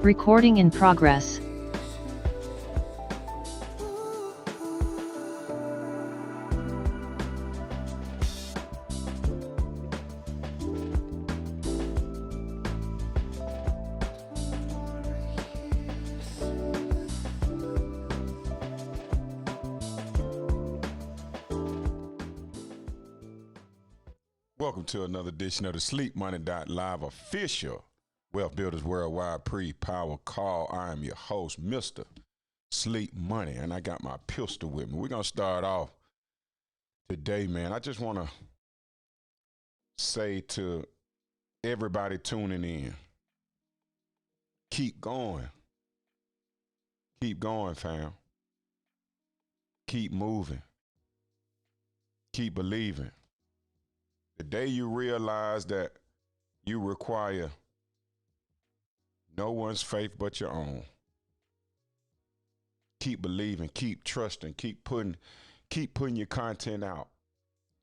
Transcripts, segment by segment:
Recording in progress. Welcome to another edition of the Sleepmoney.Live official Wealth Builders Worldwide pre-power call. I am your host, Mr. Sleep Money, and I got my pistol with me. We're going to start off today, man. I just want to say to everybody tuning in, keep going. Keep going, fam. Keep moving. Keep believing. The day you realize that you require no one's faith but your own, keep believing, keep trusting, keep putting your content out.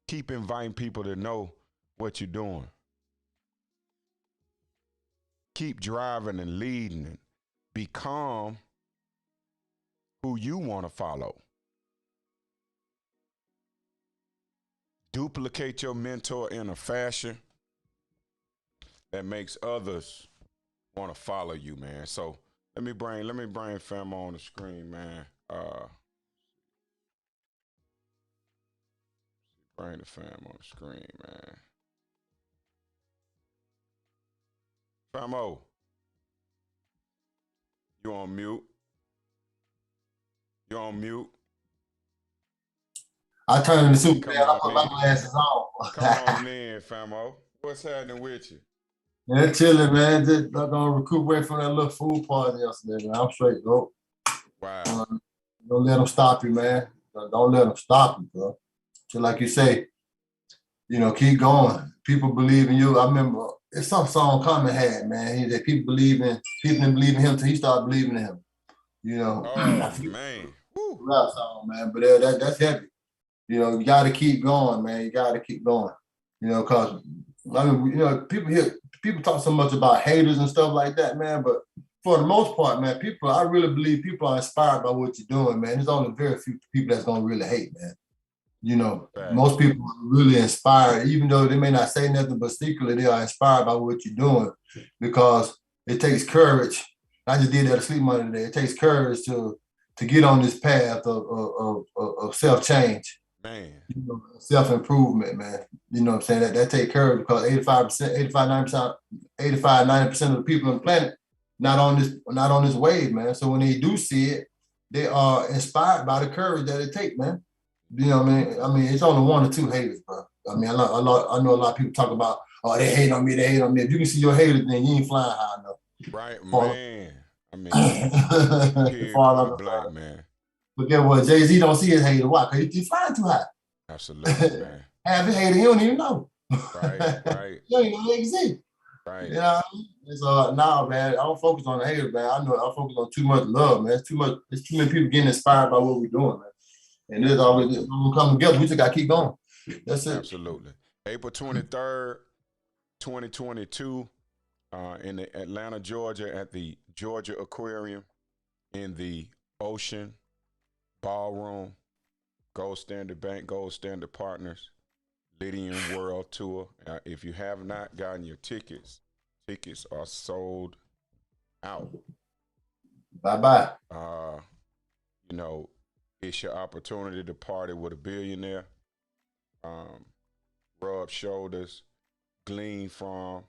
Keep inviting people to know what you're doing. Keep driving and leading and become who you want to follow. Duplicate your mentor in a fashion that makes others want to follow you, man. So let me bring fam on the screen, man. Bring the fam on the screen, man. Famo, you on mute? You on mute? I turned the Superman. I put my glasses on. Come on in, famo. What's happening with you? Man, chilling, man. Just gonna recuperate from that little food party yesterday, man. I'm straight, bro. Wow. Don't let them stop you, man. Don't let them stop you, bro. So like you say, keep going. People believe in you. I remember it's some song Common had, man. He said people didn't believe in him till he started believing in him. Oh man. Rap song, man. But that's heavy. You got to keep going, man. You got to keep going. Because people talk so much about haters and stuff like that, man. But for the most part, man, I really believe people are inspired by what you're doing, man. There's only very few people that's gonna really hate, man. Right. Most people are really inspired, even though they may not say nothing, but secretly they are inspired by what you're doing because it takes courage. I just did that at Sleep Money today. It takes courage to get on this path of self-change. Man. Self-improvement, man. You know what I'm saying? That take courage because 85%, 90% of the people on the planet not on this wave, man. So when they do see it, they are inspired by the courage that it takes, man. You know what I mean? I mean, it's only one or two haters, bro. I mean, I know a lot of people talk about, oh, they hate on me. If you can see your haters, then you ain't flying high enough. Right, man. I mean, black man. But guess what? Jay-Z don't see his hater. Why? Because he's flying too high. Absolutely, man. Half his hater, he don't even know. Right. He don't even know they exist. Right. You know what I mean? So now, man, I don't focus on the haters, man. I focus on too much love, man. It's too many people getting inspired by what we're doing, man. And this always come together. We just gotta keep going. That's it. Absolutely. April 23rd, 2022, in the Atlanta, Georgia, at the Georgia Aquarium in the Ocean Ballroom, Gold Standard Bank, Gold Standard Partners, Lydian World Tour. If you have not gotten your tickets are sold out. Bye-bye. It's your opportunity to party with a billionaire, rub shoulders, glean from,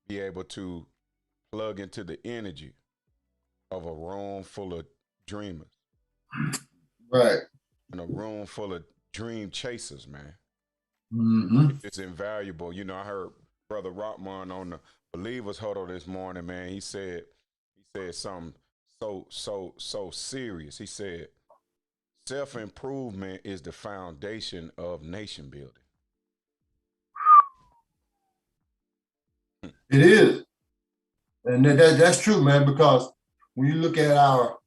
be able to plug into the energy of a room full of dreamers. Right. In a room full of dream chasers, man. Mm-hmm. It's invaluable. I heard Brother Rockman on the Believers Huddle this morning, man. He said something so serious. He said, self-improvement is the foundation of nation building. It is. And that's true, man, because when you look at our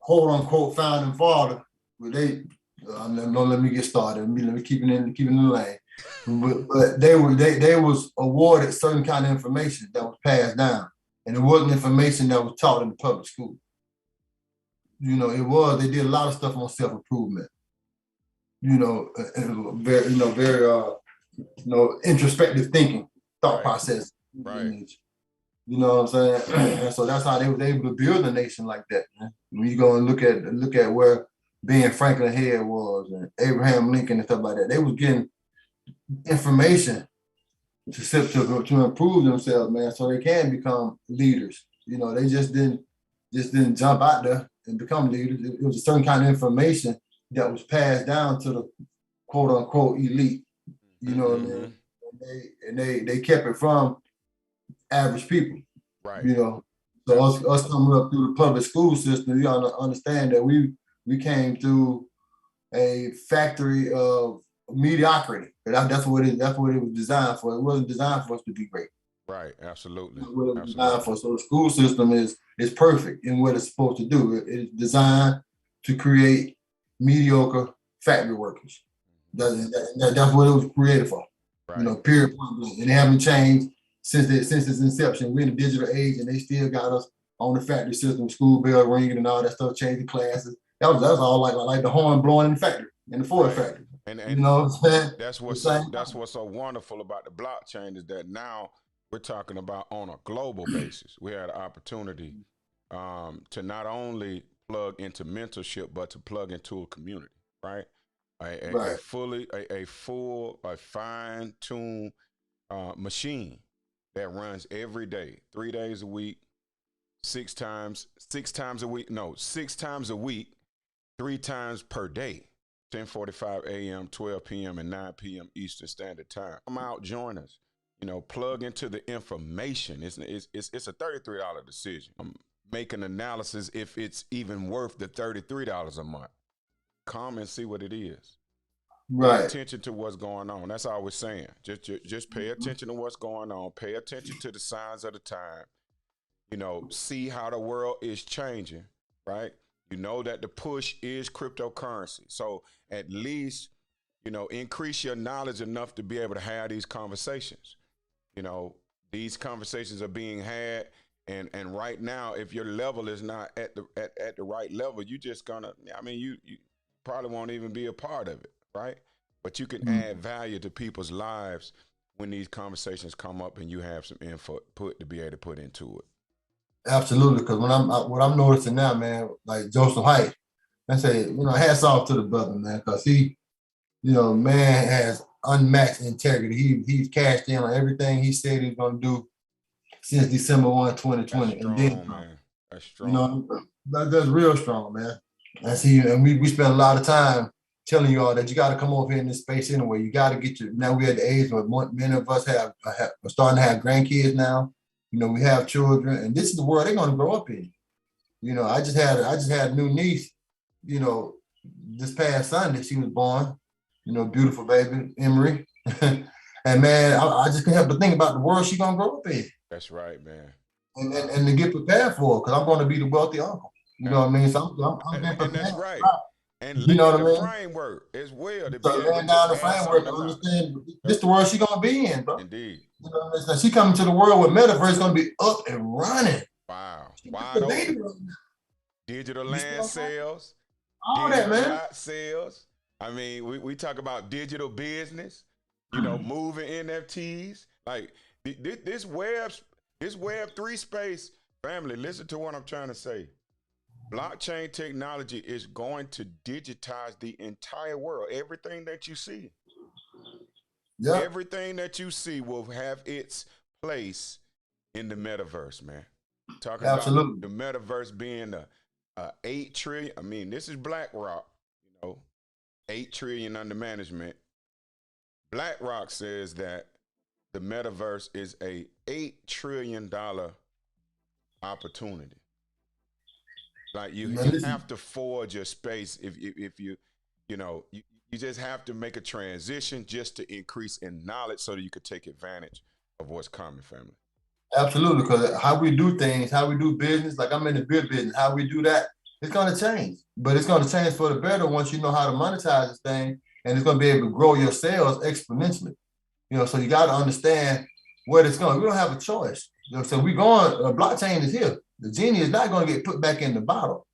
quote-unquote founding father, don't let me get started. Let me keep it in the lane. But they was awarded certain kind of information that was passed down. and it wasn't information that was taught in the public school. You know, they did a lot of stuff on self-improvement. You know, very, introspective thinking, thought process. Right. You know what I'm saying? And so that's how they were able to build a nation like that, man. When you go and look at where Ben Franklin Head was and Abraham Lincoln and stuff like that, they was getting information to improve themselves, man, so they can become leaders. You know, they just didn't jump out there and become leaders. It was a certain kind of information that was passed down to the quote unquote elite. You know what I mean? They kept it from average people. Right. You know, so us coming up through the public school system, you gotta understand that we came through a factory of mediocrity. That's what it was designed for. It wasn't designed for us to be great. Right, absolutely. That's what it was designed for. So the school system is perfect in what it's supposed to do. It's designed to create mediocre factory workers. That's what it was created for. Right. You know, period. And they haven't changed since its inception. We're in the digital age, and they still got us on the factory system, school bell ringing and all that stuff, changing classes. That was all like the horn blowing in the factory, in the Ford factory. And you know what I'm saying? That's what's so wonderful about the blockchain is that now we're talking about on a global basis. We had an opportunity to not only plug into mentorship, but to plug into a community, right? A full fine-tuned machine that runs every day, 3 days a week, 6 times a week, 3 times per day, 10:45 a.m., 12 p.m., and 9 p.m. Eastern Standard Time. Come out, join us. You know, plug into the information. It's a $33 decision. Make an analysis if it's even worth the $33 a month. Come and see what it is. Right. Pay attention to what's going on. That's all we're saying. Just pay attention to what's going on. Pay attention to the signs of the time. You know, see how the world is changing, right? You know that the push is cryptocurrency. So at least, you know, increase your knowledge enough to be able to have these conversations. You know, these conversations are being had. And right now, if your level is not at the right level, you just gonna, I mean, you probably won't even be a part of it, right? But you can add value to people's lives when these conversations come up and you have some input to be able to put into it. Absolutely, because what I'm noticing now, man, like Joseph Height, I say, you know, hats off to the brother, man, because he, you know, man has unmatched integrity. He's cashed in on everything he said he was gonna do since December 1, 2020. That's strong, and then, man. That's strong. You know, that's real strong, man. And we spent a lot of time telling you all that you got to come over here in this space anyway. You got to get now we're at the age where many of us are starting to have grandkids now. You know, we have children, and this is the world they're going to grow up in. You know, I just had a new niece, you know, this past Sunday. She was born, you know, beautiful baby, Emery. And man, I just can't help but think about the world she's going to grow up in. That's right, man. And to get prepared for it, because I'm going to be the wealthy uncle. You know what I mean? So I'm being prepared. And that's right. And you know what I mean? Framework as well. So laying down the framework to understand this the world she's going to be in, bro. Indeed. You know what I mean? She coming to the world where Metaverse is going to be up and running. Wow. Wide open. Right, digital land sales. All that, man. Sales. I mean, we talk about digital business, you know, moving NFTs. Like this Web3 space, family, listen to what I'm trying to say. Blockchain technology is going to digitize the entire world. Everything that you see. Yeah. Everything that you see will have its place in the metaverse, man. Talking about the metaverse being a 8 trillion. I mean, this is BlackRock, you know, 8 trillion under management. BlackRock says that the metaverse is a $8 trillion opportunity. Like you have to forge your space if you know, you just have to make a transition just to increase in knowledge so that you could take advantage of what's coming, family. Absolutely, because how we do things, how we do business, like I'm in the beer business, how we do that, it's going to change. But it's going to change for the better once you know how to monetize this thing, and it's going to be able to grow your sales exponentially. You know, so you got to understand where it's going. We don't have a choice. So we going, blockchain is here. The genie is not going to get put back in the bottle.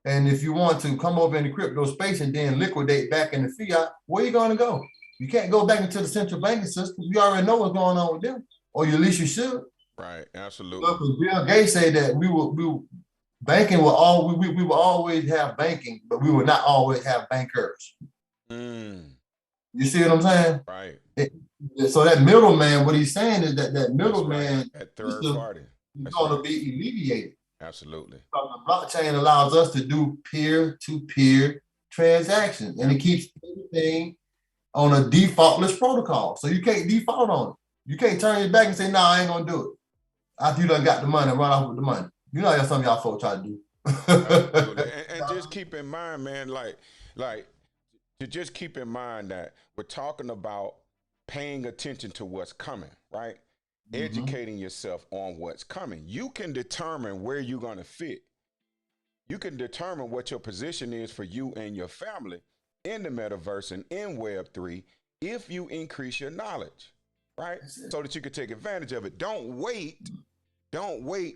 And if you want to come over in the crypto space and then liquidate back in the fiat, where are you going to go? You can't go back into the central banking system. You already know what's going on with them, or at least you should. Right, absolutely. Look, Bill Gates said that banking will always have banking, but we will not always have bankers. You see what I'm saying? Right. So that middleman, what he's saying is that middleman, that third party, is going to be alleviated. Absolutely. So the blockchain allows us to do peer-to-peer transactions, and it keeps everything on a defaultless protocol. So you can't default on it. You can't turn your back and say, "No, I ain't gonna do it." After you done got the money and run off with the money. You know how some of y'all folks try to do. and just keep in mind, man, like to just keep in mind that we're talking about paying attention to what's coming, right? Educating yourself on what's coming. You can determine where you're going to fit. You can determine what your position is for you and your family in the metaverse and in Web3 if you increase your knowledge, right? So that you can take advantage of it. Don't wait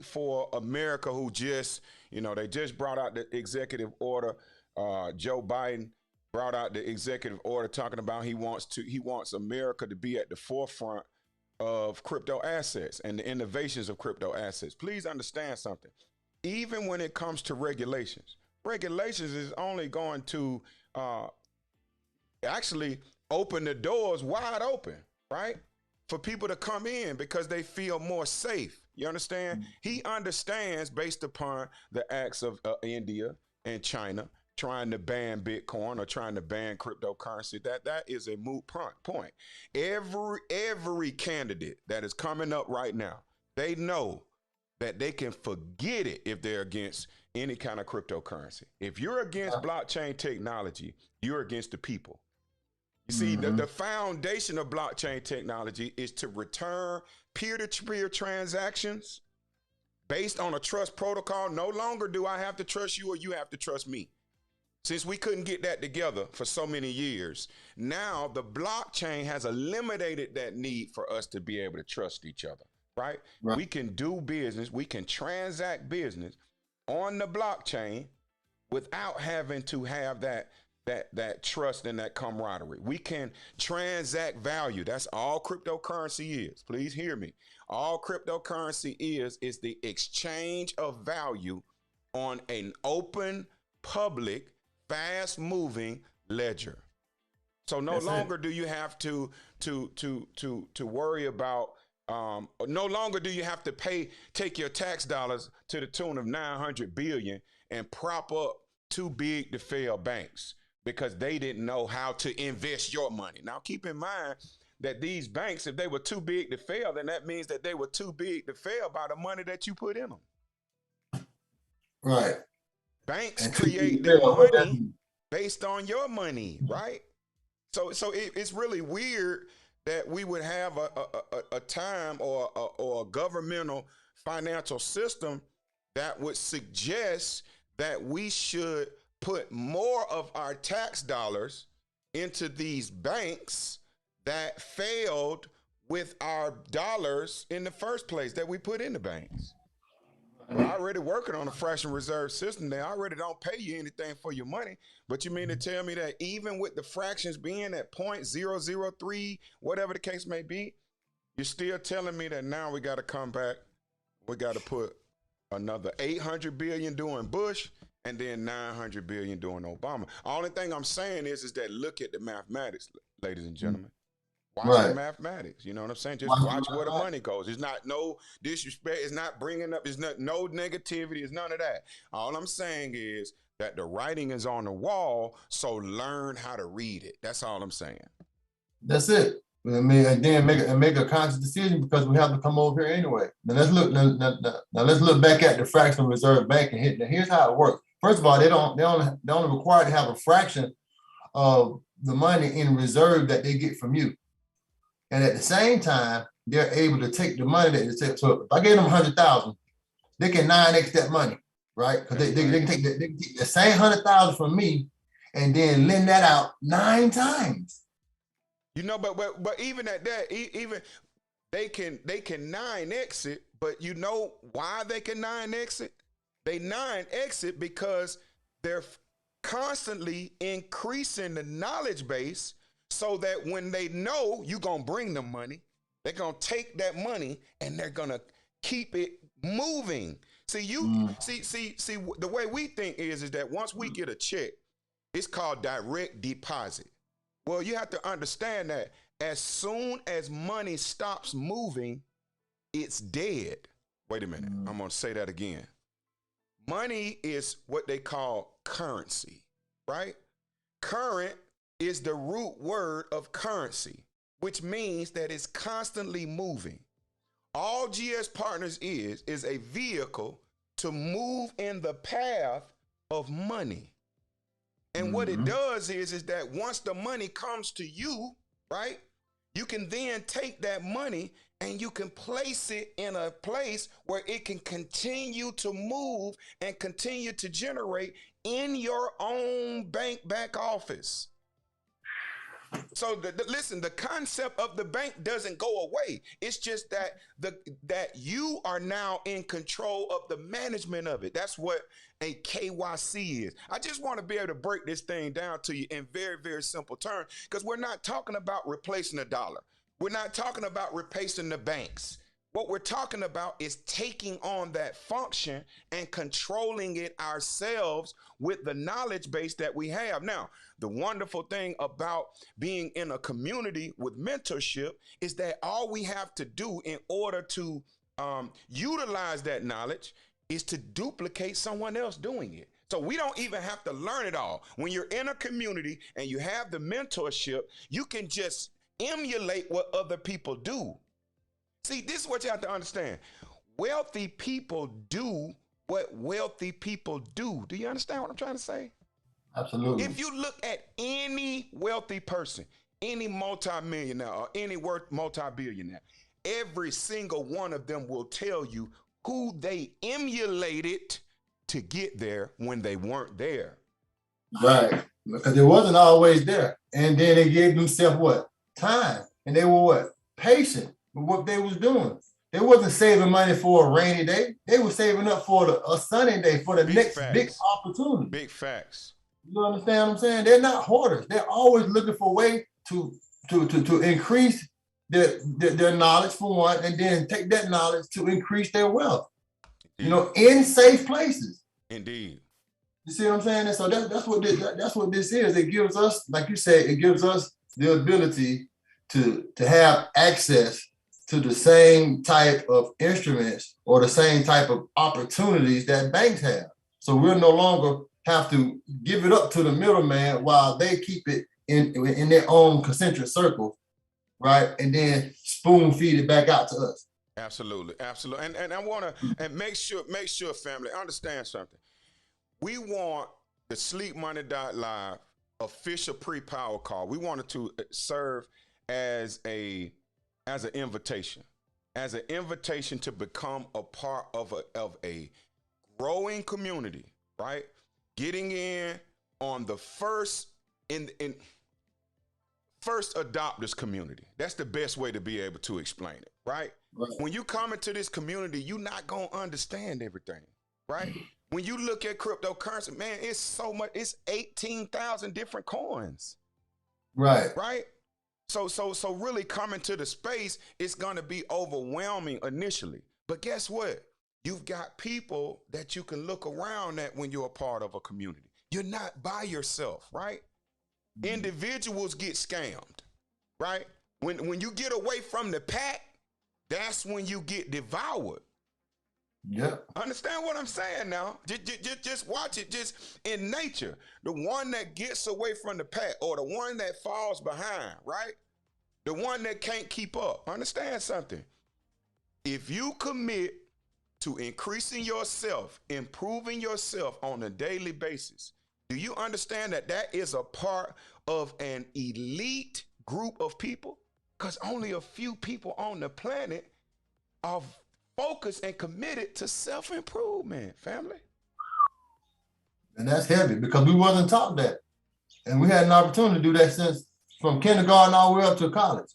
for America, who just, they just brought out the executive order. Joe Biden brought out the executive order talking about he wants America to be at the forefront of crypto assets and the innovations of crypto assets. Please understand something. Even when it comes to regulations is only going to actually open the doors wide open, right? For people to come in because they feel more safe. You understand? He understands, based upon the acts of India and China trying to ban Bitcoin or trying to ban cryptocurrency, that is a moot point. Every candidate that is coming up right now, they know that they can forget it if they're against any kind of cryptocurrency. If you're against blockchain technology, you're against the people. You see, the foundation of blockchain technology is to return peer-to-peer transactions based on a trust protocol. No longer do I have to trust you or you have to trust me. Since we couldn't get that together for so many years, now the blockchain has eliminated that need for us to be able to trust each other, right? We can do business, we can transact business on the blockchain without having to have that trust and that camaraderie. We can transact value. That's all cryptocurrency is. Please hear me. All cryptocurrency is the exchange of value on an open, public, fast-moving ledger. So no longer do you have to worry about no longer do you have to take your tax dollars to the tune of 900 billion and prop up too big to fail banks because they didn't know how to invest your money. Now keep in mind that these banks, if they were too big to fail, then that means that they were too big to fail by the money that you put in them. Right. Banks create their money based on your money, right? So it's really weird that we would have a time or a governmental financial system that would suggest that we should put more of our tax dollars into these banks that failed with our dollars in the first place that we put in the banks. We're already working on a fraction reserve system. They already don't pay you anything for your money. But you mean to tell me that even with the fractions being at 0.003, whatever the case may be, you're still telling me that now we got to come back, we got to put another 800 billion doing Bush and then 900 billion doing Obama. Only thing I'm saying is that look at the mathematics, ladies and gentlemen. Watch the mathematics. You know what I'm saying? Just watch where the money goes. It's not no disrespect. It's not bringing up. It's not no negativity. It's none of that. All I'm saying is that the writing is on the wall. So learn how to read it. That's all I'm saying. That's it. I mean, and then make a conscious decision because we have to come over here anyway. Now let's look. Now let's look back at the fractional reserve bank and here's how it works. First of all, they only required to have a fraction of the money in reserve that they get from you. And at the same time, they're able to take the money that they take. So if I gave them 100,000, they can 9x that money, right? Because they can take the same 100,000 from me and then lend that out 9 times. You know, but even at that, even they can 9x it, But you know why they can 9x it? They 9x it because they're constantly increasing the knowledge base so that when they know you're going to bring them money, they're going to take that money and they're going to keep it moving. See, see, the way we think is that once we get a check, it's called direct deposit. Well, you have to understand that as soon as money stops moving, it's dead. Wait a minute. I'm going to say that again. Money is what they call currency, right? Current is the root word of currency, which means that it's constantly moving. All GS Partners is a vehicle to move in the path of money. And what it does is that once the money comes to you, right, you can then take that money and you can place it in a place where it can continue to move and continue to generate in your own bank back office. So listen, the concept of the bank doesn't go away. It's just that that you are now in control of the management of it. That's what a KYC is. I just want to be able to break this thing down to you in very, very simple terms, because we're not talking about replacing the dollar. We're not talking about replacing the banks. What we're talking about is taking on that function and controlling it ourselves with the knowledge base that we have. Now, the wonderful thing about being in a community with mentorship is that all we have to do in order to utilize that knowledge is to duplicate someone else doing it. So we don't even have to learn it all. When you're in a community and you have the mentorship, you can just emulate what other people do. See, this is what you have to understand. Wealthy people do what wealthy people do. Do you understand what I'm trying to say? Absolutely. If you look at any wealthy person, any multimillionaire or any multi-billionaire, every single one of them will tell you who they emulated to get there when they weren't there. Right. Because it wasn't always there. And then they gave themselves what? Time. And they were what? Patient with what they was doing. They wasn't saving money for a rainy day. They were saving up for a sunny day, for the next big opportunity. Big facts. You understand what I'm saying? They're not hoarders. They're always looking for a way to increase their knowledge for one, and then take that knowledge to increase their wealth. Indeed. You know, in safe places. Indeed. You see what I'm saying? And so that's what this is. It gives us, like you said, it gives us the ability to have access to the same type of instruments or the same type of opportunities that banks have. So we'll no longer have to give it up to the middleman while they keep it in their own concentric circle, right? And then spoon feed it back out to us. Absolutely, absolutely. And I want to make sure, family, understand something. We want the Sleepmoney.Live official pre-power call. We wanted to serve as an invitation to become a part of a growing community, right? Getting in on the first adopters community. That's the best way to be able to explain it, right? When you come into this community, you're not going to understand everything, right? When you look at cryptocurrency, man, it's so much, it's 18,000 different coins. Right. Right? So really coming to the space, it's going to be overwhelming initially. But guess what? You've got people that you can look around at when you're a part of a community. You're not by yourself, right? Individuals get scammed, right? When you get away from the pack, that's when you get devoured. Yeah. Understand what I'm saying now? Just watch it, just in nature. The one that gets away from the pack, or the one that falls behind, right? The one that can't keep up. Understand something. If you commit to increasing yourself, improving yourself on a daily basis, do you understand that that is a part of an elite group of people? Because only a few people on the planet are focused and committed to self-improvement, family. And that's heavy, because we wasn't taught that. And we had an opportunity to do that since from kindergarten all the way up to college,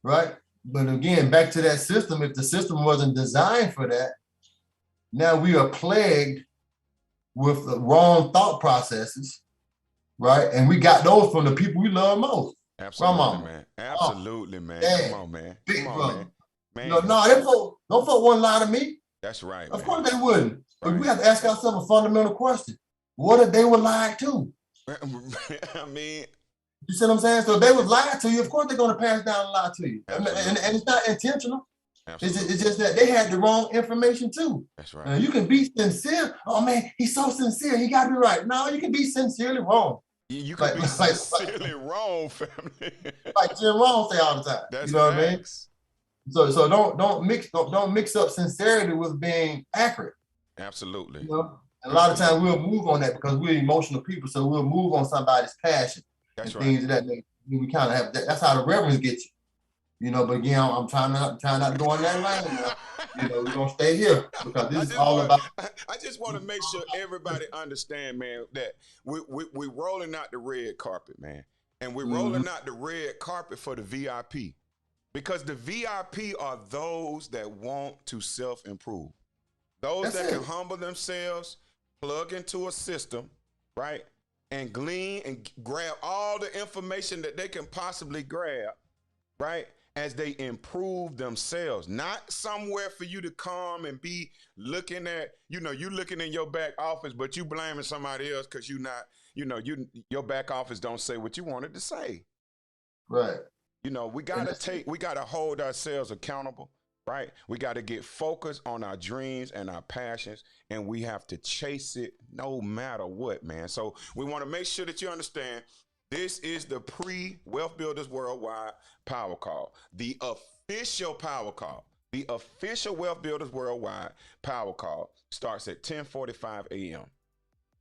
right? But again, back to that system, if the system wasn't designed for that, now we are plagued with the wrong thought processes, right? And we got those from the people we love most. Absolutely, Grandmama, man. Absolutely, man. dad, Come on, man. big Come on, brother. man. No, Man, them folk wouldn't lie to me. that's right, Of man. course they wouldn't. But Right. we have to ask ourselves a fundamental question. What if they were lied to? I mean, You see what I'm saying? So if they was lied to you, of course they're going to pass down a lie to you. And it's not intentional. It's just that they had the wrong information too. That's right. You can be sincere. Oh man, he's so sincere. He got to be right. No, you can be sincerely wrong. You can be sincerely wrong, family. Like Jim Rohn say all the time. That's you know what I mean? So don't mix up sincerity with being accurate. Absolutely. You know? And a lot of times we'll move on that because we're emotional people, so we'll move on somebody's passion. That's and things of that nature. We kind of have that. That's how the reverends get you. You know, but again, I'm trying not to go in that lane now. You know, we're gonna stay here because this is all about. I just want to make sure everybody understand, man, that we're rolling out the red carpet, man, and we're rolling out the red carpet for the VIP, because the VIP are those that want to self-improve, those that can humble themselves, plug into a system, right, and glean and grab all the information that they can possibly grab, right, as they improve themselves. Not somewhere for you to come and be looking at, you looking in your back office, but you blaming somebody else because your back office don't say what you wanted to say. Right. We gotta hold ourselves accountable, right? We gotta get focused on our dreams and our passions, and we have to chase it no matter what, man. So we want to make sure that you understand this is the pre-Wealth Builders Worldwide Power Call, the official Power Call. The official Wealth Builders Worldwide Power Call starts at 10:45 a.m.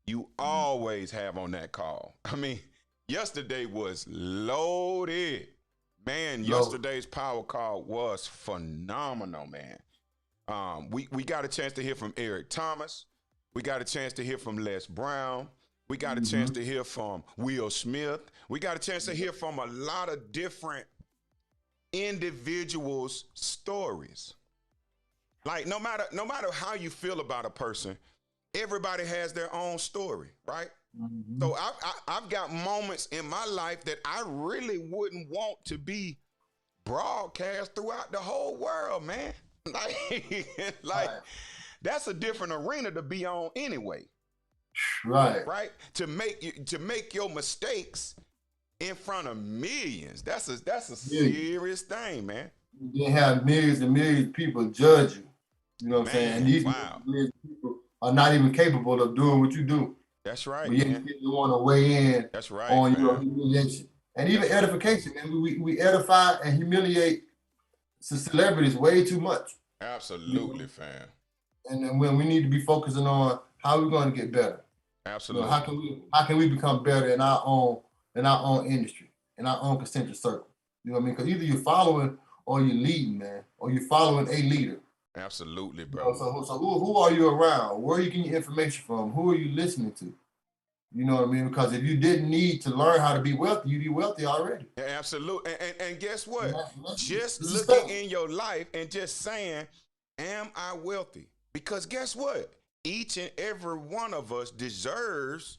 You always have on that call. I mean, yesterday was loaded. Man, yesterday's Power Call was phenomenal, man. We got a chance to hear from Eric Thomas. We got a chance to hear from Les Brown. We got a chance to hear from Will Smith. We got a chance to hear from a lot of different individuals' stories. Like no matter how you feel about a person, everybody has their own story, right? So I've got moments in my life that I really wouldn't want to be broadcast throughout the whole world, man. Like that's a different arena to be on anyway. Right. To make your mistakes in front of millions. That's a serious thing, man. You can have millions and millions of people judge you. You know what I'm saying? And these millions of people are not even capable of doing what you do. That's right. But yet you want to weigh in on your humiliation. And even edification, man. We edify and humiliate celebrities way too much. Absolutely, fam. And then when we need to be focusing on how we're going to get better. Absolutely. How can we become better in our own industry, in our own concentric circle? You know what I mean? Because either you're following or you're leading, man, or you're following a leader. Absolutely, bro. So who are you around? Where are you getting your information from? Who are you listening to? You know what I mean? Because if you didn't need to learn how to be wealthy, you'd be wealthy already. Yeah, absolutely. And guess what? Just looking in your life and just saying, am I wealthy? Because guess what? Each and every one of us deserves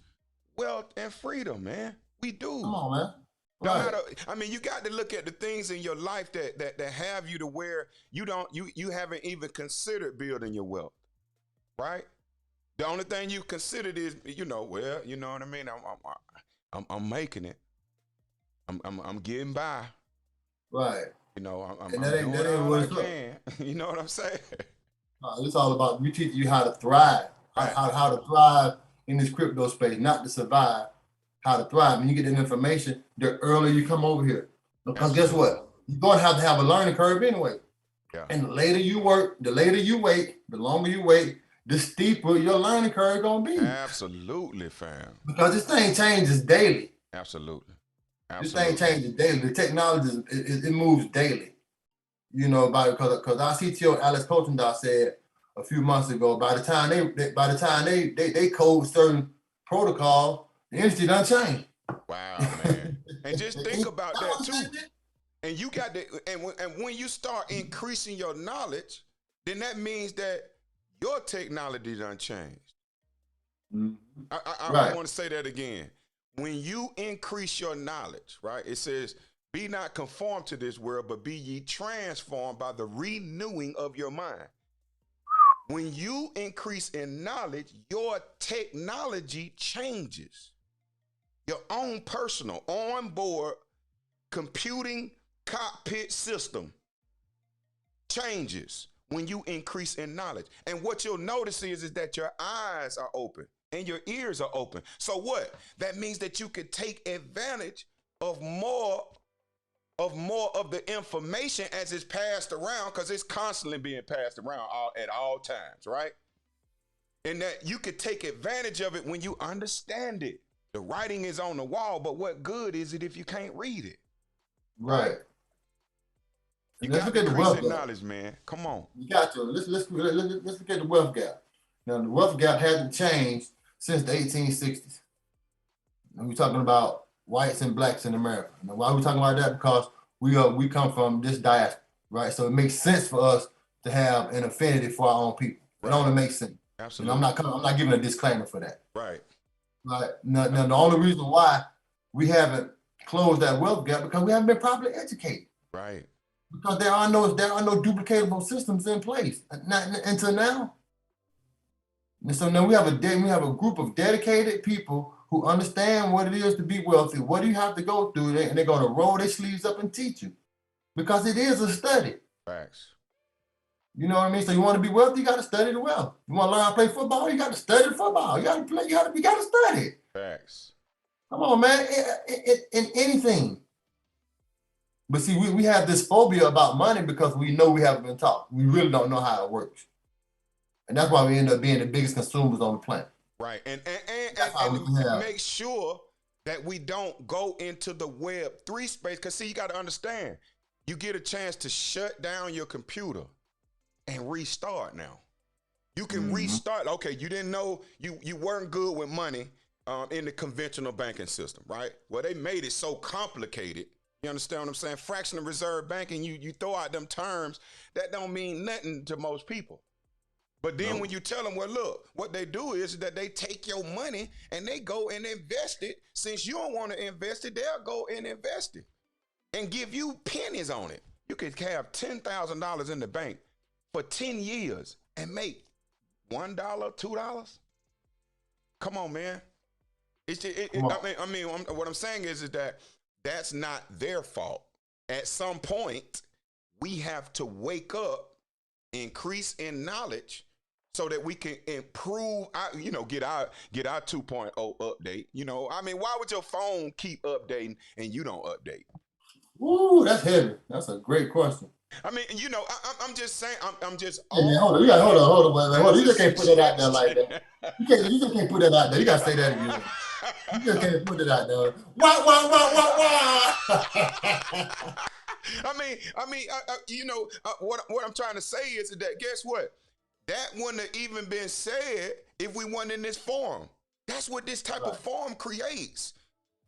wealth and freedom, man. We do. Come on, man. No matter, I mean, you got to look at the things in your life that have you to where you haven't even considered building your wealth, right? The only thing you considered is, you know what I mean? I'm making it. I'm getting by. Right. I'm that ain't what it's can. You know what I'm saying? It's all about we teach you how to thrive, how to thrive in this crypto space, not to survive. How to thrive. When you get that information, the earlier you come over here. Because guess what? You're going to have a learning curve anyway. Yeah. And the later you work, the later you wait, the longer you wait, the steeper your learning curve going to be. Absolutely, fam. Because this thing changes daily. Absolutely. This thing changes daily. The technology, it moves daily. You know, because our CTO, Alex Coachendale, said a few months ago, by the time they code certain protocol, the industry done changed. Wow, man. And just think about that too. And you got to, and when you start increasing your knowledge, then that means that your technology done changed. I want to say that again. When you increase your knowledge, right? It says, be not conformed to this world, but be ye transformed by the renewing of your mind. When you increase in knowledge, your technology changes. Your own personal onboard computing cockpit system changes when you increase in knowledge. And what you'll notice is that your eyes are open and your ears are open. So what? That means that you could take advantage of more of the information as it's passed around, because it's constantly being passed around at all times, right? And that you could take advantage of it when you understand it. The writing is on the wall, but what good is it if you can't read it? Right. You got to increase in knowledge, man. Come on. You got to. Let's look at the wealth gap. Now, the wealth gap hasn't changed since the 1860s. And we're talking about whites and blacks in America. Now, why are we talking about that? Because we come from this diaspora, right? So it makes sense for us to have an affinity for our own people. It only makes sense. Absolutely. And I'm not giving a disclaimer for that. Right. Right. Now, the only reason why we haven't closed that wealth gap because we haven't been properly educated. Right. Because there are no duplicatable systems in place until now. And so now we have a group of dedicated people who understand what it is to be wealthy. What do you have to go through? And they're going to roll their sleeves up and teach you, because it is a study. Facts. You know what I mean? So you want to be wealthy, you got to study the wealth. You want to learn how to play football, you got to study the football. You got to play. You got to study. Facts. Come on, man. In anything. But see, we have this phobia about money because we know we haven't been taught. We really don't know how it works. And that's why we end up being the biggest consumers on the planet. Right. And make sure that we don't go into the Web3 space. Because, see, you got to understand, you get a chance to shut down your computer and restart now. You can restart. Okay, you didn't know you weren't good with money in the conventional banking system, right? Well, they made it so complicated. You understand what I'm saying? Fractional reserve banking, you throw out them terms that don't mean nothing to most people. But then when you tell them, well, look, what they do is that they take your money and they go and invest it. Since you don't want to invest it, they'll go and invest it and give you pennies on it. You could have $10,000 in the bank for 10 years and make $1, $2. Come on, man. I mean, what I'm saying is that that's not their fault. At some point, we have to wake up, increase in knowledge, so that we can improve, get our 2.0 update. I mean, why would your phone keep updating and you don't update? Ooh, that's heavy. That's a great question. I mean, I'm just saying, I'm just. Hey, man, hold on. You just can't put that out there like that. You just can't put that out there. You gotta say that again. You just can't put it out there. Wah. What I'm trying to say is that, guess what? That wouldn't have even been said if we weren't in this forum. That's what this type of forum creates.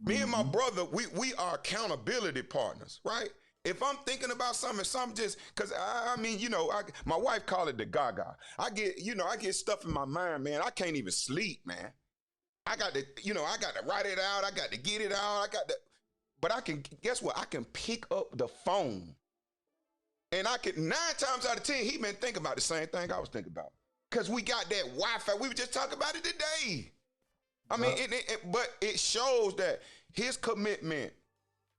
Me and my brother, we are accountability partners, right? If I'm thinking about something just, because my wife called it the gaga. I get stuff in my mind, man. I can't even sleep, man. I got to write it out. I got to get it out. But guess what? I can pick up the phone. And I could, 9 times out of 10, he been thinking about the same thing I was thinking about. Because we got that Wi-Fi. We were just talking about it today. I mean, but it shows that his commitment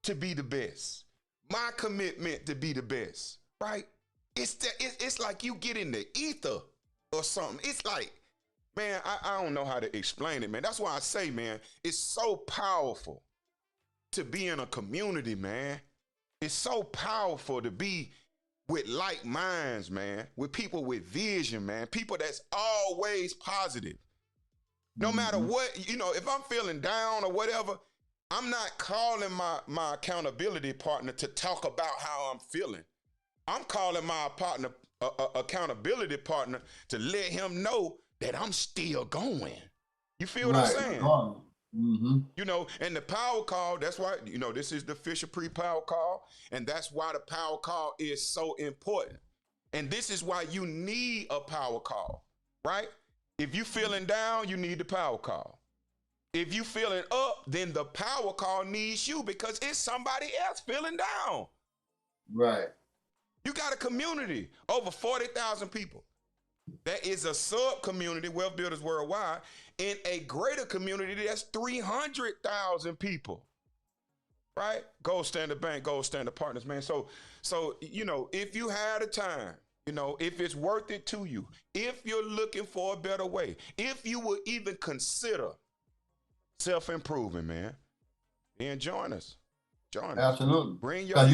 to be the best, my commitment to be the best, right? It's like you get in the ether or something. It's like, man, I don't know how to explain it, man. That's why I say, man, it's so powerful to be in a community, man. It's so powerful to be with like minds, man, with people with vision, man, people that's always positive. No matter what, if I'm feeling down or whatever, I'm not calling my accountability partner to talk about how I'm feeling. I'm calling my accountability partner to let him know that I'm still going. You feel what I'm saying? You know, and the power call, that's why, you know, this is the official pre-power call, and that's why the power call is so important. And this is why you need a power call, right? If you feeling down, you need the power call. If you feeling up, then the power call needs you because it's somebody else feeling down. Right. You got a community, over 40,000 people. That is a sub-community, Wealth Builders Worldwide, in a greater community that's 300,000 people, right? Gold Standard Bank, Gold Standard Partners, man. So, you know, if you had a time, you know, if it's worth it to you, if you're looking for a better way, if you would even consider self-improvement, man, then join us. Join us. Absolutely. Bring your Because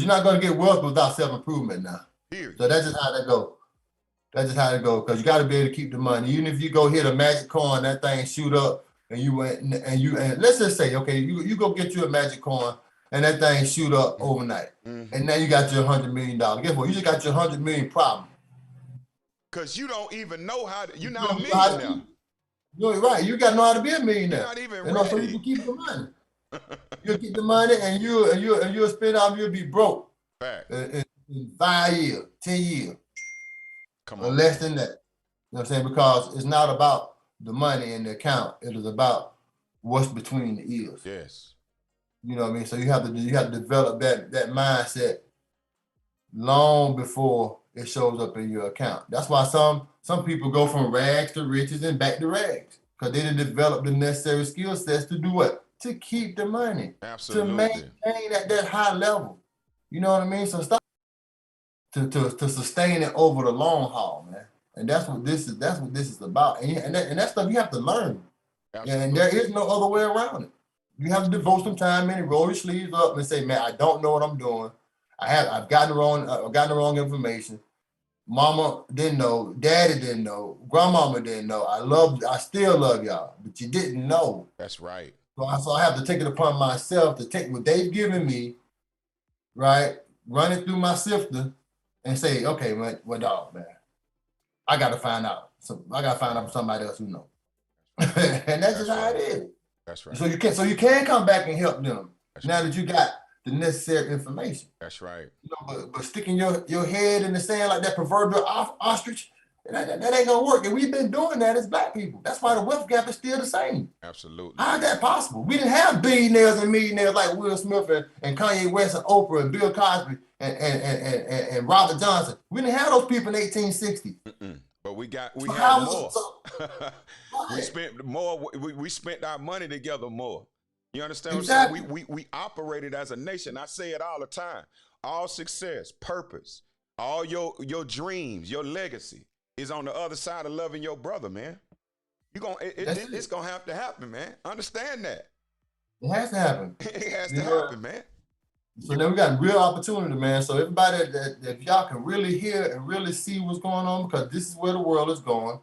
you're not gonna get wealth without self-improvement now. Period. So that's just how that goes. That's just how it goes. Because you got to be able to keep the money. Even if you go hit a magic coin, that thing shoot up, and you went and let's just say, okay, you go get you a magic coin, and that thing shoot up overnight, and now you got your $100 million. Guess what? You just got your $100 million problem. Because you don't even know how to. You're not a millionaire. You're right. You got to know how to be a millionaire. You're not even ready. ready. So you can keep the money. You'll keep the money, and you'll spend out. You'll be broke in 5 years, 10 years. Come on. Less than that. You know what I'm saying? Because it's not about the money in the account. It is about what's between the ears. Yes. You know what I mean? So you have to develop that mindset long before it shows up in your account. That's why some people go from rags to riches and back to rags. Because they didn't develop the necessary skill sets to do what? To keep the money. Absolutely. To maintain at that high level. You know what I mean? So stop to sustain it over the long haul, man. And that's what this is about. And that stuff you have to learn. Absolutely. And there is no other way around it. You have to devote some time in and roll your sleeves up and say, man, I don't know what I'm doing. I've gotten the wrong information. Mama didn't know, daddy didn't know, grandmama didn't know. I still love y'all, but you didn't know. That's right. So I have to take it upon myself to take what they've given me, right? Run it through my sifter and say, okay, well, dog, man, I got to find out. So I got to find out from somebody else who knows. And that's just how it is. That's right. So you can come back and help them now that you got the necessary information. That's right. You know, but sticking your head in the sand like that proverbial ostrich, that ain't gonna work. And we've been doing that as Black people. That's why the wealth gap is still the same. Absolutely. How is that possible? We didn't have billionaires and millionaires like Will Smith and Kanye West and Oprah and Bill Cosby and Robert Johnson. We didn't have those people in 1860. But we had more. We spent more. We spent our money together more. You understand exactly. what I'm saying? We operated as a nation. I say it all the time. All success, purpose, all your dreams, your legacy is on the other side of loving your brother, man. It's gonna have to happen, man. Understand that. It has to happen. It has to happen, man. So then we got real opportunity, man. So everybody that if y'all can really hear and really see what's going on, because this is where the world is going.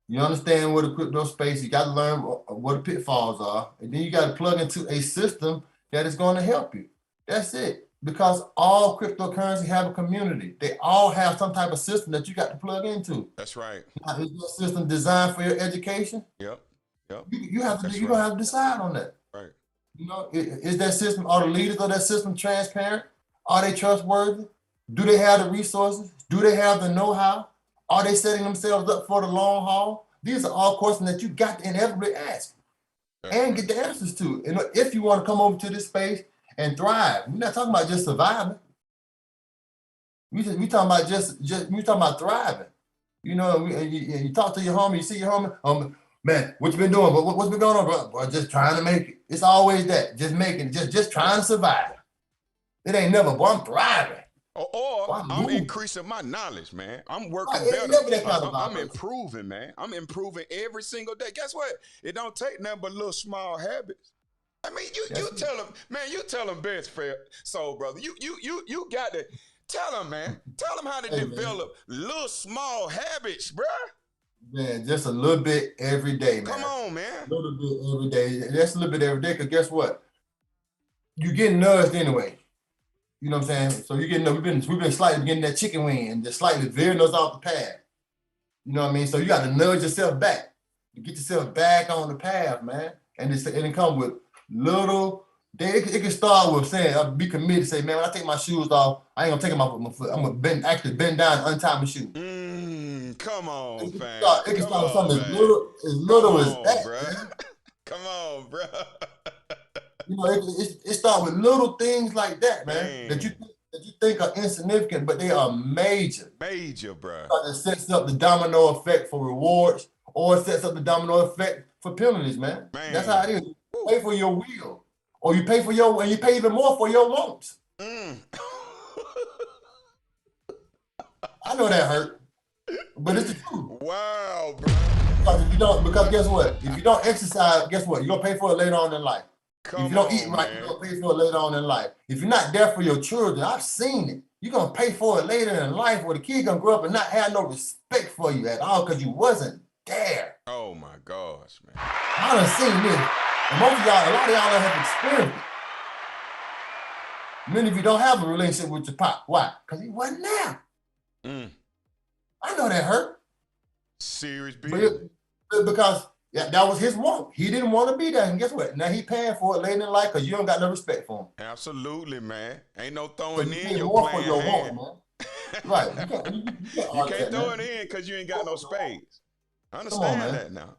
You understand what the crypto space, you got to learn what the pitfalls are. And then you got to plug into a system that is going to help you. That's it. Because all cryptocurrency have a community. They all have some type of system that you got to plug into. That's right. Now, is your system designed for your education? Yep. You have to have to decide on that. Right. You know, is that system, are the leaders of that system transparent? Are they trustworthy? Do they have the resources? Do they have the know-how? Are they setting themselves up for the long haul? These are all questions that you got to inevitably ask and get the answers to. And if you want to come over to this space and thrive, we're not talking about just surviving. We talking about we talking about thriving. You know, you talk to your homie, you see your homie, man, what you been doing? What's been going on, bro? Bro, just trying to make it. It's always that, just making it, just trying to survive. It ain't never, boy, I'm thriving. Or I'm increasing my knowledge, man. I'm working better. I'm improving, man. I'm improving every single day. Guess what? It don't take nothing but little small habits. I mean, you tell them, man. You tell them best fair. So, brother, you got to tell them, man. Tell them how to develop little small habits, bro. Man, just a little bit every day, man. Come on, man. A little bit every day. That's a little bit every day. Cause guess what? You get nudged anyway. You know what I'm saying? So we've been slightly getting that chicken wing and just slightly veering us off the path. You know what I mean? So you got to nudge yourself back. to get yourself back on the path, man. And it come with little. It can start with saying, I'll be committed. Say, man, when I take my shoes off, I ain't gonna take them off with my foot. I'm gonna bend down and untie my shoe. Come on, fam. It can start with something as little as that, bro. Man. Come on, bro. You know, it starts with little things like that, man. That you think are insignificant, but they are major. Major, bro. It sets up the domino effect for rewards, or it sets up the domino effect for penalties, man. That's how it is. You pay for your will, or you pay even more for your wants. I know that hurt, but it's the truth. Wow, bro. Because guess what? If you don't exercise, guess what? You're gonna pay for it later on in life. If you don't eat right, you're gonna pay for it later on in life. If you're not there for your children, I've seen it. You're gonna pay for it later in life, where the kid gonna grow up and not have no respect for you at all because you wasn't there. Oh my gosh, man. I done seen this. And a lot of y'all have experienced it. Many of you don't have a relationship with your pop. Why? Because he wasn't there. I know that hurt. Serious business. Because that was his want. He didn't want to be there. And guess what? Now he paying for it later in life because you don't got no respect for him. Absolutely, man. Ain't no throwing so in your playing your hand. Want, man. Right. You can't throw it in because you ain't got no spades. Understand that now.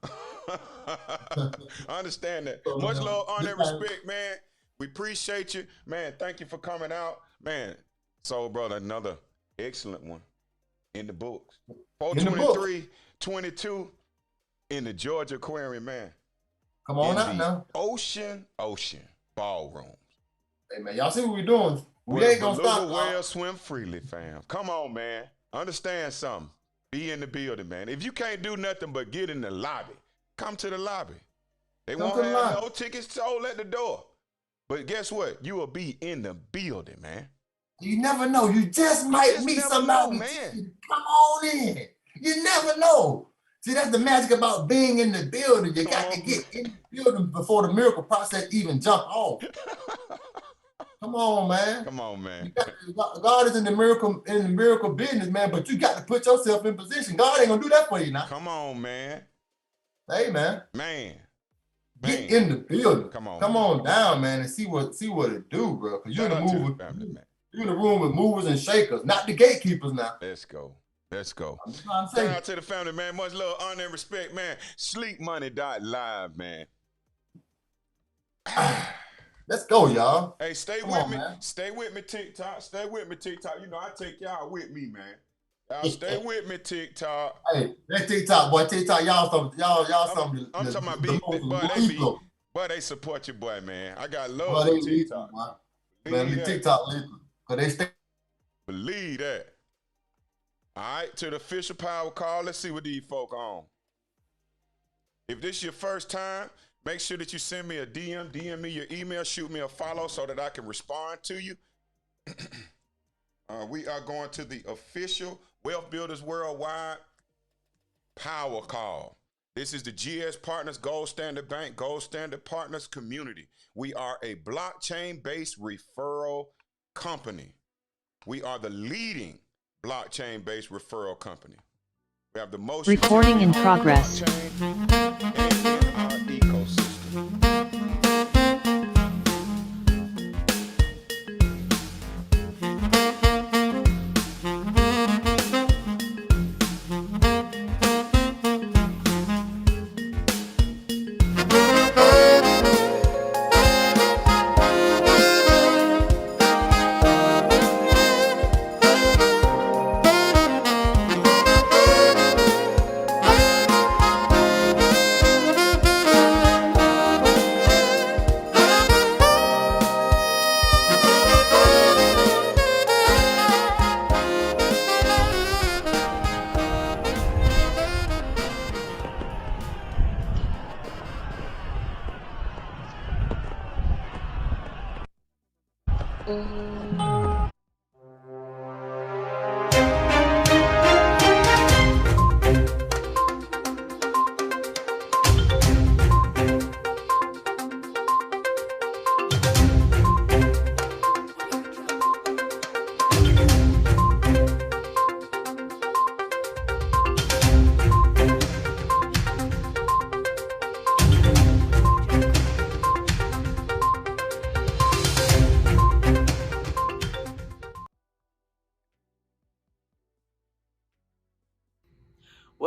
I understand that. Much love, honor, and respect, man. We appreciate you. Man, thank you for coming out. Man, so brother, another excellent one in the books. 4/23/22 in the Georgia Aquarium, man. Come on out now. Ocean ballrooms. Hey, man, y'all see what we're doing. We ain't gonna stop. Well, swim freely, fam. Come on, man. Understand something. Be in the building, man. If you can't do nothing but get in the lobby, come to the lobby. They won't have no tickets sold at the door. But guess what? You will be in the building, man. You never know. You just might meet somebody. Man. Come on in. You never know. See, that's the magic about being in the building. You got to get in the building before the miracle process even jump off. Come on, man. Come on, man. God is in the miracle business, man. But you got to put yourself in position. God ain't gonna do that for you now. Come on, man. Hey, man. Man. Get in the building. Come on down, man, and see what it do, bro. Because you're in the room with movers and shakers, not the gatekeepers now. Let's go. Shout out to the family, man. Much love, honor, and respect, man. Sleepmoney.Live, man. Let's go, y'all. Hey, stay with me. Stay with me, TikTok. Stay with me, TikTok. You know, I take y'all with me, man. Y'all stay with me, TikTok. Hey, that TikTok, boy. TikTok, y'all something. I'm talking about boy, they support your boy, man. I got love for TikTok. Man, TikTok, because they stay. Believe that. All right, to the official power call. Let's see what these folk on. If this is your first time, make sure that you send me a DM me your email, shoot me a follow so that I can respond to you. We are going to the official Wealth Builders Worldwide Power Call. This is the GS Partners Gold Standard Bank, Gold Standard Partners Community. We are a blockchain-based referral company. We are the leading blockchain-based referral company. We have the most recording in progress in our ecosystem.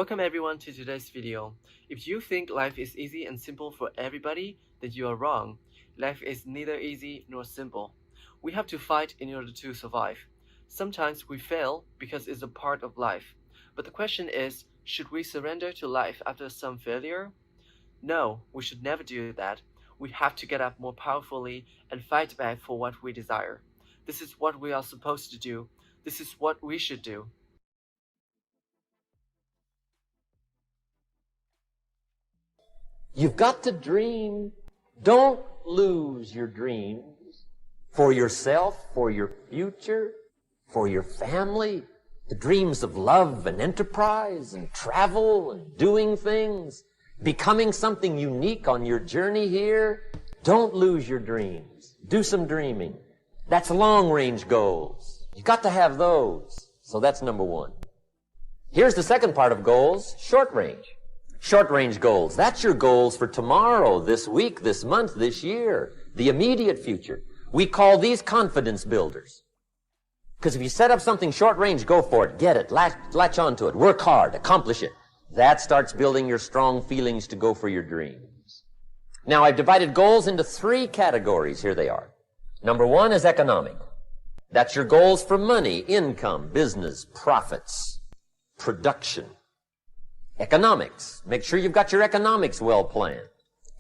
Welcome everyone to today's video. If you think life is easy and simple for everybody, then you are wrong. Life is neither easy nor simple. We have to fight in order to survive. Sometimes we fail because it's a part of life. But the question is, should we surrender to life after some failure? No, we should never do that. We have to get up more powerfully and fight back for what we desire. This is what we are supposed to do. This is what we should do. You've got to dream. Don't lose your dreams for yourself, for your future, for your family. The dreams of love and enterprise and travel and doing things, becoming something unique on your journey here. Don't lose your dreams. Do some dreaming. That's long-range goals. You've got to have those. So that's number one. Here's the second part of goals, short-range. Short-range goals. That's your goals for tomorrow, this week, this month, this year, the immediate future. We call these confidence builders. Because if you set up something short-range, go for it, get it, latch onto it, work hard, accomplish it. That starts building your strong feelings to go for your dreams. Now, I've divided goals into 3 categories. Here they are. Number 1 is economic. That's your goals for money, income, business, profits, production. Economics. Make sure you've got your economics well planned.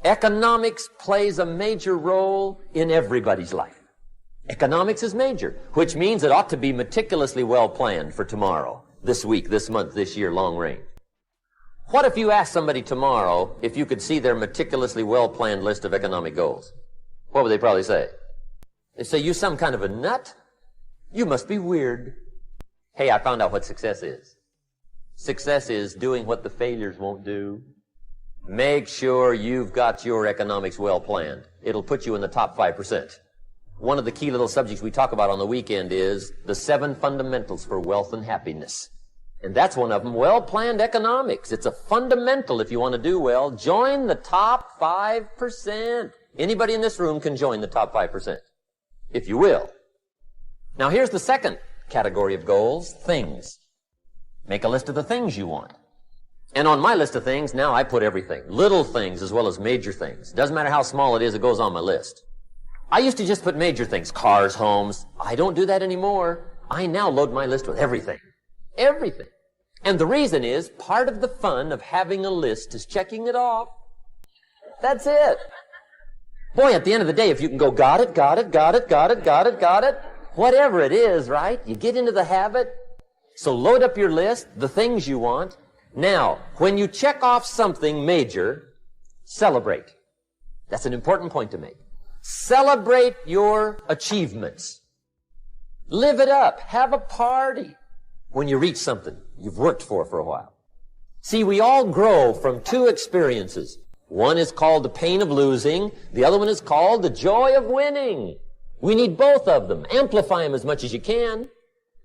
Economics plays a major role in everybody's life. Economics is major, which means it ought to be meticulously well planned for tomorrow, this week, this month, this year, long range. What if you asked somebody tomorrow if you could see their meticulously well planned list of economic goals? What would they probably say? They say, you some kind of a nut? You must be weird. Hey, I found out what success is. Success is doing what the failures won't do. Make sure you've got your economics well planned. It'll put you in the top 5%. One of the key little subjects we talk about on the weekend is the 7 fundamentals for wealth and happiness. And that's one of them, well-planned economics. It's a fundamental if you want to do well. Join the top 5%. Anybody in this room can join the top 5%, if you will. Now here's the second category of goals, things. Make a list of the things you want. And on my list of things, now I put everything. Little things as well as major things. Doesn't matter how small it is, it goes on my list. I used to just put major things, cars, homes. I don't do that anymore. I now load my list with everything. Everything. And the reason is, part of the fun of having a list is checking it off. That's it. Boy, at the end of the day, if you can go, got it, got it, got it, got it, got it, got it, whatever it is, right? You get into the habit. So load up your list, the things you want. Now, when you check off something major, celebrate. That's an important point to make. Celebrate your achievements. Live it up. Have a party when you reach something you've worked for a while. See, we all grow from 2 experiences. One is called the pain of losing. The other one is called the joy of winning. We need both of them. Amplify them as much as you can.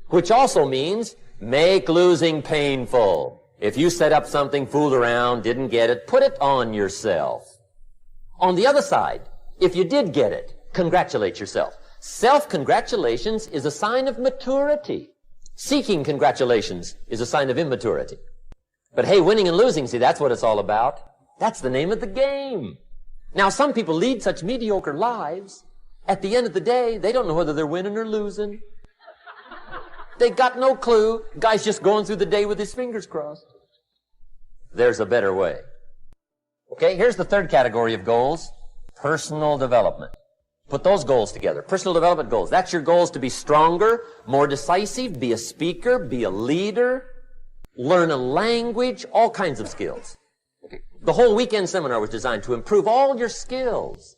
Which also means make losing painful. If you set up something, fooled around, didn't get it, put it on yourself. On the other side, if you did get it, congratulate yourself. Self-congratulations is a sign of maturity. Seeking congratulations is a sign of immaturity. But hey, winning and losing, see, that's what it's all about. That's the name of the game. Now, some people lead such mediocre lives, at the end of the day, they don't know whether they're winning or losing. They got no clue. Guy's just going through the day with his fingers crossed. There's a better way. Okay, here's the third category of goals. Personal development. Put those goals together. Personal development goals. That's your goals to be stronger, more decisive, be a speaker, be a leader, learn a language, all kinds of skills. Okay. The whole weekend seminar was designed to improve all your skills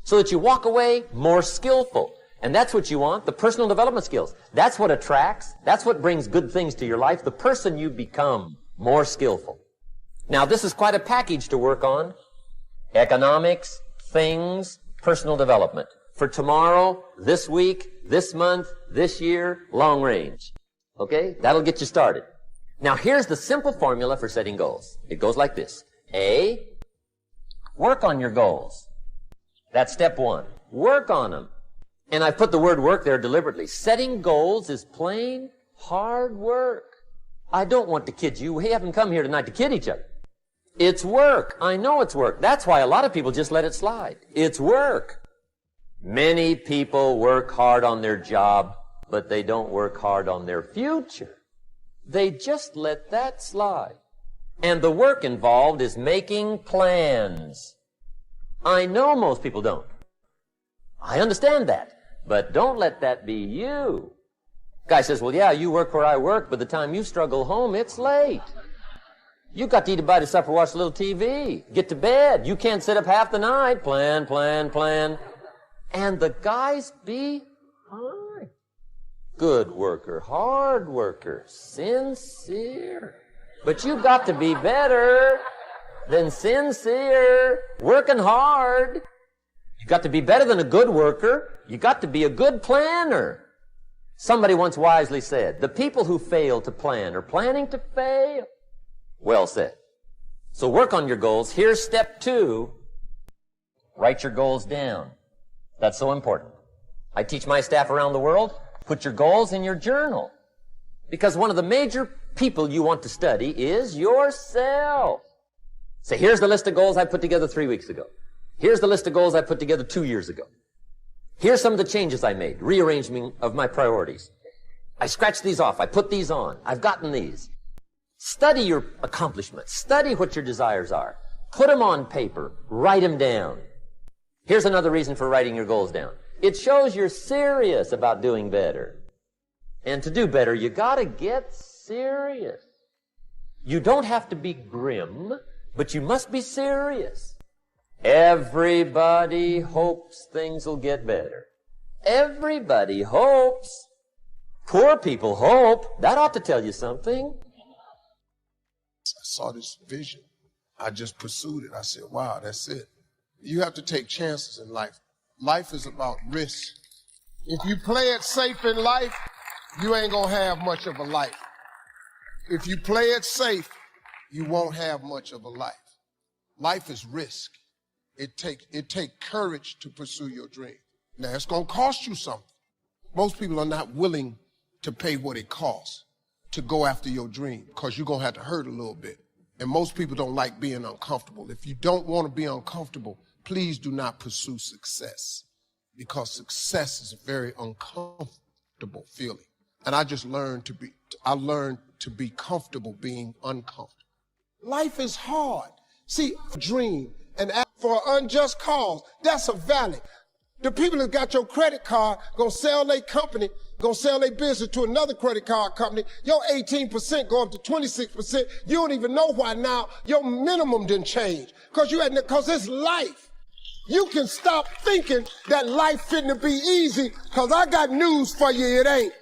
so that you walk away more skillful. And that's what you want, the personal development skills. That's what attracts, that's what brings good things to your life, the person you become, more skillful. Now, this is quite a package to work on. Economics, things, personal development. For tomorrow, this week, this month, this year, long range. Okay? That'll get you started. Now, here's the simple formula for setting goals. It goes like this. A, work on your goals. That's step 1. Work on them. And I put the word work there deliberately. Setting goals is plain hard work. I don't want to kid you. We haven't come here tonight to kid each other. It's work. I know it's work. That's why a lot of people just let it slide. It's work. Many people work hard on their job, but they don't work hard on their future. They just let that slide. And the work involved is making plans. I know most people don't. I understand that. But don't let that be you. Guy says, well, yeah, you work where I work, but the time you struggle home, it's late. You got to eat a bite of supper, watch a little TV, get to bed. You can't sit up half the night. Plan, plan, plan. And the guys behind. Good worker, hard worker, sincere. But you got to be better than sincere, working hard. You got to be better than a good worker. You got to be a good planner. Somebody once wisely said, the people who fail to plan are planning to fail. Well said. So work on your goals. Here's step 2. Write your goals down. That's so important. I teach my staff around the world, put your goals in your journal. Because one of the major people you want to study is yourself. Say, here's the list of goals I put together 3 weeks ago. Here's the list of goals I put together 2 years ago. Here's some of the changes I made, rearrangement of my priorities. I scratched these off. I put these on. I've gotten these. Study your accomplishments. Study what your desires are. Put them on paper. Write them down. Here's another reason for writing your goals down. It shows you're serious about doing better. And to do better, you gotta get serious. You don't have to be grim, but you must be serious. Everybody hopes things will get better. Everybody hopes. Poor people hope. That ought to tell you something. I saw this vision. I just pursued it. I said, wow, that's it. You have to take chances in life. Life is about risk. If you play it safe in life, you ain't gonna have much of a life. If you play it safe, you won't have much of a life. Life is risk. It take courage to pursue your dream. Now, it's gonna cost you something. Most people are not willing to pay what it costs to go after your dream, because you're gonna have to hurt a little bit. And most people don't like being uncomfortable. If you don't want to be uncomfortable, please do not pursue success, because success is a very uncomfortable feeling. And I learned to be comfortable being uncomfortable. Life is hard. See, dream and act for an unjust cause, that's a valid. The people that got your credit card gonna sell their company, gonna sell their business to another credit card company. Your 18% go up to 26%. You don't even know why now your minimum didn't change. Cause it's life. You can stop thinking that life fitting to be easy, cause I got news for you, it ain't.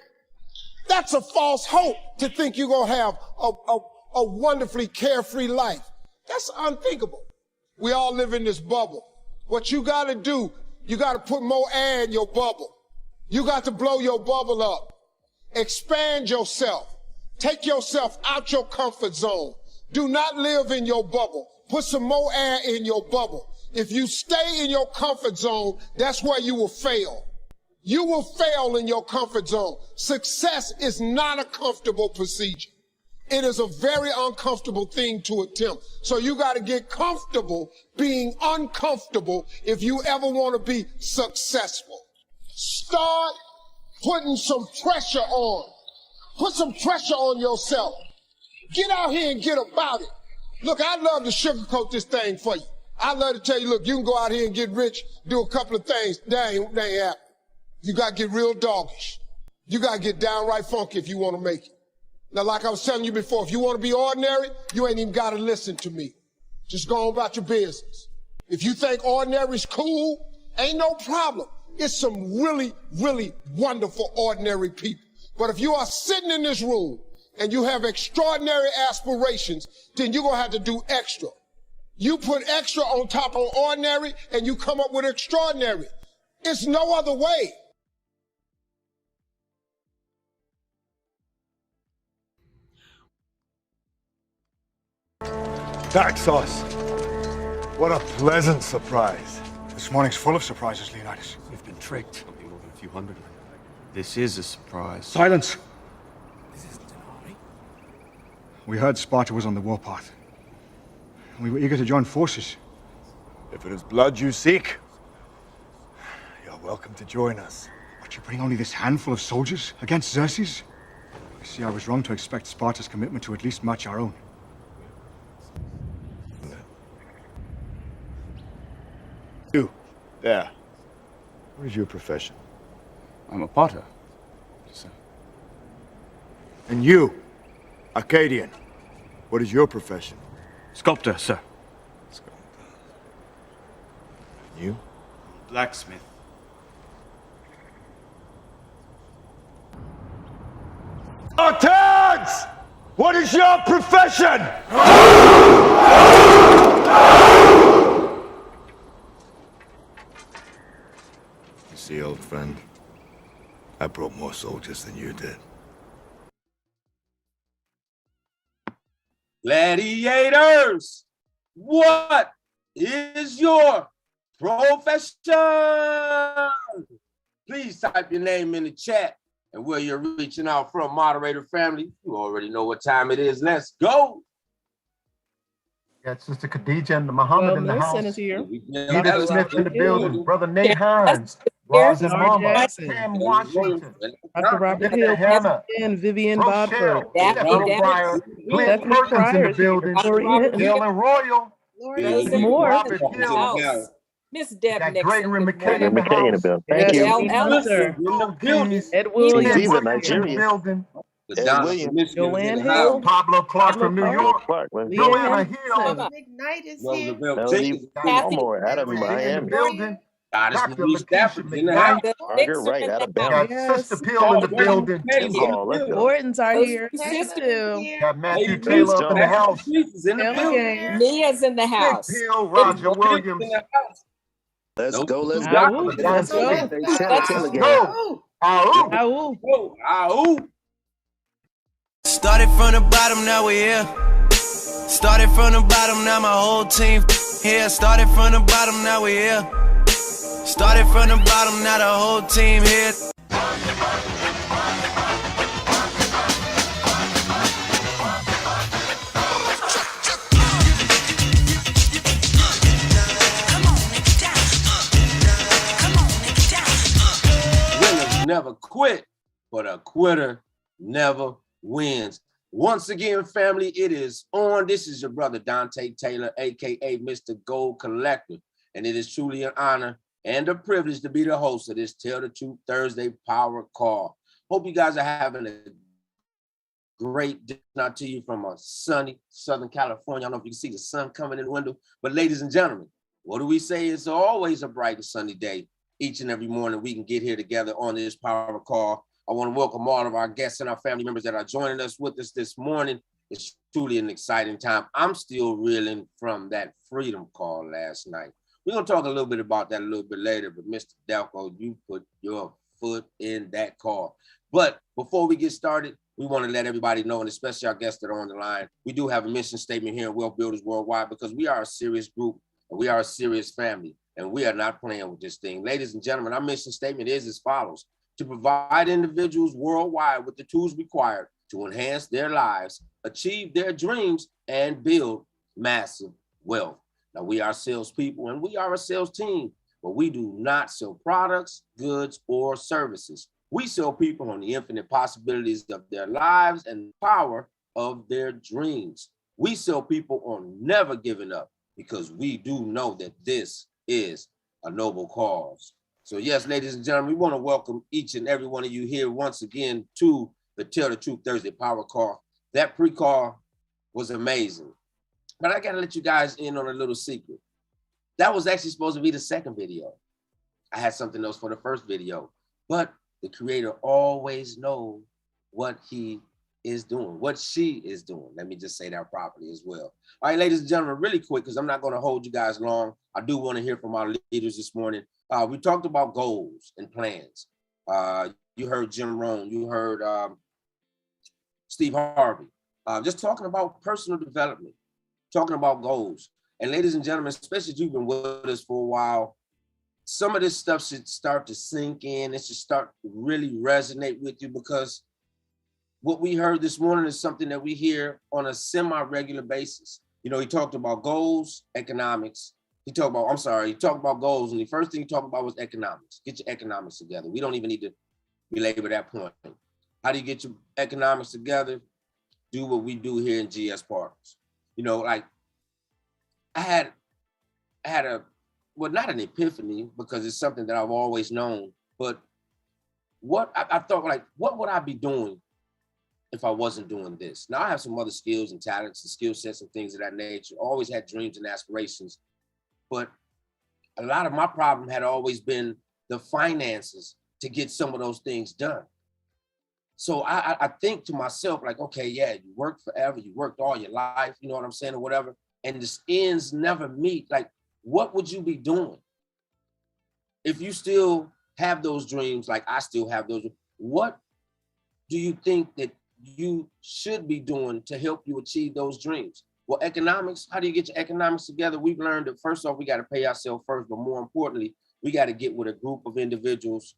That's a false hope to think you're gonna have a wonderfully carefree life. That's unthinkable. We all live in this bubble. What you gotta do, you gotta put more air in your bubble. You got to blow your bubble up. Expand yourself. Take yourself out your comfort zone. Do not live in your bubble. Put some more air in your bubble. If you stay in your comfort zone, that's where you will fail. You will fail in your comfort zone. Success is not a comfortable procedure. It is a very uncomfortable thing to attempt. So you got to get comfortable being uncomfortable if you ever want to be successful. Start putting some pressure on. Put some pressure on yourself. Get out here and get about it. Look, I'd love to sugarcoat this thing for you. I'd love to tell you, look, you can go out here and get rich, do a couple of things. That ain't happening. You got to get real doggish. You got to get downright funky if you want to make it. Now, like I was telling you before, if you want to be ordinary, you ain't even got to listen to me. Just go on about your business. If you think ordinary is cool, ain't no problem. It's some really, really wonderful ordinary people. But if you are sitting in this room and you have extraordinary aspirations, then you're going to have to do extra. You put extra on top of ordinary and you come up with extraordinary. It's no other way. Dark sauce. What a pleasant surprise. This morning's full of surprises, Leonidas. We've been tricked. Not more than a few hundred. of them. This is a surprise. Silence. This isn't an army. We heard Sparta was on the warpath. We were eager to join forces. If it is blood you seek, you're welcome to join us. But you bring only this handful of soldiers against Xerxes? I see I was wrong to expect Sparta's commitment to at least match our own. You, there. What is your profession? I'm a potter, sir. And you, Arcadian, what is your profession? Sculptor, sir. You? Blacksmith. Spartans! What is your profession? You see, old friend, I brought more soldiers than you did. Gladiators, what is your profession? Please type your name in the chat and where you're reaching out from, moderator family. You already know what time it is. Let's go. Got Sister Khadija and Muhammad in the house. Is here. Edith Smith in the building. Brother Nate Hines. Roz and Mama. Cam Washington. Dr. Robert Hill, Hannah. and Vivian Rochelle. Bodford. Daphne Pryor. Clint Stephanie Perkins in the Pryor, building. Gloria Dale and Royal. more. Robert Hill. Miss Deb Got next. Gregory McKay in the house. Thank you. Ed Williams in the building. Joanne Hill. Pablo Clark from New York. Joanna Hill. McKnight is here. Adam Miami. Building. Dr. Got Sister Pill in the building. Morton's are here. Got Matthew Taylor up in the house. Mia's in the house. Big Pill, Roger Williams. Let's go. Let's go. Started from the bottom, now we're here. Started from the bottom, now my whole team here. Started from the bottom, now we're here. Started from the bottom, now the whole team here. Winners never quit, but a quitter never wins. Once again, family, it is on. This is your brother Dante Taylor, aka Mr. Gold Collector, and it is truly an honor and a privilege to be the host of this Tell the Truth Thursday Power Call. Hope you guys are having a great day. Not to you from a sunny Southern California. I don't know if you can see the sun coming in the window, but ladies and gentlemen, what do we say? It's always a bright and sunny day. Each and every morning we can get here together on this Power Call. I want to welcome all of our guests and our family members that are joining us with us this morning. It's truly an exciting time. I'm still reeling from that freedom call last night. We're going to talk a little bit about that a little bit later, but Mr. Delco, you put your foot in that call. But before we get started, we want to let everybody know, and especially our guests that are on the line, we do have a mission statement here at Wealth Builders Worldwide because we are a serious group and we are a serious family, and we are not playing with this thing. Ladies and gentlemen, our mission statement is as follows: to provide individuals worldwide with the tools required to enhance their lives, achieve their dreams, and build massive wealth. Now, we are salespeople and we are a sales team, but we do not sell products, goods, or services. We sell people on the infinite possibilities of their lives and the power of their dreams. We sell people on never giving up because we do know that this is a noble cause. So yes, ladies and gentlemen, we want to welcome each and every one of you here once again to the Tell the Truth Thursday Power Call. That pre-call was amazing. But I got to let you guys in on a little secret. That was actually supposed to be the second video. I had something else for the first video, but the creator always knows what he is doing, what she is doing. Let me just say that properly as well. All right, ladies and gentlemen, really quick, because I'm not going to hold you guys long. I do want to hear from our leaders this morning. We talked about goals and plans. You heard Jim Rohn, you heard Steve Harvey, just talking about personal development, talking about goals. And ladies and gentlemen, especially if you've been with us for a while, some of this stuff should start to sink in. It should start to really resonate with you because what we heard this morning is something that we hear on a semi-regular basis. You know, he talked about goals, economics. He talked about goals, and the first thing he talked about was economics. Get your economics together. We don't even need to belabor that point. How do you get your economics together? Do what we do here in GS Partners. You know, like I had well, not an epiphany, because it's something that I've always known, but I thought, like, what would I be doing if I wasn't doing this? Now I have some other skills and talents and skill sets and things of that nature. Always had dreams and aspirations, but a lot of my problem had always been the finances to get some of those things done. So I think to myself, like, okay, yeah, you worked forever, you worked all your life, you know what I'm saying, or whatever, and the ends never meet. Like, what would you be doing if you still have those dreams, like I still have those? What do you think that you should be doing to help you achieve those dreams? Well, economics, how do you get your economics together? We've learned that first off, we got to pay ourselves first, but more importantly, we got to get with a group of individuals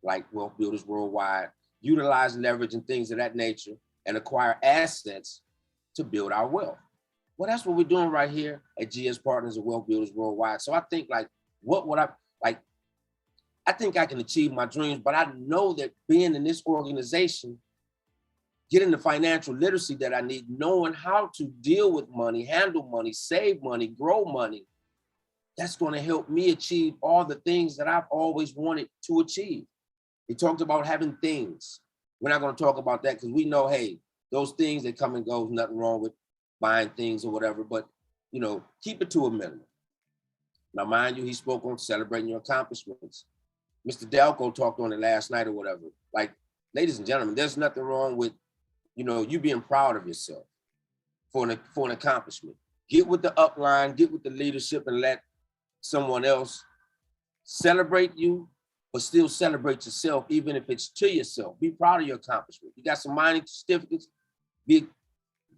like Wealth Builders Worldwide, utilize leverage and things of that nature, and acquire assets to build our wealth. Well, that's what we're doing right here at GS Partners and Wealth Builders Worldwide. So I think, like, what would I like? I think I can achieve my dreams, but I know that being in this organization, getting the financial literacy that I need, knowing how to deal with money, handle money, save money, grow money, that's going to help me achieve all the things that I've always wanted to achieve. He talked about having things. We're not going to talk about that because we know, hey, those things that come and go, nothing wrong with buying things or whatever, but, you know, keep it to a minimum. Now, mind you, he spoke on celebrating your accomplishments. Mr. Delco talked on it last night or whatever. Like, ladies and gentlemen, there's nothing wrong with, you know, you being proud of yourself for an accomplishment. Get with the upline, get with the leadership, and let someone else celebrate you, but still celebrate yourself, even if it's to yourself. Be proud of your accomplishment. You got some mining certificates, you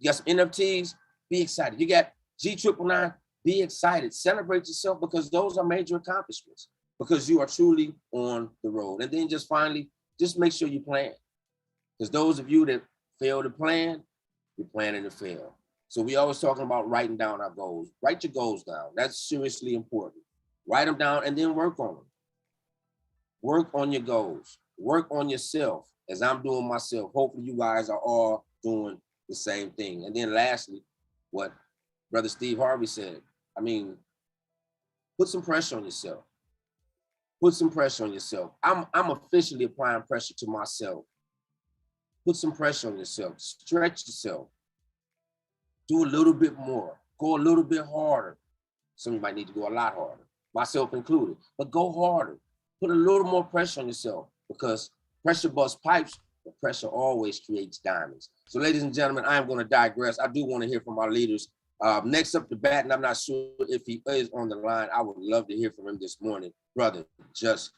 got some NFTs, be excited. You got G999, be excited. Celebrate yourself, because those are major accomplishments, because you are truly on the road. And then just finally, just make sure you plan. Because those of you that fail to plan, you're planning to fail. So we always talking about writing down our goals. Write your goals down. That's seriously important. Write them down and then work on them. Work on your goals. Work on yourself, as I'm doing myself. Hopefully you guys are all doing the same thing. And then lastly, what Brother Steve Harvey said, I mean, put some pressure on yourself. Put some pressure on yourself. I'm officially applying pressure to myself. Put some pressure on yourself. Stretch yourself. Do a little bit more. Go a little bit harder. Some of you might need to go a lot harder, myself included, but go harder. Put a little more pressure on yourself, because pressure busts pipes, but pressure always creates diamonds. So ladies and gentlemen, I am going to digress. I do want to hear from our leaders. Next up to bat, and I'm not sure if he is on the line. I would love to hear from him this morning. Brother just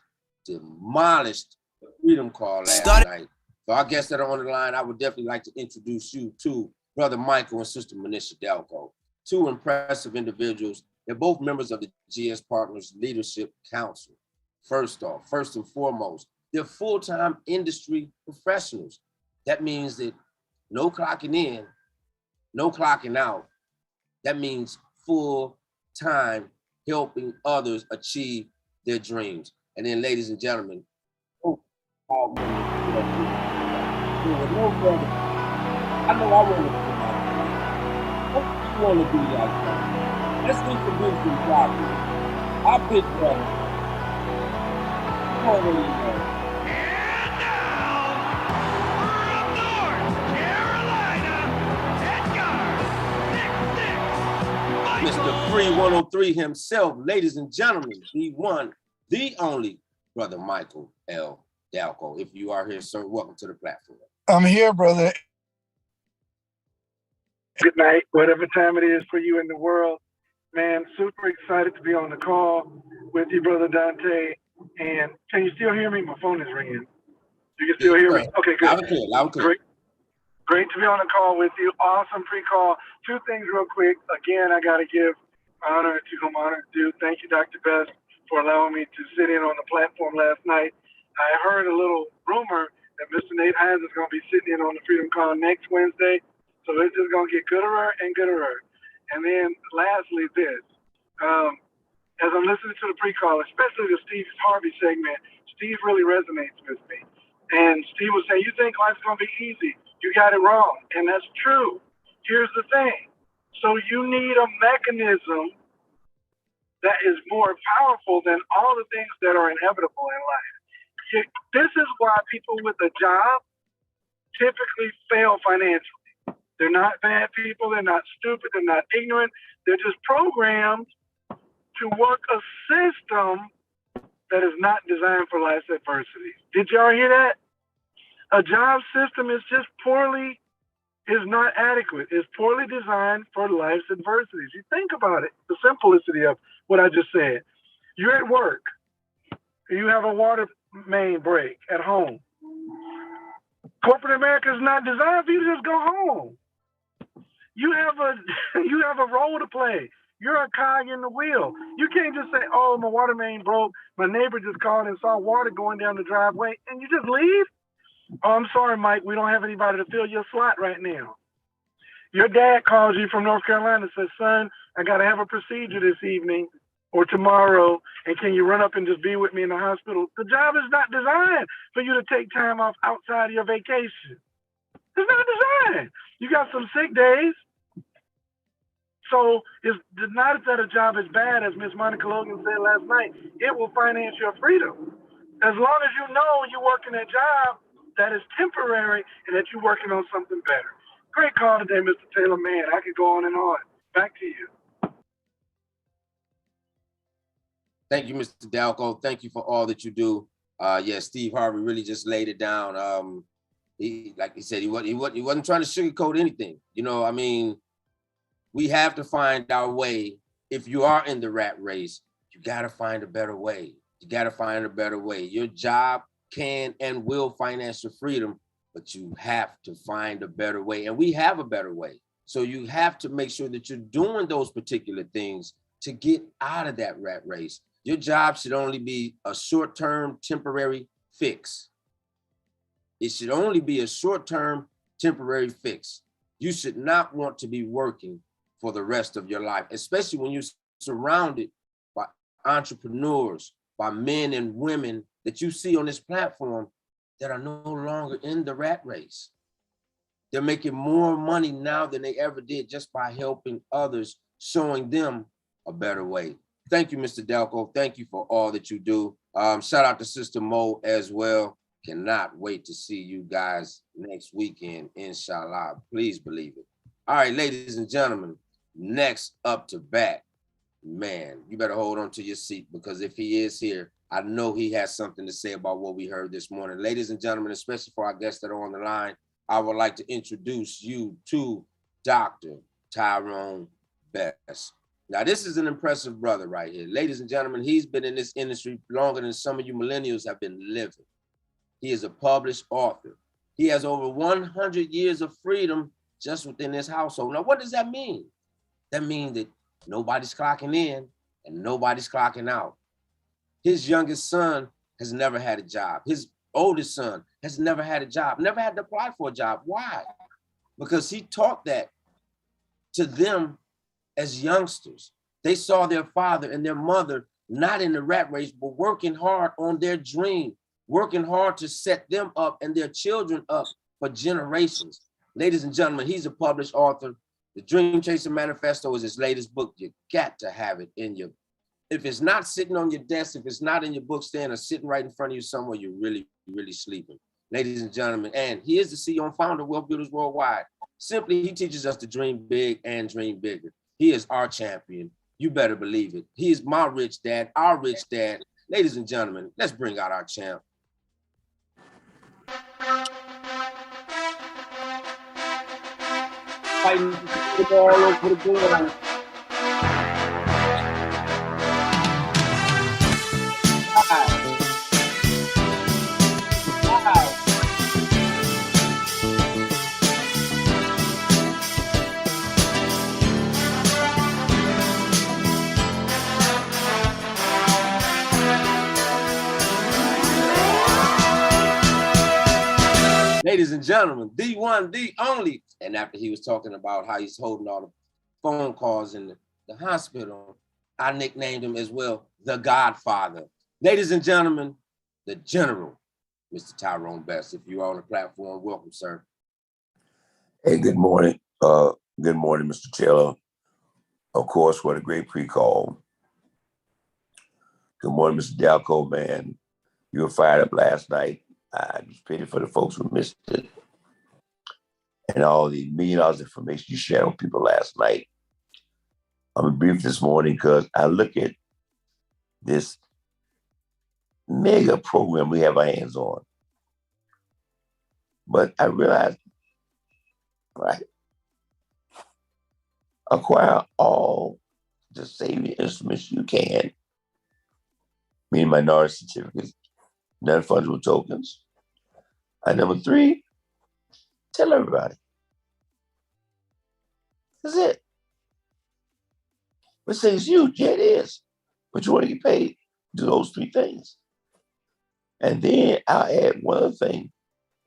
demolished the Freedom Call last night. So our guests that are on the line, I would definitely like to introduce you to Brother Michael and Sister Manisha Delco, two impressive individuals. They're both members of the GS Partners Leadership Council. First and foremost, they're full-time industry professionals. That means that no clocking in, no clocking out. That means full-time helping others achieve their dreams. And then, ladies and gentlemen, I know I want to be like that. What do you want to be like that? Let's introduce these guys. Our big brother. Come on, And now, from North Carolina, Edgar, Mr. Free 103 himself, ladies and gentlemen, the one, the only Brother Michael L. Delco. If you are here, sir, welcome to the platform. I'm here, brother. Good night, whatever time it is for you in the world. Man, super excited to be on the call with you, Brother Dante. And can you still hear me? My phone is ringing. You can still hear me? Okay, good. Loud and clear. Great to be on the call with you. Awesome pre-call. Two things real quick. Again, I got to give honor to whom honor is due. Thank you, Dr. Best, for allowing me to sit in on the platform last night. I heard a little rumor that Mr. Nate Hines is going to be sitting in on the Freedom Call next Wednesday. So it's just going to get gooder and gooder. And then lastly, this. As I'm listening to the pre-call, especially the Steve Harvey segment, Steve really resonates with me. And Steve was saying, you think life's going to be easy. You got it wrong. And that's true. Here's the thing. So you need a mechanism that is more powerful than all the things that are inevitable in life. This is why people with a job typically fail financially. They're not bad people. They're not stupid. They're not ignorant. They're just programmed to work a system that is not designed for life's adversities. Did y'all hear that? A job system is not adequate. It's poorly designed for life's adversities. You think about it, the simplicity of what I just said. You're at work. You have a water main break at home. Corporate America is not designed for you to just go home. You have a role to play. You're a cog in the wheel. You can't just say, oh, my water main broke. My neighbor just called and saw water going down the driveway, and you just leave? Oh, I'm sorry, Mike. We don't have anybody to fill your slot right now. Your dad calls you from North Carolina and says, son, I got to have a procedure this evening or tomorrow, and can you run up and just be with me in the hospital? The job is not designed for you to take time off outside of your vacation. It's not designed. You got some sick days. So it's not that a job is bad, as Miss Monica Logan said last night. It will finance your freedom. As long as you know you're working a job that is temporary and that you're working on something better. Great call today, Mr. Taylor. Man, I could go on and on. Back to you. Thank you, Mr. Dalco. Thank you for all that you do. Yeah, Steve Harvey really just laid it down. Like he said, he wasn't trying to sugarcoat anything. You know, I mean, we have to find our way. If you are in the rat race, you got to find a better way. You got to find a better way. Your job can and will finance your freedom, but you have to find a better way. And we have a better way. So you have to make sure that you're doing those particular things to get out of that rat race. Your job should only be a short-term temporary fix. It should only be a short-term temporary fix. You should not want to be working for the rest of your life, especially when you're surrounded by entrepreneurs, by men and women that you see on this platform that are no longer in the rat race. They're making more money now than they ever did just by helping others, showing them a better way. Thank you, Mr. Dalco. Thank you for all that you do. Shout out to Sister Mo as well. Cannot wait to see you guys next weekend, inshallah. Please believe it. All right, ladies and gentlemen, next up to bat, man, you better hold on to your seat, because if he is here, I know he has something to say about what we heard this morning. Ladies and gentlemen, especially for our guests that are on the line, I would like to introduce you to Dr. Tyrone Best. Now, this is an impressive brother right here. Ladies and gentlemen, he's been in this industry longer than some of you millennials have been living. He is a published author. He has over 100 years of freedom just within his household. Now, what does that mean? That means that nobody's clocking in and nobody's clocking out. His youngest son has never had a job. His oldest son has never had a job, never had to apply for a job. Why? Because he taught that to them as youngsters. They saw their father and their mother not in the rat race, but working hard on their dream, working hard to set them up and their children up for generations. Ladies and gentlemen, he's a published author. The Dream Chaser Manifesto is his latest book. You got to have it in your, if it's not sitting on your desk, if it's not in your book stand or sitting right in front of you somewhere, you're really, really sleeping. Ladies and gentlemen, and he is the CEO and founder of Wealth Builders Worldwide. Simply, he teaches us to dream big and dream bigger. He is our champion. You better believe it. He is my rich dad, our rich dad. Ladies and gentlemen, let's bring out our champ. Fighting the ball over the board. Ladies and gentlemen, the one, the only. And after he was talking about how he's holding all the phone calls in the hospital, I nicknamed him as well, the Godfather. Ladies and gentlemen, the General, Mr. Tyrone Best. If you're on the platform, welcome, sir. Hey, good morning. Good morning, Mr. Taylor. Of course, what a great pre-call. Good morning, Mr. Dalco, man. You were fired up last night. I just pity for the folks who missed it. And all the $1 million information you shared on people last night. I'm gonna brief this morning because I look at this mega program we have our hands on. But I realized, right, acquire all the saving instruments you can, meaning minority certificates, non-fungible tokens. And number 3, tell everybody. That's it. But say it's huge, yeah, it is. But you want to get paid to do those 3 things. And then I'll add one other thing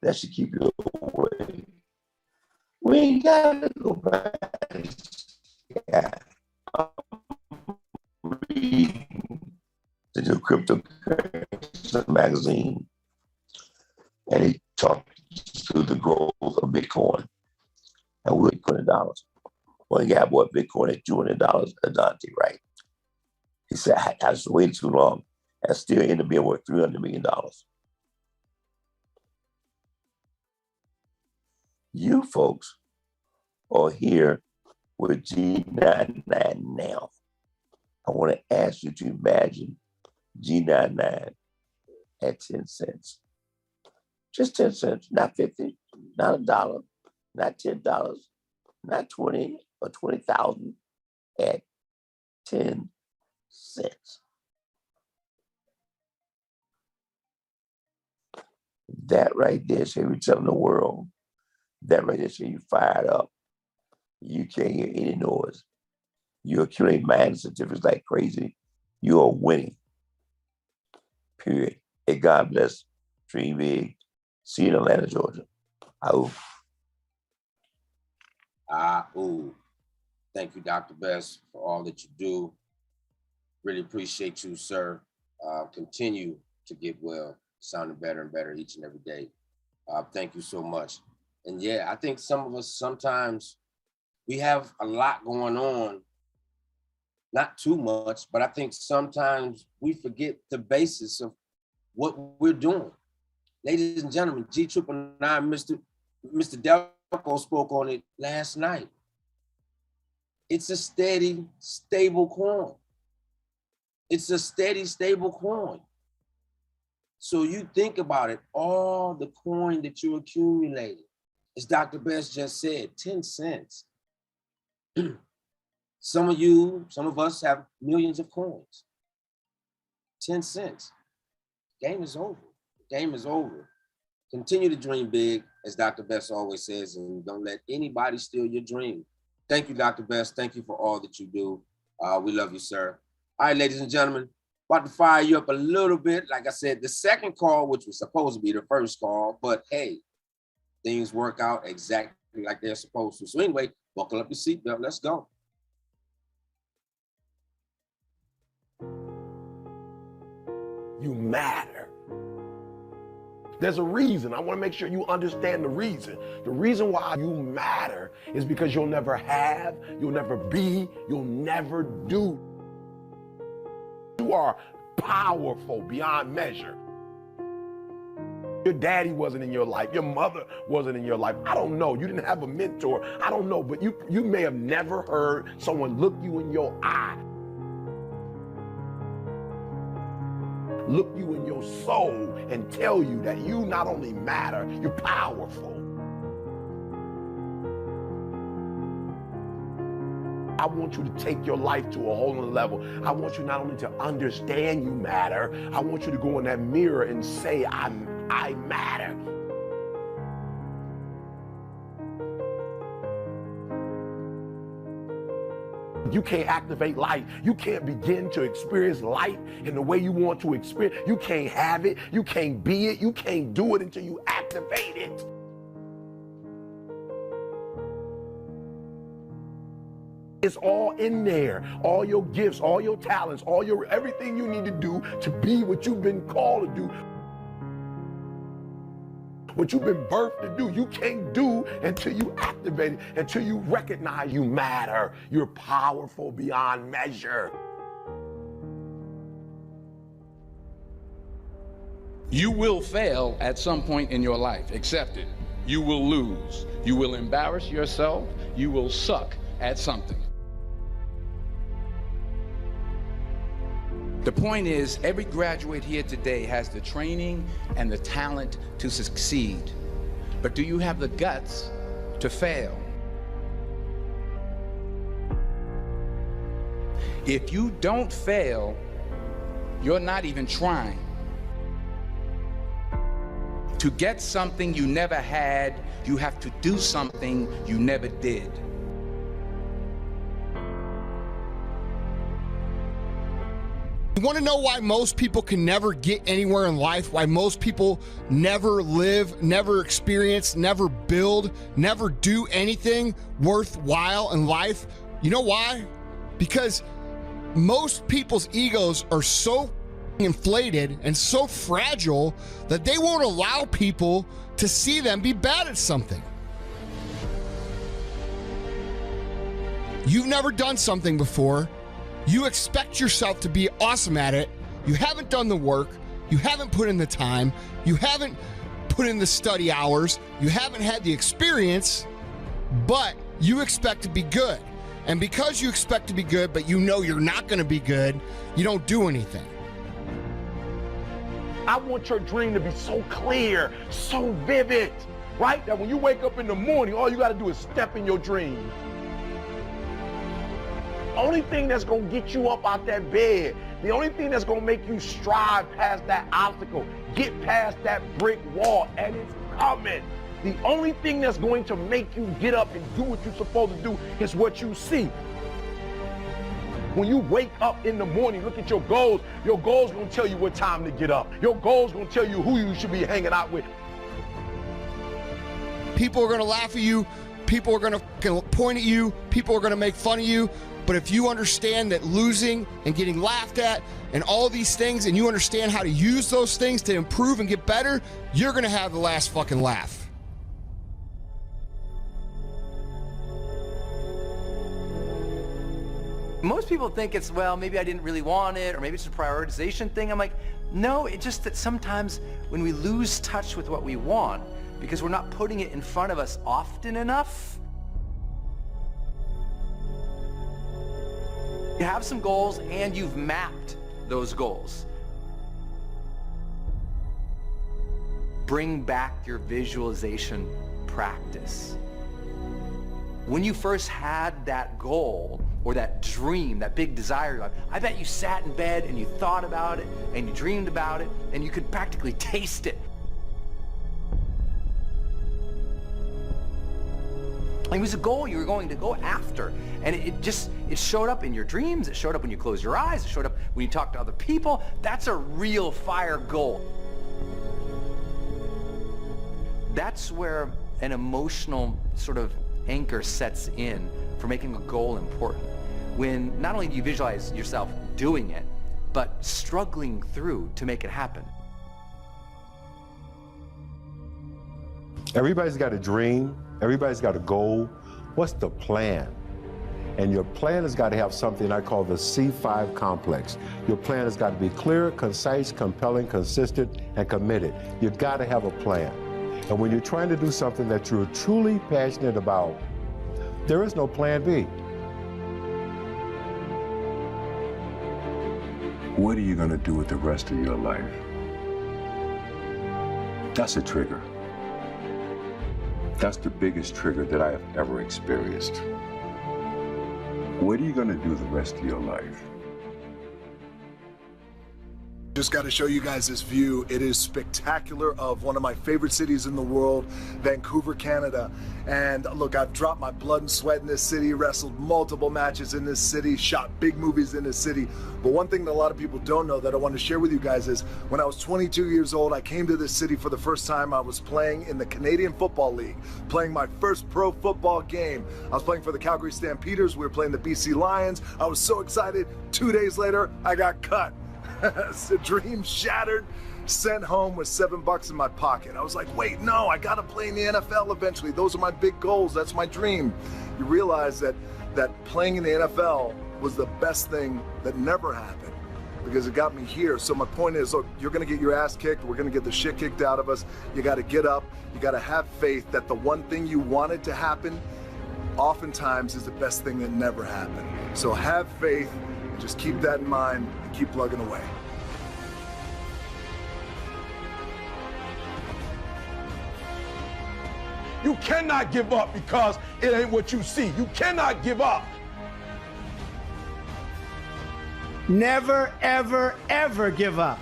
that should keep you away. We ain't got to go back. Yeah. To do Crypto Card magazine, and he talked through the growth of Bitcoin and we're $20. Well, yeah, I bought Bitcoin at $200 a Dante, right? He said, I just waited too long. I still ended up being worth $300 million. You folks are here with G99 now. I want to ask you to imagine G99 at 10 cents. Just 10 cents, not 50, not $1, not $10, not 20 or 20,000, at 10 cents. That right there should be telling the world. That right there should you fired up. You can't hear any noise. You accumulate mining certificates like crazy. You are winning. Period. Hey, God bless. Dream big. See you in Atlanta, Georgia. Thank you, Dr. Best, for all that you do. Really appreciate you, sir. Continue to get well, sounding better and better each and every day. Thank you so much. And yeah, I think some of us sometimes we have a lot going on, not too much, but I think sometimes we forget the basis of what we're doing. Ladies and gentlemen, G999, Mr. Delco spoke on it last night. It's a steady, stable coin. It's a steady, stable coin. So you think about it, all the coin that you accumulated, as Dr. Best just said, 10 cents. Some of us have millions of coins. 10 cents. Game is over. Game is over. Continue to dream big, as Dr. Best always says, and don't let anybody steal your dream. Thank you, Dr. Best. Thank you for all that you do. We love you, sir. All right, ladies and gentlemen, about to fire you up a little bit. Like I said, the second call, which was supposed to be the first call, but hey, things work out exactly like they're supposed to. So anyway, buckle up your seatbelt. Let's go. You matter. There's a reason. I want to make sure you understand the reason. The reason why you matter is because you'll never have, you'll never be, you'll never do. You are powerful beyond measure. Your daddy wasn't in your life. Your mother wasn't in your life. I don't know. You didn't have a mentor. I don't know. But you may have never heard someone look you in your eye, look you in your soul and tell you that you not only matter, you're powerful. I want you to take your life to a whole nother level. I want you not only to understand you matter, I want you to go in that mirror and say, I matter. You can't activate light. You can't begin to experience light in the way you want to experience. You can't have it. You can't be it. You can't do it until you activate it. It's all in there. All your gifts, all your talents, everything you need to do to be what you've been called to do. What you've been birthed to do, you can't do until you activate it, until you recognize you matter. You're powerful beyond measure. You will fail at some point in your life. Accept it. You will lose. You will embarrass yourself. You will suck at something. The point is, every graduate here today has the training and the talent to succeed. But do you have the guts to fail? If you don't fail, you're not even trying. To get something you never had, you have to do something you never did. You want to know why most people can never get anywhere in life? Why most people never live, never experience, never build, never do anything worthwhile in life? You know why? Because most people's egos are so inflated and so fragile that they won't allow people to see them be bad at something. You've never done something before. You expect yourself to be awesome at it. You haven't done the work. You haven't put in the time. You haven't put in the study hours. You haven't had the experience, but you expect to be good. And because you expect to be good, but you know you're not going to be good, you don't do anything. I want your dream to be so clear, so vivid, right? That when you wake up in the morning, all you got to do is step in your dream. The only thing that's going to get you up out that bed, the only thing that's going to make you strive past that obstacle, get past that brick wall, and it's coming. The only thing that's going to make you get up and do what you're supposed to do is what you see. When you wake up in the morning, look at your goals going to tell you what time to get up. Your goals going to tell you who you should be hanging out with. People are going to laugh at you. People are going to point at you. People are going to make fun of you. But if you understand that losing and getting laughed at and all these things, and you understand how to use those things to improve and get better, you're going to have the last fucking laugh. Most people think it's, well, maybe I didn't really want it, or maybe it's a prioritization thing. I'm like, no, it's just that sometimes when we lose touch with what we want, because we're not putting it in front of us often enough, you have some goals and you've mapped those goals. Bring back your visualization practice. When you first had that goal or that dream, that big desire, I bet you sat in bed and you thought about it and you dreamed about it and you could practically taste it. It was a goal you were going to go after, and it showed up in your dreams, it showed up when you closed your eyes, it showed up when you talked to other people. That's a real fire goal. That's where an emotional sort of anchor sets in for making a goal important. When not only do you visualize yourself doing it, but struggling through to make it happen. Everybody's got a dream. Everybody's got a goal. What's the plan? And your plan has got to have something I call the C5 complex. Your plan has got to be clear, concise, compelling, consistent, and committed. You've got to have a plan. And when you're trying to do something that you're truly passionate about, there is no plan B. What are you going to do with the rest of your life? That's a trigger. That's the biggest trigger that I have ever experienced. What are you going to do the rest of your life? Just got to show you guys this view. It is spectacular of one of my favorite cities in the world, Vancouver, Canada. And look, I've dropped my blood and sweat in this city, wrestled multiple matches in this city, shot big movies in this city. But one thing that a lot of people don't know that I want to share with you guys is when I was 22 years old, I came to this city for the first time. I was playing in the Canadian Football League, playing my first pro football game. I was playing for the Calgary Stampeders. We were playing the BC Lions. I was so excited. 2 days later, I got cut. The dream shattered, sent home with $7 in my pocket. I was like, wait, no, I gotta play in the NFL eventually. Those are my big goals. That's my dream. You realize that playing in the NFL was the best thing that never happened because it got me here. So my point is, look, you're gonna get your ass kicked. We're gonna get the shit kicked out of us. You gotta get up. You gotta have faith that the one thing you wanted to happen oftentimes is the best thing that never happened. So have faith. Just keep that in mind and keep plugging away. You cannot give up because it ain't what you see. You cannot give up. Never, ever, ever give up.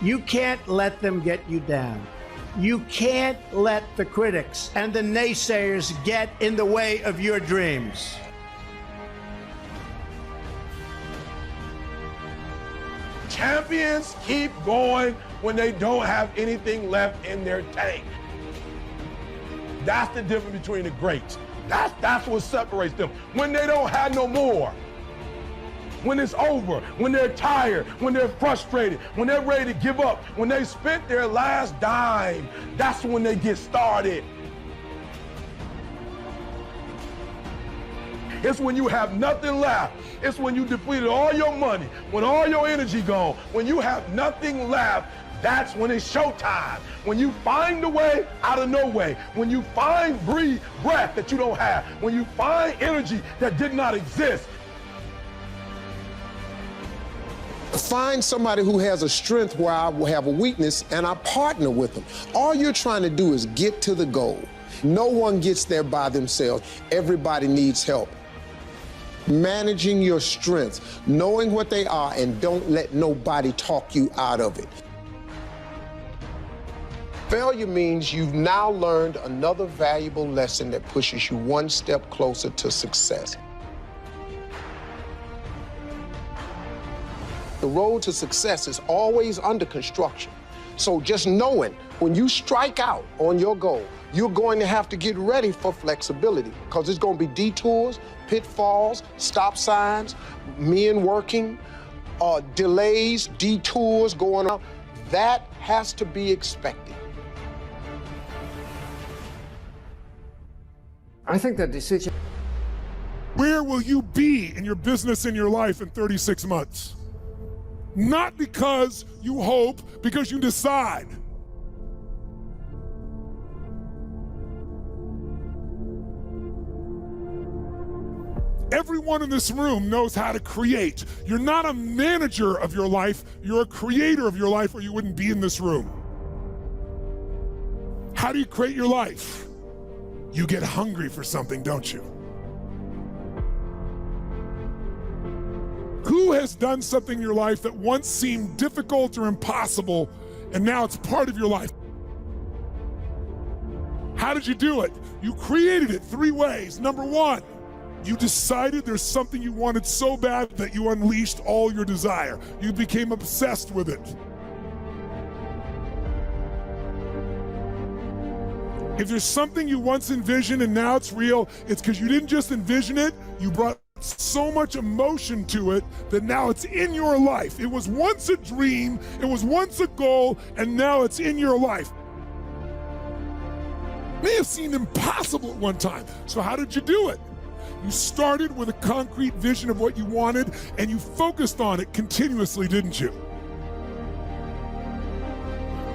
You can't let them get you down. You can't let the critics and the naysayers get in the way of your dreams. Champions keep going when they don't have anything left in their tank. That's the difference between the greats. That's what separates them. When they don't have no more. When it's over, when they're tired, when they're frustrated, when they're ready to give up, when they spent their last dime, that's when they get started. It's when you have nothing left. It's when you depleted all your money, when all your energy gone, when you have nothing left, that's when it's showtime. When you find a way out of no way, when you find breath that you don't have, when you find energy that did not exist. Find somebody who has a strength where I will have a weakness and I partner with them. All you're trying to do is get to the goal. No one gets there by themselves. Everybody needs help. Managing your strengths, knowing what they are, and don't let nobody talk you out of it. Failure means you've now learned another valuable lesson that pushes you one step closer to success. The road to success is always under construction. So just knowing when you strike out on your goal, you're going to have to get ready for flexibility because there's going to be detours, pitfalls, stop signs, men working, delays, detours going on. That has to be expected. I think the decision. Where will you be in your business and your life in 36 months? Not because you hope, because you decide. Everyone in this room knows how to create. You're not a manager of your life, you're a creator of your life, or you wouldn't be in this room. How do you create your life? You get hungry for something, don't you? Who has done something in your life that once seemed difficult or impossible, and now it's part of your life? How did you do it? You created it 3 ways. Number 1, you decided there's something you wanted so bad that you unleashed all your desire. You became obsessed with it. If there's something you once envisioned and now it's real, it's because you didn't just envision it, you brought so much emotion to it that now it's in your life. It was once a dream, it was once a goal, and now it's in your life. May have seemed impossible at one time. So how did you do it? You started with a concrete vision of what you wanted, and you focused on it continuously, didn't you?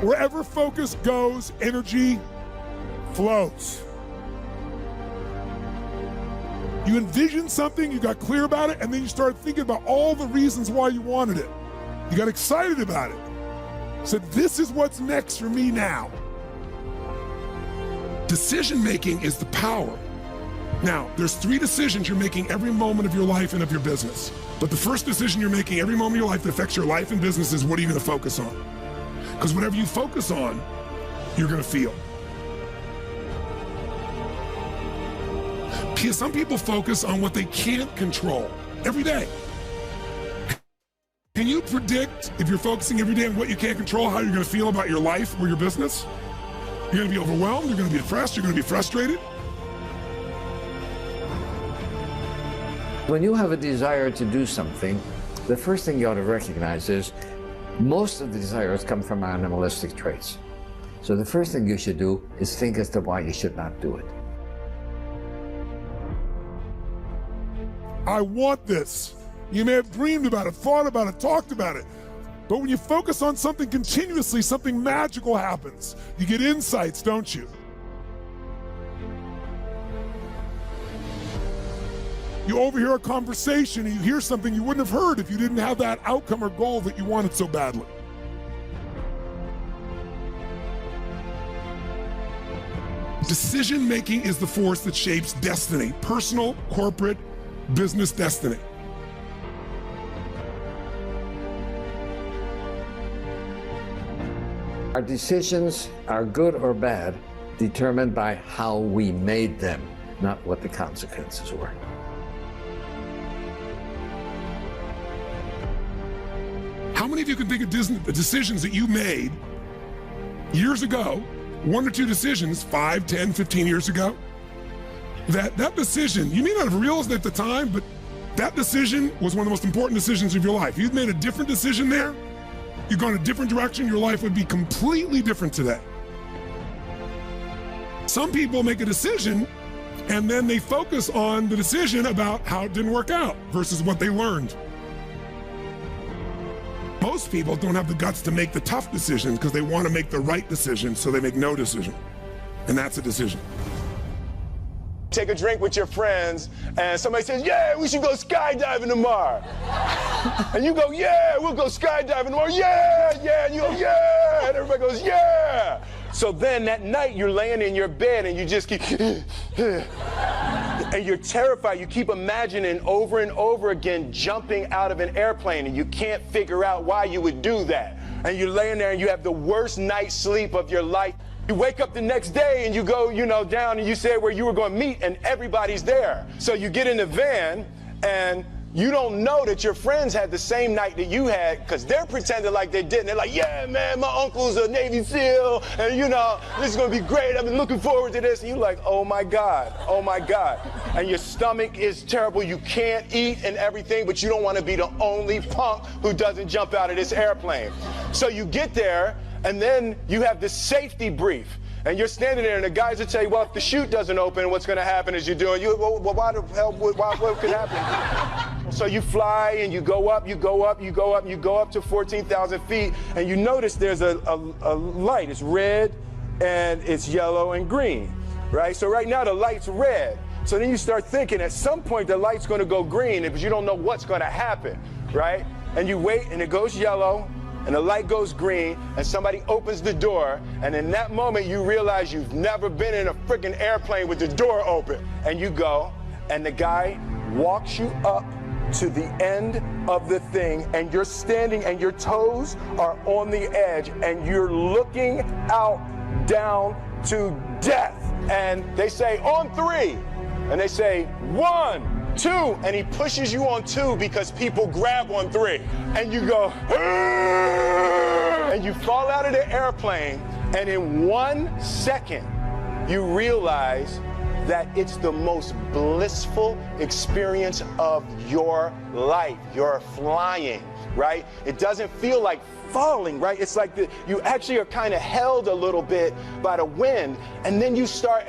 Wherever focus goes, energy flows. You envisioned something, you got clear about it, and then you started thinking about all the reasons why you wanted it. You got excited about it. Said, this is what's next for me now. Decision-making is the power. Now, there's 3 decisions you're making every moment of your life and of your business. But the first decision you're making every moment of your life that affects your life and business is what are you going to focus on? Because whatever you focus on, you're going to feel. Some people focus on what they can't control every day. Can you predict, if you're focusing every day on what you can't control, how you're going to feel about your life or your business? You're going to be overwhelmed, you're going to be depressed, you're going to be frustrated. When you have a desire to do something, the first thing you ought to recognize is most of the desires come from animalistic traits. So the first thing you should do is think as to why you should not do it. I want this. You may have dreamed about it, thought about it, talked about it. But when you focus on something continuously, something magical happens. You get insights, don't you? You overhear a conversation and you hear something you wouldn't have heard if you didn't have that outcome or goal that you wanted so badly. Decision-making is the force that shapes destiny, personal, corporate, business destiny. Our decisions are good or bad, determined by how we made them, not what the consequences were. How many of you can think of decisions that you made years ago, 1 or 2 decisions, 5, 10, 15 years ago? That decision, you may not have realized it at the time, but that decision was one of the most important decisions of your life. You've made a different decision there, you've gone a different direction, your life would be completely different today. Some people make a decision and then they focus on the decision about how it didn't work out versus what they learned. Most people don't have the guts to make the tough decisions because they want to make the right decision, so they make no decision. And that's a decision. Take a drink with your friends and somebody says, yeah, we should go skydiving tomorrow. And you go, yeah, we'll go skydiving tomorrow. Yeah, yeah. And you go, yeah. And everybody goes, yeah. So then that night you're laying in your bed and you just keep, and you're terrified. You keep imagining over and over again jumping out of an airplane and you can't figure out why you would do that. And you're laying there and you have the worst night's sleep of your life. You wake up the next day and you go, down and you say where you were going to meet and everybody's there. So you get in the van and you don't know that your friends had the same night that you had because they're pretending like they didn't. They're like, yeah, man, my uncle's a Navy SEAL and this is going to be great. I've been looking forward to this. And you're like, oh my God. And your stomach is terrible. You can't eat and everything, but you don't want to be the only punk who doesn't jump out of this airplane. So you get there and then you have this safety brief. And you're standing there and the guys will tell you, well, if the chute doesn't open, what's going to happen is well, why the hell, what could happen? So you fly and you go up to 14,000 feet and you notice there's a light. It's red and it's yellow and green, right? So right now the light's red. So then you start thinking at some point the light's going to go green because you don't know what's going to happen, right? And you wait and it goes yellow. And the light goes green, and somebody opens the door, and in that moment you realize you've never been in a freaking airplane with the door open. And you go, and the guy walks you up to the end of the thing, and you're standing, and your toes are on the edge, and you're looking out down to death. And they say, on 3, and they say, 1, 2, and he pushes you on 2 because people grab on 3. And you go, and you fall out of the airplane, and in 1 second, you realize that it's the most blissful experience of your life. You're flying, right? It doesn't feel like falling, right? It's like you actually are kind of held a little bit by the wind, and then you start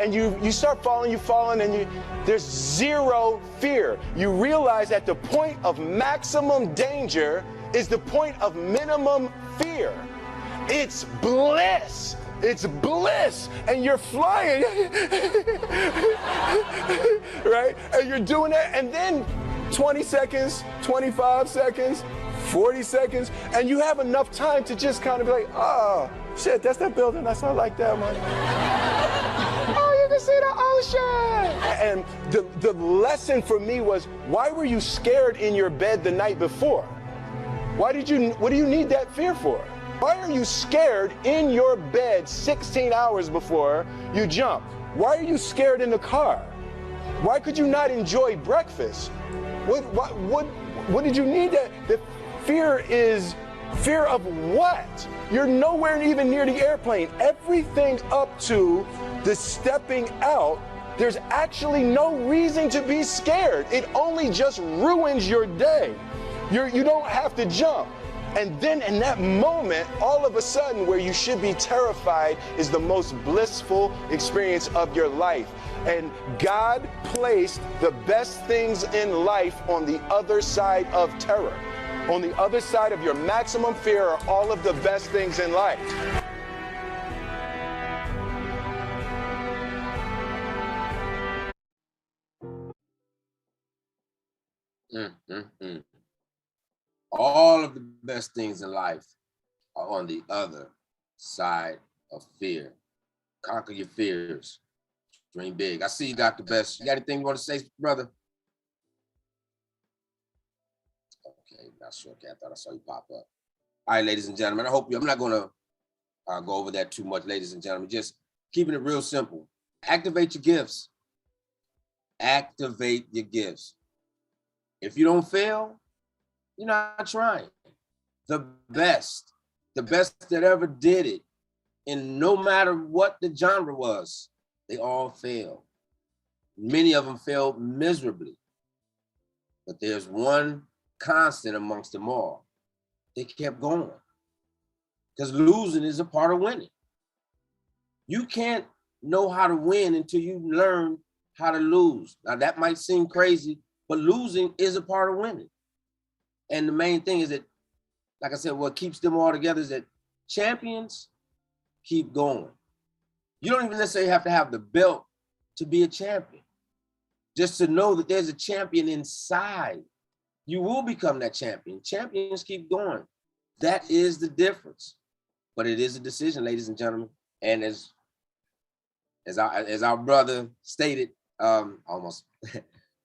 falling, and there's zero fear. You realize that the point of maximum danger is the point of minimum fear. It's bliss. It's bliss, and you're flying, right? And you're doing that, and then 20 seconds, 25 seconds, 40 seconds, and you have enough time to just kind of be like, oh, shit, that's that building, that's not like that one. Oh, you can see the ocean. And the lesson for me was, why were you scared in your bed the night before? What do you need that fear for? Why are you scared in your bed 16 hours before you jump? Why are you scared in the car? Why could you not enjoy breakfast? What did you need that? The fear is fear of what? You're nowhere even near the airplane. Everything up to the stepping out, there's actually no reason to be scared. It only just ruins your day. You don't have to jump. And then in that moment, all of a sudden, where you should be terrified is the most blissful experience of your life. And God placed the best things in life on the other side of terror. On the other side of your maximum fear are all of the best things in life. All of the best things in life are on the other side of fear. Conquer your fears. Dream big. I see you, Dr. Best. You got anything you want to say, brother? Okay, not sure. Okay, I thought I saw you pop up. All right, ladies and gentlemen, I'm not going to go over that too much, ladies and gentlemen. Just keeping it real simple. Activate your gifts. Activate your gifts. If you don't fail, you're not trying. The best that ever did it, and no matter what the genre was, they all failed. Many of them failed miserably. But there's one constant amongst them all. They kept going. Because losing is a part of winning. You can't know how to win until you learn how to lose. Now that might seem crazy, but losing is a part of winning. And the main thing is that, like I said, what keeps them all together is that champions keep going. You don't even necessarily have to have the belt to be a champion. Just to know that there's a champion inside, you will become that champion. Champions keep going. That is the difference. But it is a decision, ladies and gentlemen. And as our brother stated, almost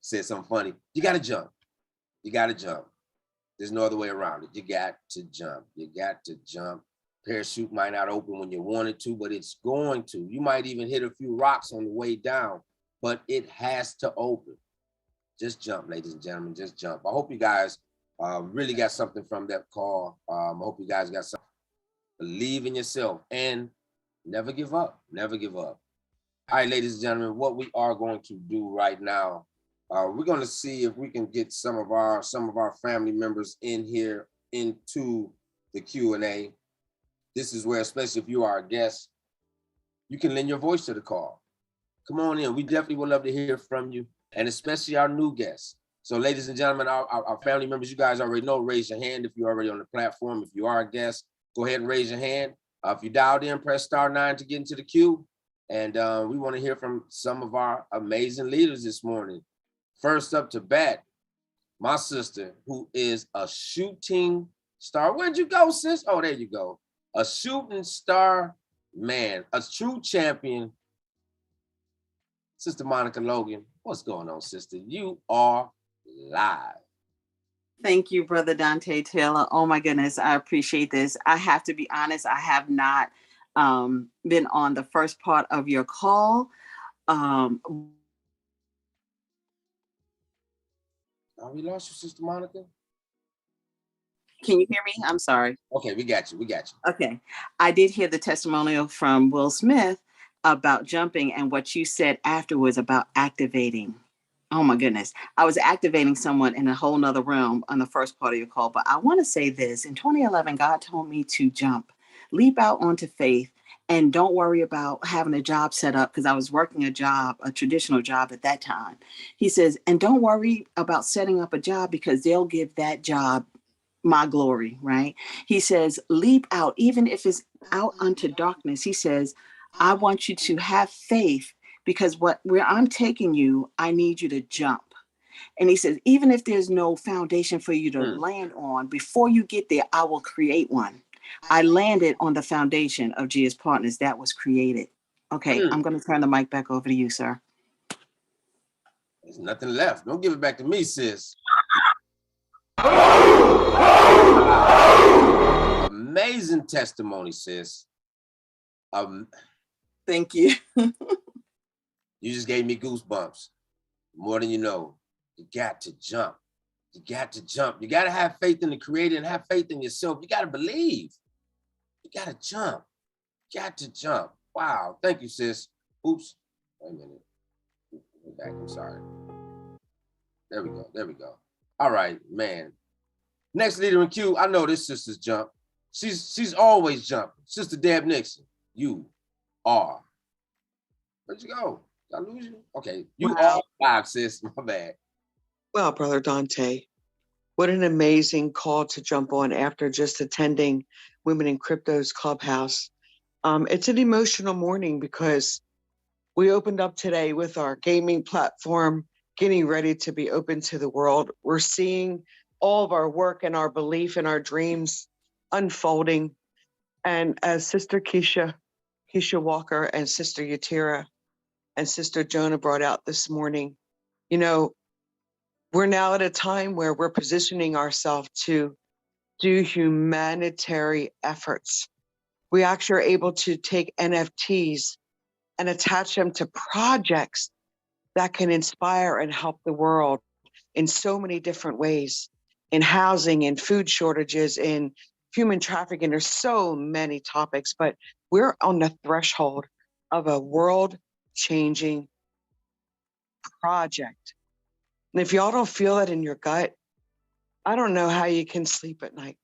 said something funny, you gotta jump. You gotta jump. There's no other way around it. You got to jump. You got to jump. Parachute might not open when you want it to, but it's going to. You might even hit a few rocks on the way down, but it has to open. Just jump, ladies and gentlemen, just jump. I hope you guys really got something from that call. I hope you guys got something. Believe in yourself and never give up. Never give up. All right, ladies and gentlemen, what we are going to do right now, we're going to see if we can get some of our family members in here into the Q&A. This is where, especially if you are a guest, you can lend your voice to the call. Come on in. We definitely would love to hear from you, and especially our new guests. So, ladies and gentlemen, our family members, you guys already know, raise your hand if you're already on the platform. If you are a guest, go ahead and raise your hand. If you dialed in, press *9 to get into the queue. And we want to hear from some of our amazing leaders this morning. First up to bat, my sister, who is a shooting star. Where'd you go, sis? Oh, there you go. A shooting star man, a true champion. Sister Monica Logan, what's going on, sister? You are live. Thank you, Brother Dante Taylor. Oh my goodness, I appreciate this. I have to be honest, I have not been on the first part of your call. We lost you, Sister Monica. Can you hear me? I'm sorry. Okay, we got you. Okay. I did hear the testimonial from Will Smith about jumping and what you said afterwards about activating. Oh my goodness. I was activating someone in a whole nother realm on the first part of your call, but I want to say this. In 2011, God told me to jump, leap out onto faith, and don't worry about having a job set up, because I was working a traditional job at that time. He says, and don't worry about setting up a job, because they'll give that job my glory, right? He says, leap out, even if it's out unto darkness. He says, I want you to have faith, because where I'm taking you, I need you to jump. And he says, even if there's no foundation for you to land on, before you get there, I will create one. I landed on the foundation of GS Partners that was created. Okay, I'm going to turn the mic back over to you, sir. There's nothing left. Don't give it back to me, sis. Amazing testimony, sis. Thank you. You just gave me goosebumps. More than you know. You got to jump. You got to jump. You got to have faith in the Creator and have faith in yourself. You got to believe. You got to jump. You got to jump. Wow. Thank you, sis. Oops. Wait a minute. We're back. I'm sorry. There we go. There we go. All right, man. Next leader in queue. I know this sister's jump. She's always jumping. Sister Deb Nixon. You are. Where'd you go? Did I lose you? Okay. You are live, sis. My bad. Well, Brother Dante, what an amazing call to jump on after just attending Women in Crypto's Clubhouse. It's an emotional morning because we opened up today with our gaming platform, getting ready to be open to the world. We're seeing all of our work and our belief and our dreams unfolding. And as Sister Keisha Walker and Sister Yatira and Sister Jonah brought out this morning, you know, we're now at a time where we're positioning ourselves to do humanitarian efforts. We actually are able to take NFTs and attach them to projects that can inspire and help the world in so many different ways, in housing, in food shortages, in human trafficking. There's so many topics, but we're on the threshold of a world-changing project. And if y'all don't feel that in your gut, I don't know how you can sleep at night.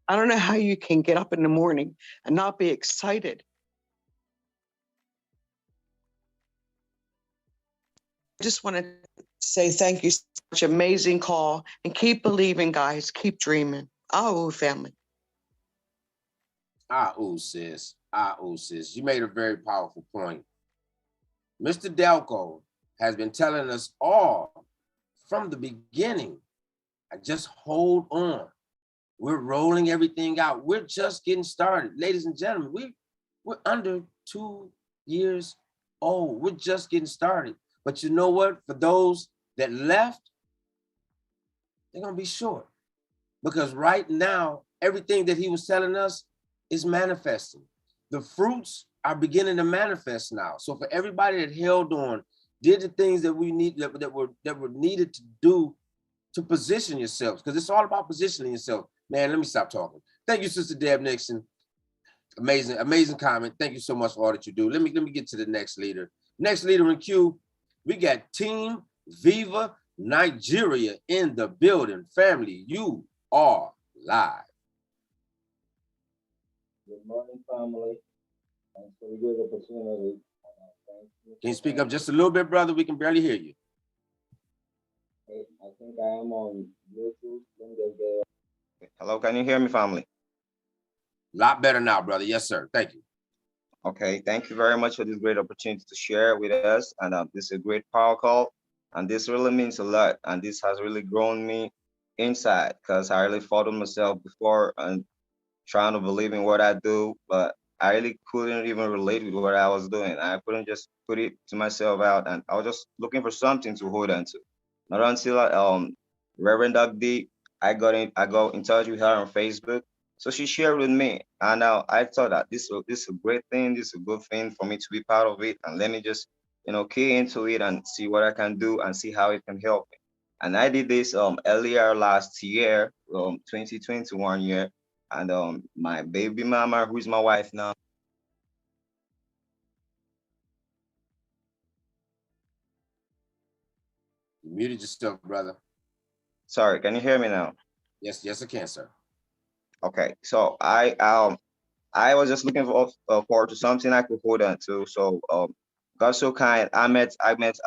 I don't know how you can get up in the morning and not be excited. I just want to say thank you so much. Amazing call. And keep believing, guys. Keep dreaming. Oh, family. Sis. Sis. You made a very powerful point. Mr. Delco has been telling us all from the beginning, just hold on. We're rolling everything out. We're just getting started. Ladies and gentlemen, we're under 2 years old. We're just getting started. But you know what? For those that left, they're going to be short. Because right now, everything that he was telling us is manifesting. The fruits are beginning to manifest now. So for everybody that held on, did the things that we need that were needed to do to position yourselves, because it's all about positioning yourself. Man, let me stop talking. Thank you, Sister Deb Nixon. Amazing comment. Thank you so much for all that you do. Let me get to the next leader. Next leader in queue, we got Team Viva Nigeria in the building. Family, you are live. Good morning, family. Thanks for the good opportunity. Can you speak up just a little bit, brother? We can barely hear you. Hey, I think I am on YouTube. Hello, can you hear me, family? A lot better now, brother. Yes, sir. Thank you. Okay, thank you very much for this great opportunity to share with us. And this is a great power call. And this really means a lot. And this has really grown me inside because I really fought on myself before and trying to believe in what I do, but I really couldn't even relate with what I was doing. I couldn't just put it to myself out, and I was just looking for something to hold on to. Not until Reverend Doug D, I got in touch with her on Facebook. So she shared with me, and I thought that this is a great thing, this is a good thing for me to be part of it, and let me just key into it and see what I can do and see how it can help me. And I did this earlier last year, 2021 year. And my baby mama, who is my wife now. You muted yourself, brother. Sorry, can you hear me now? Yes, I can, sir. Okay, so I was just looking forward to something I could hold on to. So God so kind, I met Miss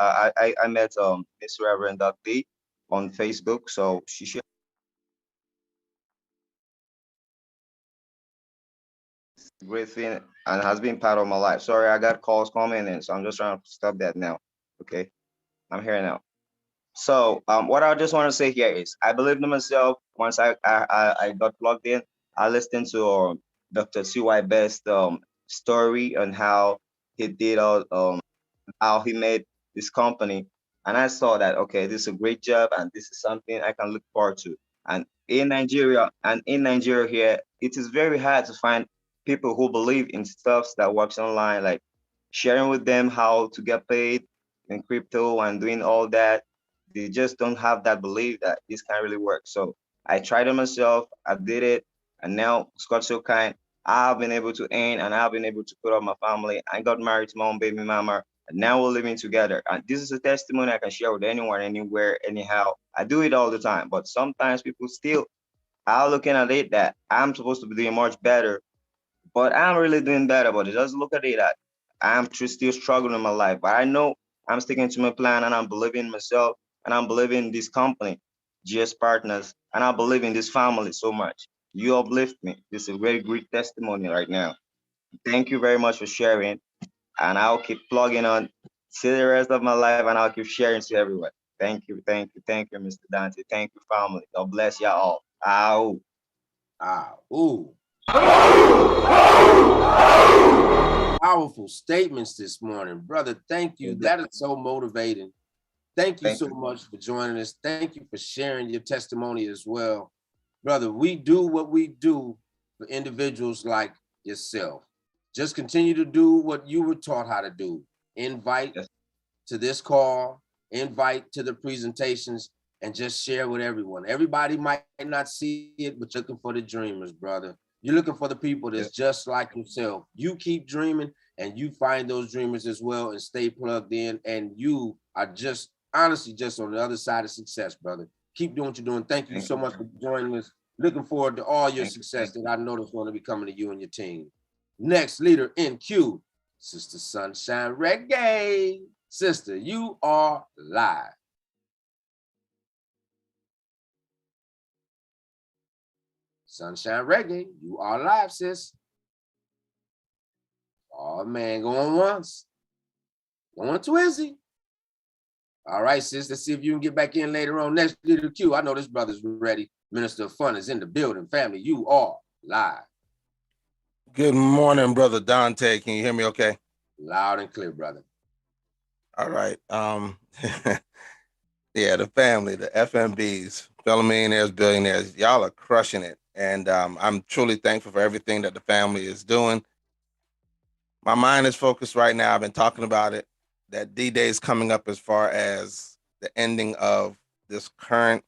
Reverend Doug D on Facebook. So she shared great thing and has been part of my life. Sorry, I got calls coming in, so I'm just trying to stop that now. Okay, I'm here now. So what I just want to say here is I believed in myself. Once I got plugged in, I listened to Dr. C.Y. Best's story on how he did all how he made this company, and I saw that okay, this is a great job, and this is something I can look forward to. And in Nigeria here, it is very hard to find people who believe in stuff that works online, like sharing with them how to get paid in crypto and doing all that. They just don't have that belief that this can really work. So I tried it myself, I did it, and now Scott So Kind, I've been able to earn and I've been able to put up my family. I got married to my own baby mama, and now we're living together. And this is a testimony I can share with anyone, anywhere, anyhow. I do it all the time, but sometimes people still are looking at it that I'm supposed to be doing much better, but I'm really doing better. But just look at it that I'm still struggling in my life. But I know I'm sticking to my plan, and I'm believing in myself, and I'm believing in this company, GS Partners, and I believe in this family so much. You uplift me. This is a very great testimony right now. Thank you very much for sharing, and I'll keep plugging on to the rest of my life, and I'll keep sharing to everyone. Thank you, thank you, thank you, Mr. Dante. Thank you, family. God bless y'all all. Ow. Ooh. Powerful statements this morning, brother. Thank you. That is so motivating. Thank you so much for joining us. Thank you for sharing your testimony as well. Brother, we do what we do for individuals like yourself. Just continue to do what you were taught how to do. Invite to this call, invite to the presentations, and just share with everyone. Everybody might not see it, but you're looking for the dreamers, brother. You're looking for the people that's just like yourself. You keep dreaming and you find those dreamers as well and stay plugged in, and you are just honestly just on the other side of success, brother. Keep doing what you're doing. Thank you so much for joining us. Looking forward to all your success that I know that's going to be coming to you and your team. Next leader in queue, Sister Sunshine Reggae. Sister, you are live. Sunshine Reggae, you are live, sis. Oh man, going once. Going Twizzy. All right, sis, let's see if you can get back in later on. Next leader queue, I know this brother's ready. Minister of Fun is in the building. Family, you are live. Good morning, Brother Dante. Can you hear me okay? Loud and clear, brother. All right. Yeah, the family, the FMBs, fellow millionaires, billionaires, y'all are crushing it. And I'm truly thankful for everything that the family is doing. My mind is focused right now. I've been talking about it, that D-Day is coming up as far as the ending of this current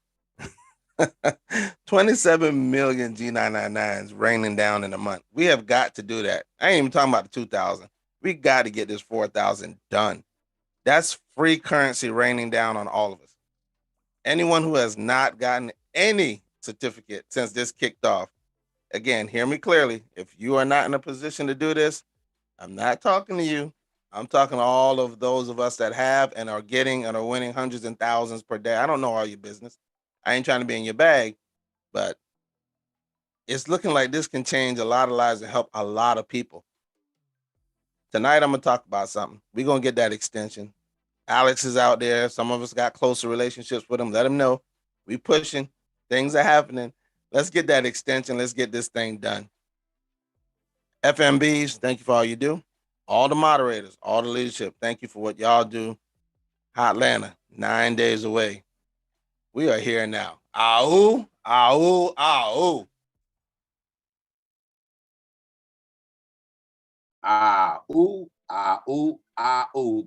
27 million G999s raining down in a month. We have got to do that. I ain't even talking about the 2,000. We got to get this 4,000 done. That's free currency raining down on all of us. Anyone who has not gotten any certificate since this kicked off, again, hear me clearly. If you are not in a position to do this, I'm not talking to you. I'm talking to all of those of us that have and are getting and are winning hundreds and thousands per day. I don't know all your business. I ain't trying to be in your bag, but it's looking like this can change a lot of lives and help a lot of people. Tonight, I'm going to talk about something. We're going to get that extension. Alex is out there. Some of us got closer relationships with him. Let him know. We pushing. Things are happening. Let's get that extension. Let's get this thing done. FMBs, thank you for all you do. All the moderators, all the leadership, thank you for what y'all do. Hotlanta, 9 days away. We are here now. Ow, ow, ow.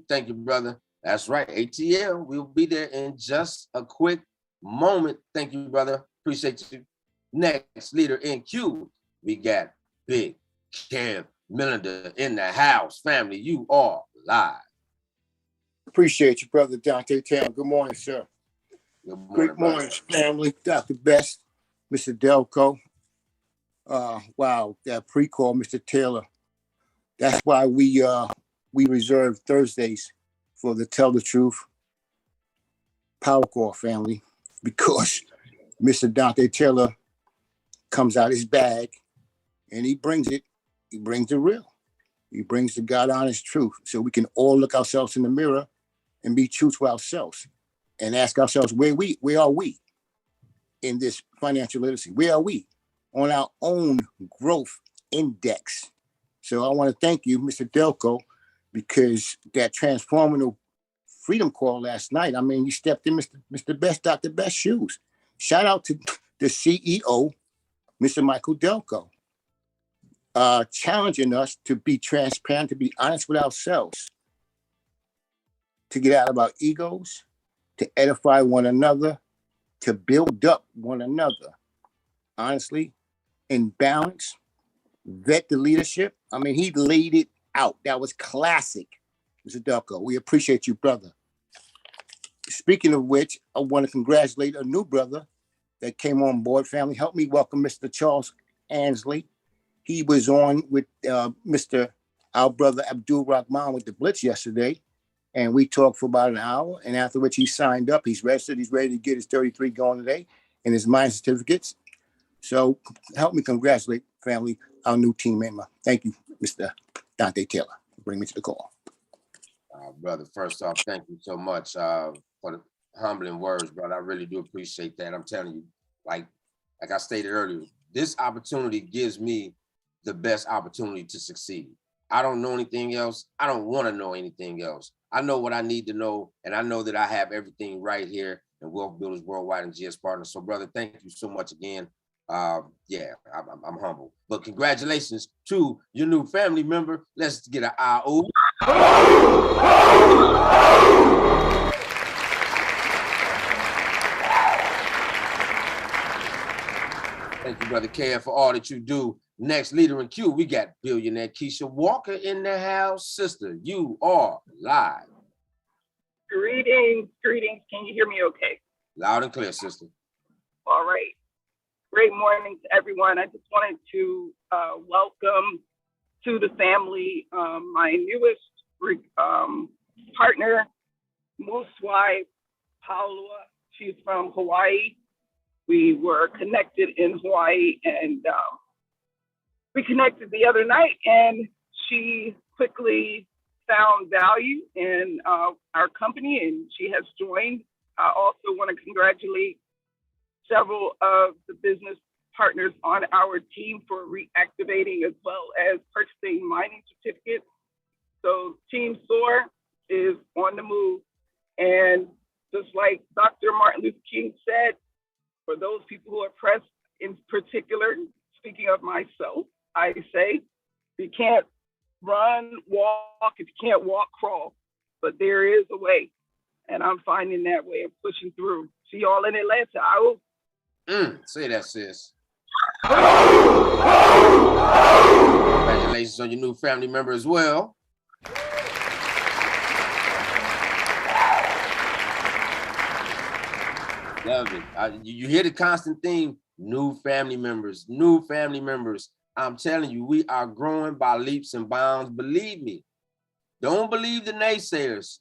Thank you, brother. That's right. ATL, we'll be there in just a quick moment. Thank you, brother. Appreciate you. Next leader in queue, we got Big Kev Millionaire in the house. Family, you are live. Appreciate you, brother Dante Town. Good morning, sir. Good morning, Great morning, family. Dr. Best, Mr. Delco. Wow, that pre-call, Mr. Taylor. That's why we reserve Thursdays for the Tell the Truth Power Call, family, because Mr. Dante Taylor comes out his bag and he brings it. He brings the real. He brings the God honest truth, so we can all look ourselves in the mirror and be true to ourselves and ask ourselves, where are we in this financial literacy? Where are we on our own growth index? So I want to thank you, Mr. Delco, because that transformative freedom call last night, I mean, you stepped in Mr. Best, Dr. Best shoes. Shout out to the CEO, Mr. Michael Delco, challenging us to be transparent, to be honest with ourselves, to get out of our egos, to edify one another, to build up one another, honestly, in balance, vet the leadership. I mean, he laid it out. That was classic, Mr. Delco. We appreciate you, brother. Speaking of which, I want to congratulate a new brother that came on board, family. Help me welcome Mr. Charles Ansley. He was on with our brother Abdul Rahman with the Blitz yesterday, and we talked for about an hour, and after which he signed up. He's registered. He's ready to get his 33 going today and his mine certificates. So help me congratulate, family, our new team member. Thank you, Mr. Dante Taylor. Bring me to the call. Brother, first off, thank you so much for the humbling words, brother. I really do appreciate that. I'm telling you, like I stated earlier, this opportunity gives me the best opportunity to succeed. I don't know anything else. I don't want to know anything else. I know what I need to know, and I know that I have everything right here in Wealth Builders Worldwide and GS Partners. So, brother, thank you so much again. Yeah, I'm humble. But congratulations to your new family member. Let's get an IO. Thank you, Brother KF, for all that you do. Next leader in queue, we got Billionaire Keisha Walker in the house. Sister, you are live. Greetings. Can you hear me okay? Loud and clear, sister. All right. Great morning to everyone. I just wanted to welcome to the family my newest partner, Moose wife, Paula. She's from Hawaii. We were connected in Hawaii, and we connected the other night, and she quickly found value in our company, and she has joined. I also want to congratulate several of the business partners on our team for reactivating as well as purchasing mining certificates. So Team SOAR is on the move. And just like Dr. Martin Luther King said, for those people who are pressed in particular, speaking of myself, I say, you can't run, walk, if you can't walk, crawl, but there is a way. And I'm finding that way and pushing through. See y'all in Atlanta. I will. Say that, sis. Congratulations on your new family member as well. Love it. You hear the constant theme, new family members, new family members. I'm telling you, we are growing by leaps and bounds. Believe me. Don't believe the naysayers.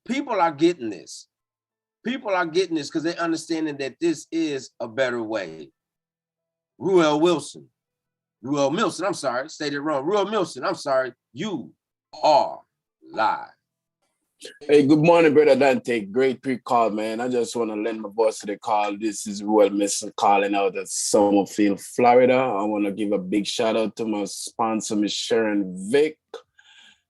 People are getting this. People are getting this because they're understanding that this is a better way. Ruel Milson, I'm sorry, stated it wrong. Ruel Milson, I'm sorry, you are live. Hey, good morning, Brother Dante. Great pre-call, man. I just want to lend my voice to the call. This is Ruel Milson calling out of Summerfield, Florida. I want to give a big shout out to my sponsor, Ms. Sharon Vick,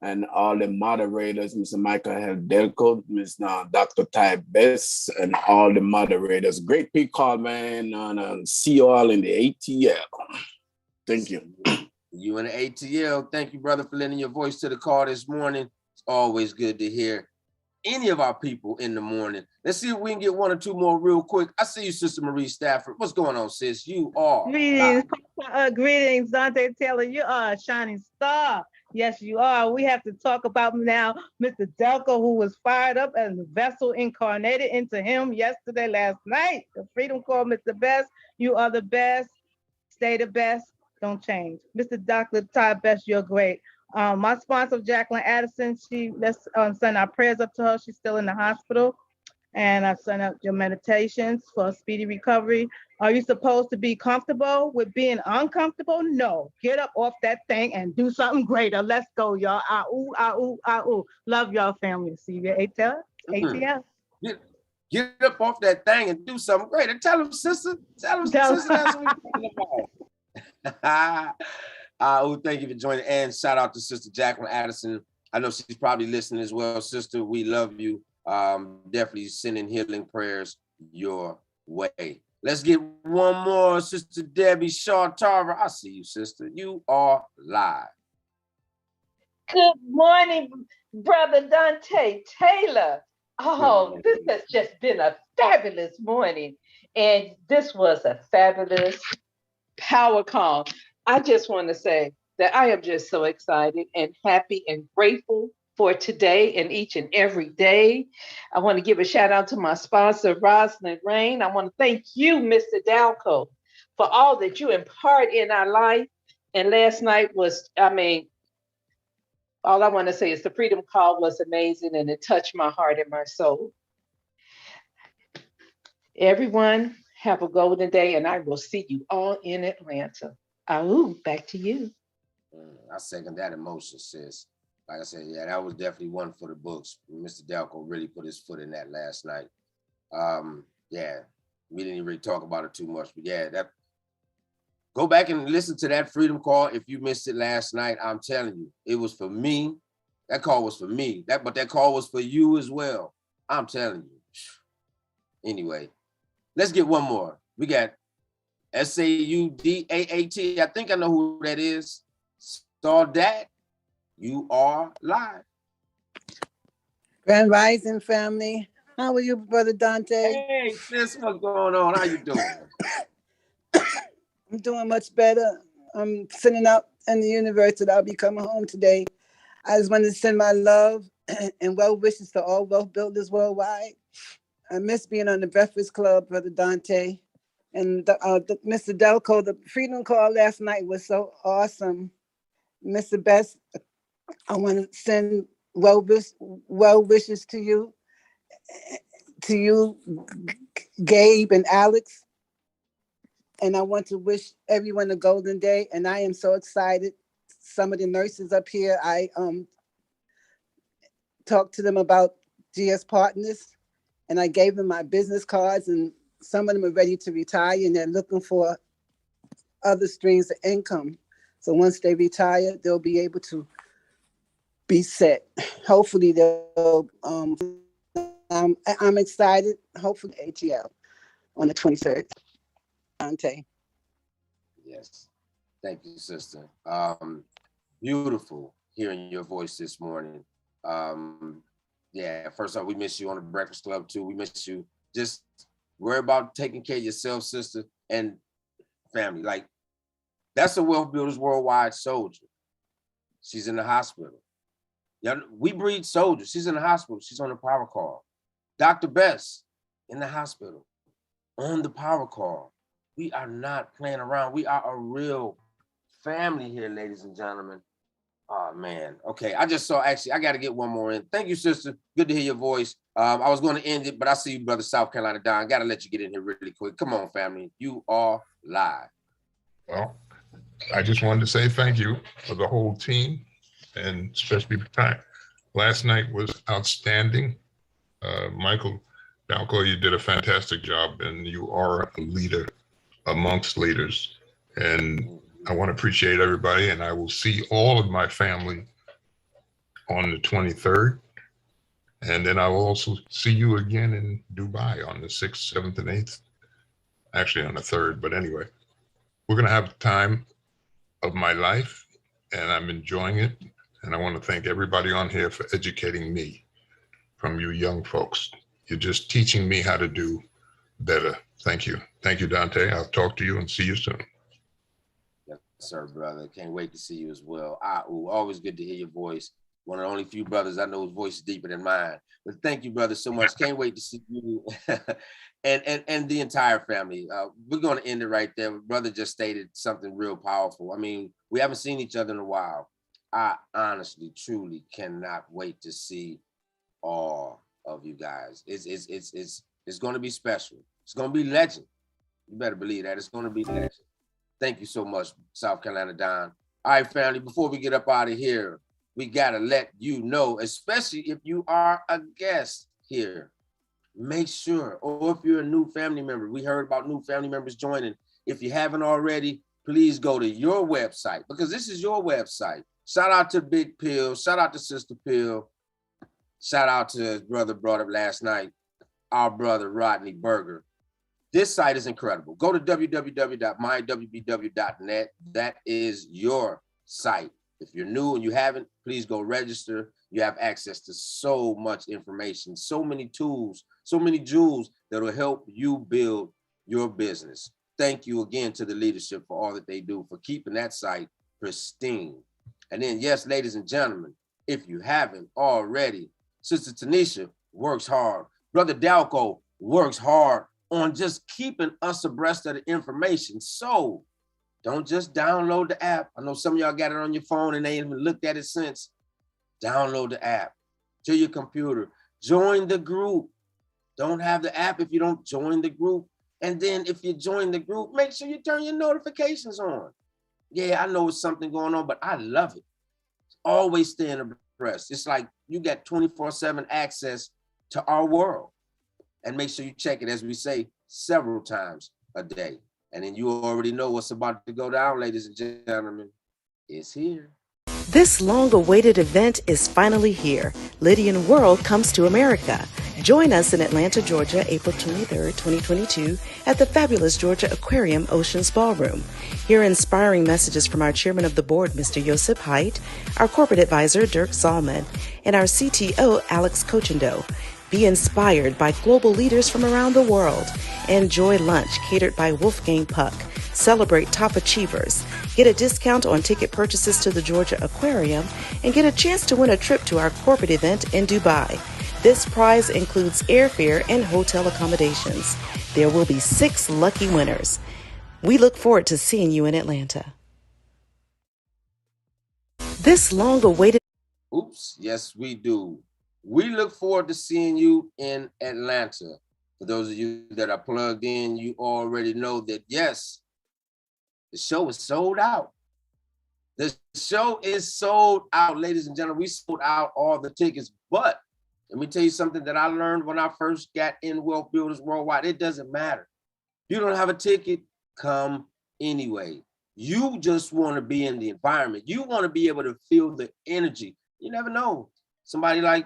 and all the moderators, Mr. Michael Delco, Ms. Dr. Ty Bess, and all the moderators. Great pre-call, man. And see you all in the ATL. Thank you. You in the ATL. Thank you, brother, for lending your voice to the call this morning. It's always good to hear any of our people in the morning. Let's see if we can get one or two more real quick. I see you, Sister Marie Stafford. What's going on, sis? You are. Greetings, Dante Taylor. You are a shining star. Yes, you are. We have to talk about now Mr. Delco, who was fired up as the vessel incarnated into him last night. The Freedom Call, Mr. Best. You are the best. Stay the best. Don't change. Mr. Dr. Ty Best, you're great. My sponsor, Jacqueline Addison, let's send our prayers up to her. She's still in the hospital. And I send out your meditations for a speedy recovery. Are you supposed to be comfortable with being uncomfortable? No. Get up off that thing and do something greater. Let's go, y'all. Ah-ooh, ah-ooh, ah-ooh. Love y'all, family. See you at ATL. Get up off that thing and do something greater. Tell them, sister. Tell them, sister, that's what we're talking about. Thank you for joining. And shout out to Sister Jacqueline Addison. I know she's probably listening as well. Sister, we love you. Definitely sending healing prayers your way. Let's get one more. Sister Debbie Shaw Tarver. I see you, sister. You are live. Good morning, Brother Dante Taylor. Oh, this has just been a fabulous morning. And this was a fabulous power call. I just want to say that I am just so excited and happy and grateful for today and each and every day. I want to give a shout out to my sponsor, Rosalind Rain. I want to thank you, Mr. Dalco, for all that you impart in our life. And last night was, all I want to say is the Freedom Call was amazing and it touched my heart and my soul. Everyone, have a golden day and I will see you all in Atlanta. Back to you. I second that emotion, sis. Like I said, yeah, that was definitely one for the books. Mr. Delco really put his foot in that last night. Yeah, we didn't really talk about it too much, but yeah, that. Go back and listen to that Freedom Call if you missed it last night. I'm telling you, it was for me. That call was for me. But that call was for you as well. I'm telling you. Anyway, let's get one more. We got SAUDAAT. I think I know who that is. Saw that. You are live. Grand Rising family. How are you, Brother Dante? Hey, sis, what's going on? How you doing? I'm doing much better. I'm sending out in the universe that I'll be coming home today. I just wanted to send my love and well wishes to all wealth builders worldwide. I miss being on the Breakfast Club, Brother Dante. And Mr. Delco, the Freedom Call last night was so awesome. Mr. Best, I want to send well wishes to you, Gabe and Alex. And I want to wish everyone a golden day. And I am so excited. Some of the nurses up here, I talked to them about GS Partners and I gave them my business cards and some of them are ready to retire and they're looking for other streams of income. So once they retire, they'll be able to be set. Hopefully they'll, I'm excited. Hopefully ATL on the 23rd. Dante. Yes. Thank you, sister. Beautiful hearing your voice this morning. Yeah, first off, we miss you on the Breakfast Club too. We miss you. Just worry about taking care of yourself, sister, and family. Like, that's a Wealth Builders Worldwide soldier. She's in the hospital. Yeah, we breed soldiers. She's in the hospital. She's on the power call. Dr. Best in the hospital on the power call. We are not playing around. We are a real family here, ladies and gentlemen. Oh, man. Okay, I just saw, actually, I got to get one more in. Thank you, sister. Good to hear your voice. I was going to end it, but I see you, brother, South Carolina Don. Got to let you get in here really quick. Come on, family. You are live. Well, I just wanted to say thank you for the whole team, and especially for time. Last night was outstanding. Michael Dalco, you did a fantastic job, and you are a leader amongst leaders. And I want to appreciate everybody, and I will see all of my family on the 23rd. And then I will also see you again in Dubai on the 6th, 7th, and 8th. Actually on the 3rd, but anyway. We're going to have the time of my life, and I'm enjoying it. And I want to thank everybody on here for educating me from you young folks. You're just teaching me how to do better. Thank you. Thank you, Dante. I'll talk to you and see you soon. Yes, sir, brother. Can't wait to see you as well. Always good to hear your voice. One of the only few brothers I know whose voice is deeper than mine. But thank you, brother, so much. Can't wait to see you and the entire family. We're going to end it right there. Brother just stated something real powerful. I mean, we haven't seen each other in a while. I honestly, truly cannot wait to see all of you guys. It's going to be special. It's going to be legend. You better believe that. It's going to be legend. Thank you so much, South Carolina Don. All right, family, before we get up out of here, we got to let you know, especially if you are a guest here, make sure, or if you're a new family member, we heard about new family members joining. If you haven't already, please go to your website, because this is your website, Shout out to Big Pill. Shout out to Sister Pill. Shout out to his brother brought up last night, our brother Rodney Berger. This site is incredible. Go to www.mywbw.net. That is your site. If you're new and you haven't, please go register. You have access to so much information, so many tools, so many jewels that will help you build your business. Thank you again to the leadership for all that they do, for keeping that site pristine. And then, yes, ladies and gentlemen, if you haven't already, Sister Tanisha works hard. Brother Dalco works hard on just keeping us abreast of the information. So don't just download the app. I know some of y'all got it on your phone and they ain't even looked at it since. Download the app to your computer. Join the group. Don't have the app if you don't join the group. And then if you join the group, make sure you turn your notifications on. Yeah, I know it's something going on, but I love it. Always staying abreast. It's like you got 24/7 access to our world. And make sure you check it, as we say, several times a day. And then you already know what's about to go down, ladies and gentlemen. It's here. This long-awaited event is finally here. Lydian World comes to America. Join us in Atlanta, Georgia, April 23rd, 2022, at the fabulous Georgia Aquarium Oceans Ballroom. Hear inspiring messages from our chairman of the board, Mr. Joseph Haidt, our corporate advisor, Dirk Zalman, and our CTO, Alex Cochendo. Be inspired by global leaders from around the world. Enjoy lunch catered by Wolfgang Puck. Celebrate top achievers. Get a discount on ticket purchases to the Georgia Aquarium and get a chance to win a trip to our corporate event in Dubai. This prize includes airfare and hotel accommodations. There will be 6 lucky winners. We look forward to seeing you in Atlanta. This long-awaited... Oops, yes, we do. We look forward to seeing you in Atlanta. For those of you that are plugged in, you already know that, yes, the show is sold out. The show is sold out, ladies and gentlemen. We sold out all the tickets, but let me tell you something that I learned when I first got in Wealth Builders Worldwide. It doesn't matter. You don't have a ticket, come anyway. You just want to be in the environment. You want to be able to feel the energy. You never know. Somebody like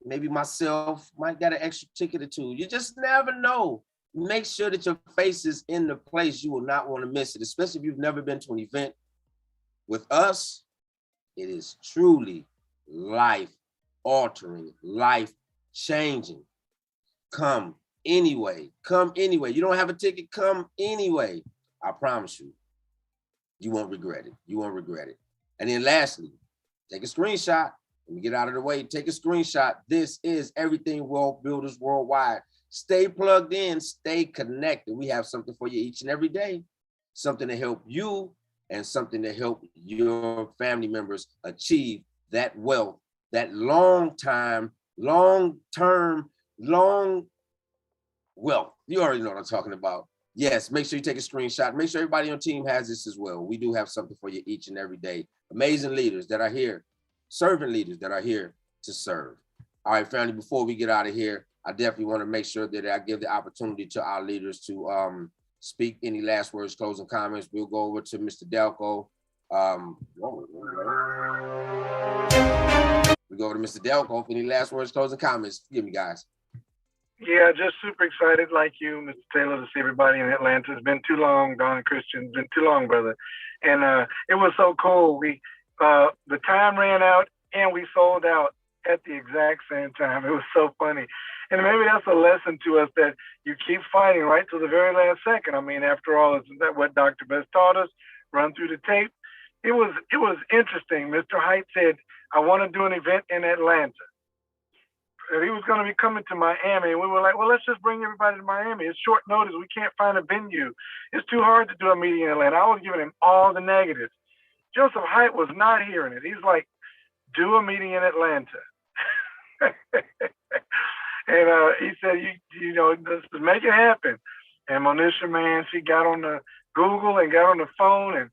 maybe myself might get an extra ticket or two. You just never know. Make sure that your face is in the place. You will not want to miss it, especially if you've never been to an event. With us, it is truly life-altering, life-changing. Come anyway. Come anyway. You don't have a ticket, come anyway. I promise you, you won't regret it. You won't regret it. And then lastly, take a screenshot. Let me get out of the way. Take a screenshot. This is Everything Wealth Builders Worldwide. Stay plugged in. Stay connected. We have something for you each and every day. Something to help you and something to help your family members achieve that wealth, that long-term wealth. You already know what I'm talking about. Yes, make sure you take a screenshot. Make sure everybody on your team has this as well. We do have something for you each and every day. Amazing leaders that are here. Servant leaders that are here to serve. All right, family, before we get out of here, I definitely want to make sure that I give the opportunity to our leaders to speak any last words, closing comments. We'll go over to Mr. Delco. We go over to Mr. Delco for any last words, closing comments. Forgive me, guys. Yeah, just super excited like you, Mr. Taylor, to see everybody in Atlanta. It's been too long, Don Christian. It's been too long, brother. And it was so cool. The time ran out and we sold out at the exact same time. It was so funny. And maybe that's a lesson to us that you keep fighting right till the very last second. I mean, after all, isn't that what Dr. Best taught us? Run through the tape. It was interesting. Mr. Haidt said, I want to do an event in Atlanta. And he was going to be coming to Miami. And we were like, well, let's just bring everybody to Miami. It's short notice. We can't find a venue. It's too hard to do a meeting in Atlanta. I was giving him all the negatives. Joseph Haidt was not hearing it. He's like, do a meeting in Atlanta. And he said, you know, just make it happen. And Monisha, man, she got on the Google and got on the phone and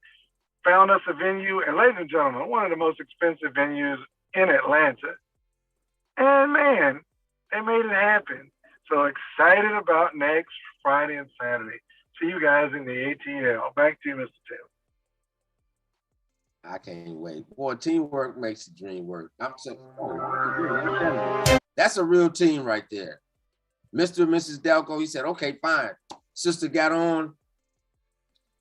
found us a venue. And ladies and gentlemen, one of the most expensive venues in Atlanta. And man, they made it happen. So excited about next Friday and Saturday. See you guys in the ATL. Back to you, Mr. Taylor. I can't wait. Boy, teamwork makes the dream work. I'm saying, that's a real team right there. Mr. and Mrs. Delco, he said, okay, fine. Sister got on.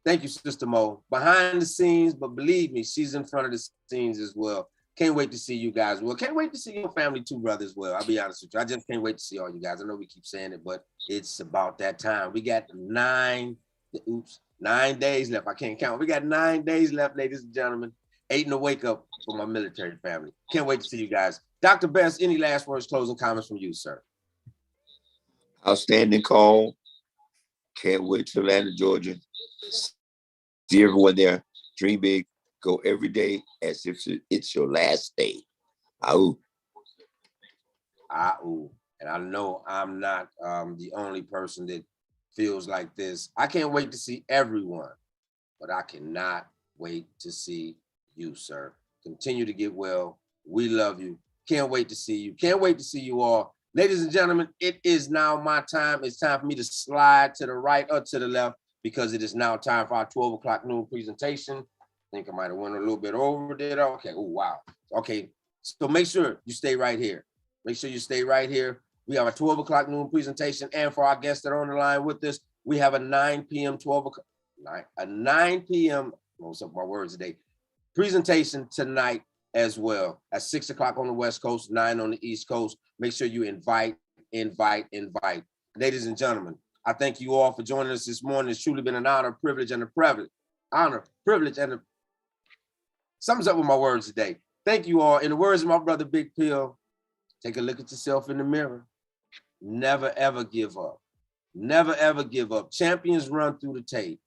Thank you, Sister Mo. Behind the scenes, but believe me, she's in front of the scenes as well. Can't wait to see you guys. Well, can't wait to see your family too, brother, as well. I'll be honest with you. I just can't wait to see all you guys. I know we keep saying it, but it's about that time. We got 9 days left. I can't count. We got 9 days left, ladies and gentlemen. 8 in the wake up for my military family. Can't wait to see you guys. Dr. Best, any last words, closing comments from you, sir? Outstanding call. Can't wait to Atlanta, Georgia. See everyone there. Dream big. Go every day as if it's your last day. Ahoo. Ahoo. And I know I'm not the only person that feels like this. I can't wait to see everyone, but I cannot wait to see you, sir. Continue to get well. We love you. Can't wait to see you. Can't wait to see you all. Ladies and gentlemen, it is now my time. It's time for me to slide to the right or to the left because it is now time for our 12 o'clock noon presentation. I think I might have went a little bit over there. Okay. Oh, wow. Okay. So make sure you stay right here. Make sure you stay right here. We have a 12 o'clock noon presentation. And for our guests that are on the line with us, we have a 9 p.m., 9 p.m., what's up my words today, presentation tonight as well at 6 o'clock on the West Coast, 9 on the East Coast. Make sure you invite. Ladies and gentlemen, I thank you all for joining us this morning. It's truly been an honor, privilege, and a privilege. Something's up with my words today. Thank you all. In the words of my brother Big Pill, take a look at yourself in the mirror. Never, ever give up. Never, ever give up. Champions run through the tape.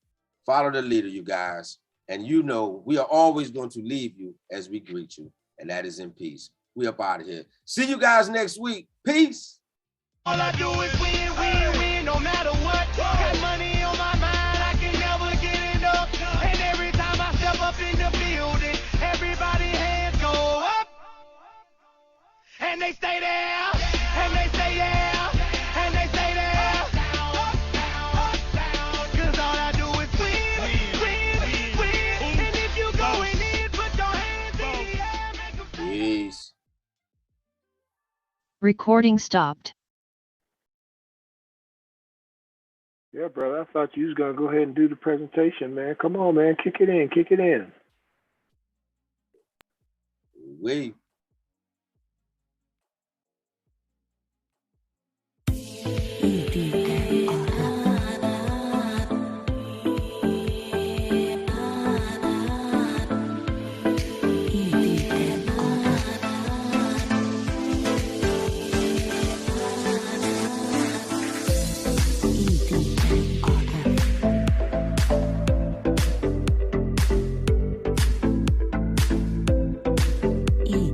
Follow the leader, you guys. And you know we are always going to leave you as we greet you. And that is in peace. We up out of here. See you guys next week. Peace. All I do is win, win, win, no matter what. Got money on my mind, I can never get enough. And every time I step up in the building, everybody hands go up. And they stay there, and they say yeah, and they stay there. Cause all I do is win, win, win. And if you going in, put your hands in the air, make them Peace. Recording stopped. Yeah, brother, I thought you was going to go ahead and do the presentation, man. Come on, man. Kick it in. Kick it in. We. E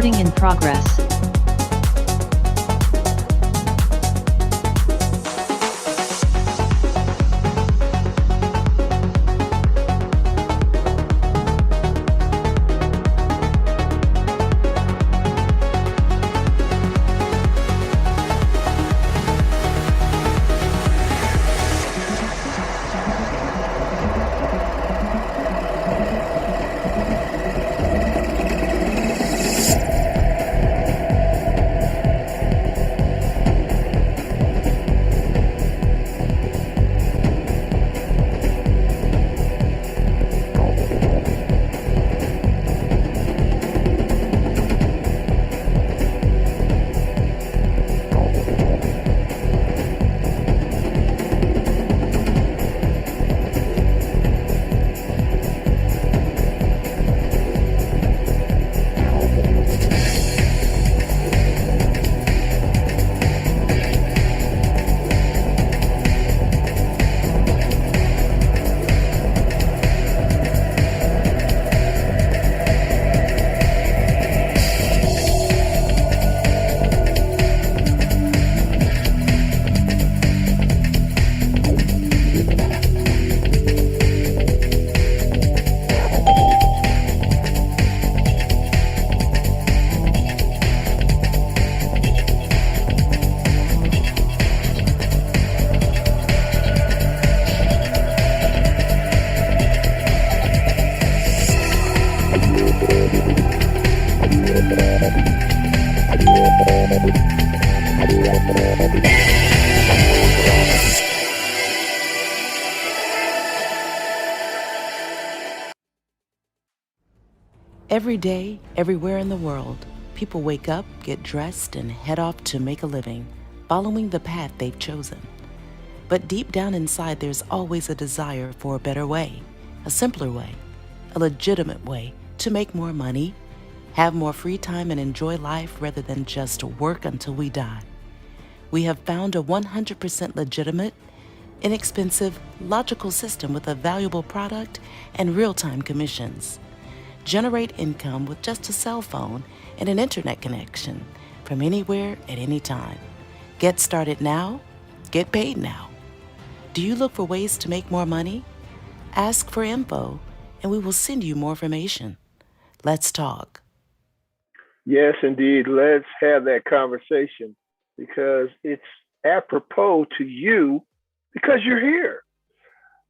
Recording in progress. Every day, everywhere in the world, people wake up, get dressed, and head off to make a living, following the path they've chosen. But deep down inside, there's always a desire for a better way, a simpler way, a legitimate way to make more money, have more free time, and enjoy life rather than just work until we die. We have found a 100% legitimate, inexpensive, logical system with a valuable product and real-time commissions. Generate income with just a cell phone and an internet connection from anywhere at any time. Get started now, get paid now. Do you look for ways to make more money? Ask for info and we will send you more information. Let's talk. Yes, indeed. Let's have that conversation because it's apropos to you because you're here.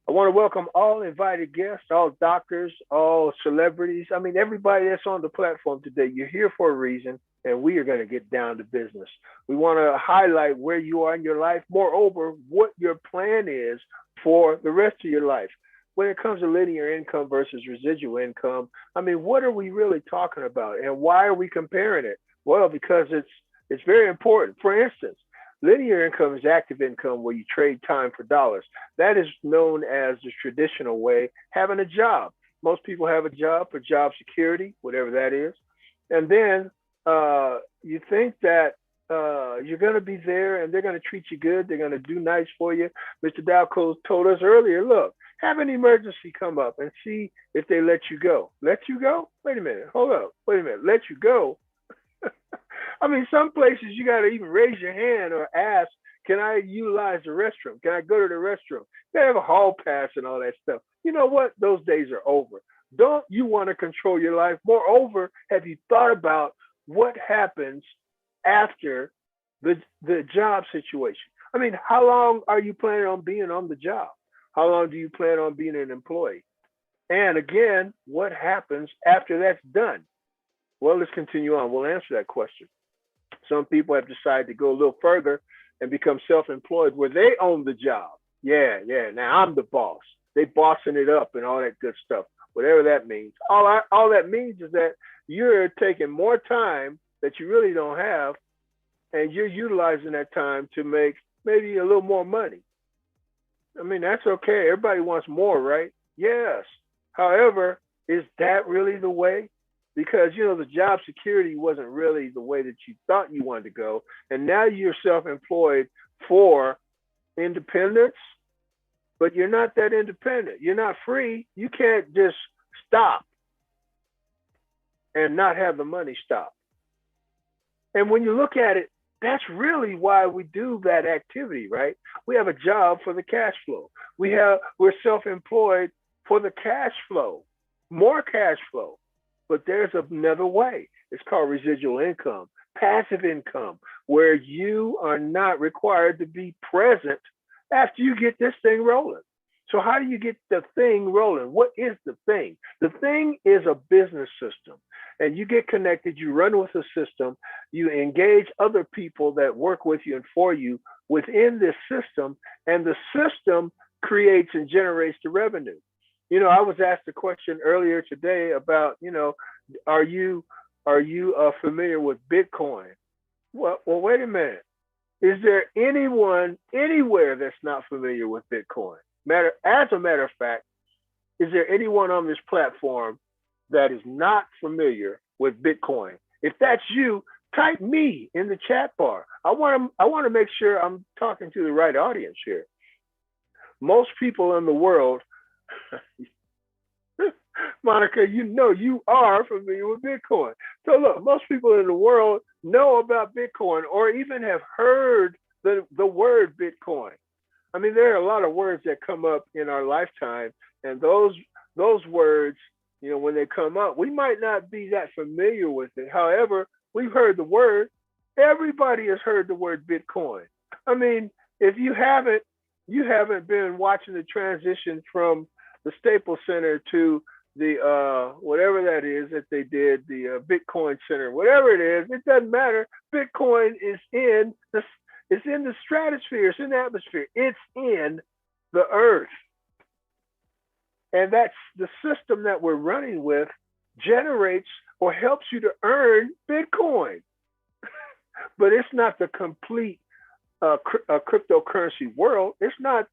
I want to welcome all invited guests, all doctors, all celebrities. I mean, everybody that's on the platform today. You're here for a reason, and we are going to get down to business. We want to highlight where you are in your life. Moreover, what your plan is for the rest of your life. When it comes to linear income versus residual income, I mean, what are we really talking about, and why are we comparing it? Well, because it's very important. For instance, linear income is active income where you trade time for dollars. That is known as the traditional way, having a job. Most people have a job for job security, whatever that is. And then you think that you're going to be there and they're going to treat you good. They're going to do nice for you. Mr. Dalco told us earlier, look, have an emergency come up and see if they let you go. Let you go? Wait a minute. Hold up. Wait a minute. Let you go? I mean, some places you got to even raise your hand or ask, can I utilize the restroom? Can I go to the restroom? They have a hall pass and all that stuff. You know what? Those days are over. Don't you want to control your life? Moreover, have you thought about what happens after the job situation? I mean, how long are you planning on being on the job? How long do you plan on being an employee? And again, what happens after that's done? Well, let's continue on. We'll answer that question. Some people have decided to go a little further and become self-employed where they own the job. Yeah. Now I'm the boss. They bossing it up and all that good stuff, whatever that means. All that means is that you're taking more time that you really don't have, and you're utilizing that time to make maybe a little more money. I mean, that's okay. Everybody wants more, right? Yes. However, is that really the way? Because, you know, the job security wasn't really the way that you thought you wanted to go. And now you're self-employed for independence, but you're not that independent. You're not free. You can't just stop and not have the money stop. And when you look at it, that's really why we do that activity, right? We have a job for the cash flow. We're self-employed for the cash flow, more cash flow. But there's another way. It's called residual income, passive income, where you are not required to be present after you get this thing rolling. So how do you get the thing rolling? What is the thing? The thing is a business system. And you get connected, you run with a system, you engage other people that work with you and for you within this system, and the system creates and generates the revenue. You know, I was asked a question earlier today about, you know, are you familiar with Bitcoin? Well, wait a minute. Is there anyone anywhere that's not familiar with Bitcoin? As a matter of fact, is there anyone on this platform that is not familiar with Bitcoin? If that's you, type me in the chat bar. I want to make sure I'm talking to the right audience here. Most people in the world, Monica, you know you are familiar with Bitcoin. So look, most people in the world know about Bitcoin or even have heard the word Bitcoin. I mean, there are a lot of words that come up in our lifetime, and those words, you know, when they come up, we might not be that familiar with it. However, we've heard the word. Everybody has heard the word Bitcoin. I mean, if you haven't been watching the transition from the Staples Center to the whatever that is that they did, the Bitcoin Center, whatever it is, it doesn't matter. Bitcoin is in the stratosphere, it's in the atmosphere, it's in the earth. And that's the system that we're running with generates or helps you to earn Bitcoin. But it's not the complete cryptocurrency world. It's not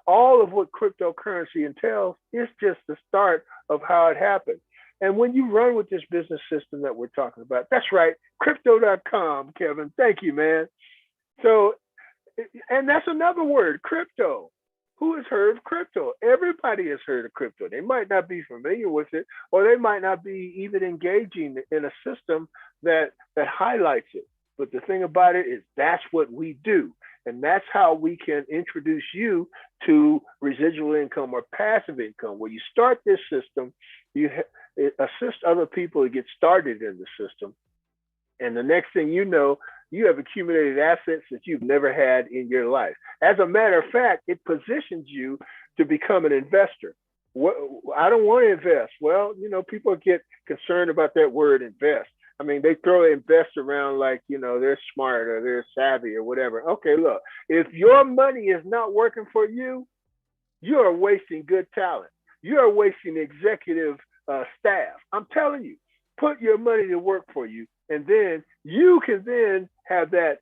all of what cryptocurrency entails. It's just the start of how it happened. And when you run with this business system that we're talking about, that's right, crypto.com, Kevin. Thank you, man. So, and that's another word, crypto. Who has heard of crypto? Everybody has heard of crypto. They might not be familiar with it, or they might not be even engaging in a system that highlights it. But the thing about it is that's what we do. And that's how we can introduce you to residual income or passive income, where you start this system, you assist other people to get started in the system. And the next thing you know, you have accumulated assets that you've never had in your life. As a matter of fact, it positions you to become an investor. I don't want to invest. Well, you know, people get concerned about that word invest. I mean, they throw invest around like, you know, they're smart or they're savvy or whatever. Okay, look, if your money is not working for you, you are wasting good talent. You are wasting executive staff. I'm telling you, put your money to work for you. And then you can then have that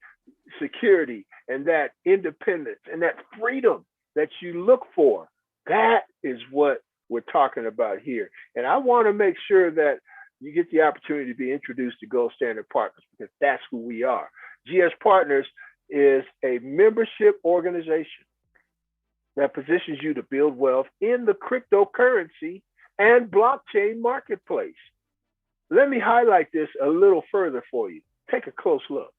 security and that independence and that freedom that you look for. That is what we're talking about here. And I want to make sure that you get the opportunity to be introduced to Gold Standard Partners, because that's who we are. GS Partners is a membership organization that positions you to build wealth in the cryptocurrency and blockchain marketplace. Let me highlight this a little further for you. Take a close look.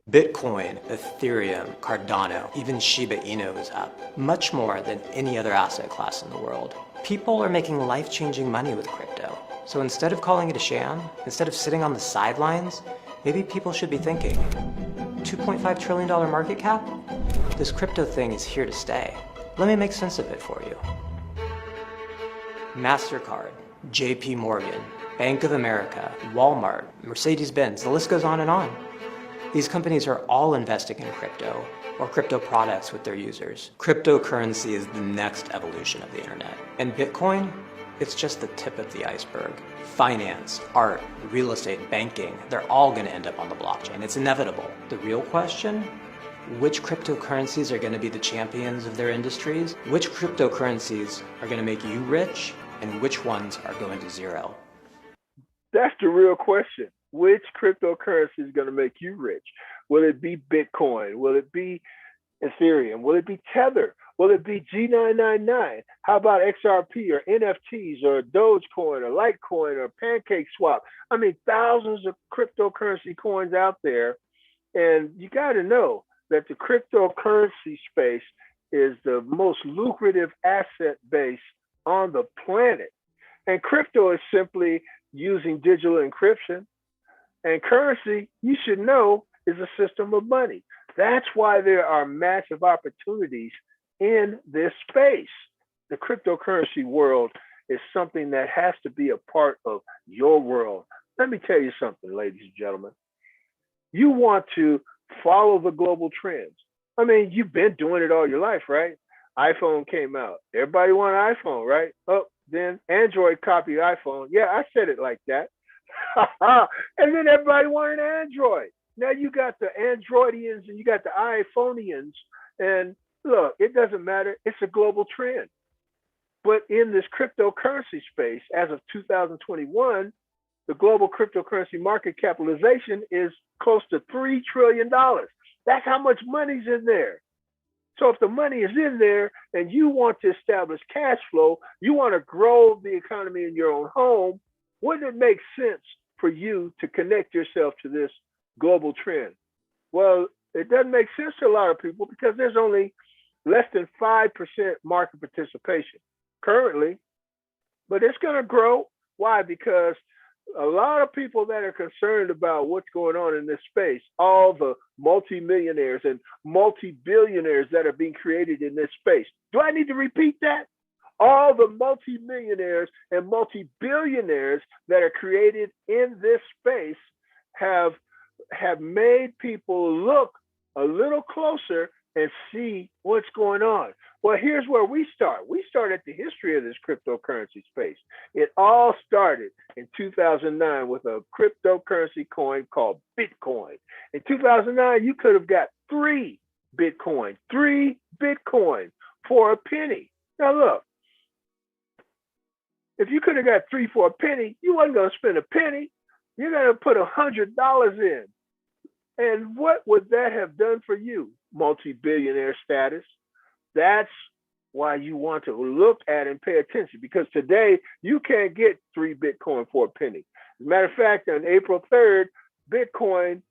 Bitcoin, Ethereum, Cardano, even Shiba Inu is up, much more than any other asset class in the world. People are making life-changing money with crypto. So instead of calling it a sham, instead of sitting on the sidelines, maybe people should be thinking, $2.5 trillion market cap? This crypto thing is here to stay. Let me make sense of it for you. MasterCard, JP Morgan, Bank of America, Walmart, Mercedes-Benz, the list goes on and on. These companies are all investing in crypto or crypto products with their users. Cryptocurrency is the next evolution of the internet. And Bitcoin, it's just the tip of the iceberg. Finance, art, real estate, banking, they're all gonna end up on the blockchain. It's inevitable. The real question, which cryptocurrencies are gonna be the champions of their industries? Which cryptocurrencies are gonna make you rich? And which ones are going to zero? That's the real question. Which cryptocurrency is going to make you rich? Will it be Bitcoin? Will it be Ethereum? Will it be Tether? Will it be G999? How about XRP or NFTs or Dogecoin or Litecoin or Pancake Swap? I mean, thousands of cryptocurrency coins out there. And you got to know that the cryptocurrency space is the most lucrative asset base on the planet. And crypto is simply using digital encryption. And currency, you should know, is a system of money. That's why there are massive opportunities in this space. The cryptocurrency world is something that has to be a part of your world. Let me tell you something, ladies and gentlemen. You want to follow the global trends. I mean, you've been doing it all your life, right? iPhone came out. Everybody want an iPhone, right? Oh, then Android copied iPhone. Yeah, I said it like that. And then everybody wanted Android. Now you got the Androidians and you got the iPhonians. And look, it doesn't matter. It's a global trend. But in this cryptocurrency space, as of 2021, the global cryptocurrency market capitalization is close to $3 trillion. That's how much money's in there. So if the money is in there and you want to establish cash flow, you want to grow the economy in your own home, wouldn't it make sense for you to connect yourself to this global trend? Well, it doesn't make sense to a lot of people because there's only less than 5% market participation currently, but it's going to grow. Why? Because a lot of people that are concerned about what's going on in this space, all the multimillionaires and multi-billionaires that are being created in this space. Do I need to repeat that? All the multimillionaires and multi-billionaires that are created in this space have made people look a little closer and see what's going on. Well, here's where we start. We start at the history of this cryptocurrency space. It all started in 2009 with a cryptocurrency coin called Bitcoin. In 2009, you could have got 3 Bitcoin for a penny. Now look, if you could have got 3 for a penny, you wasn't going to spend a penny. You're going to put $100 in. And what would that have done for you? Multi-billionaire status. That's why you want to look at and pay attention, because today you can't get 3 Bitcoin for a penny. As a matter of fact, on April 3rd, Bitcoin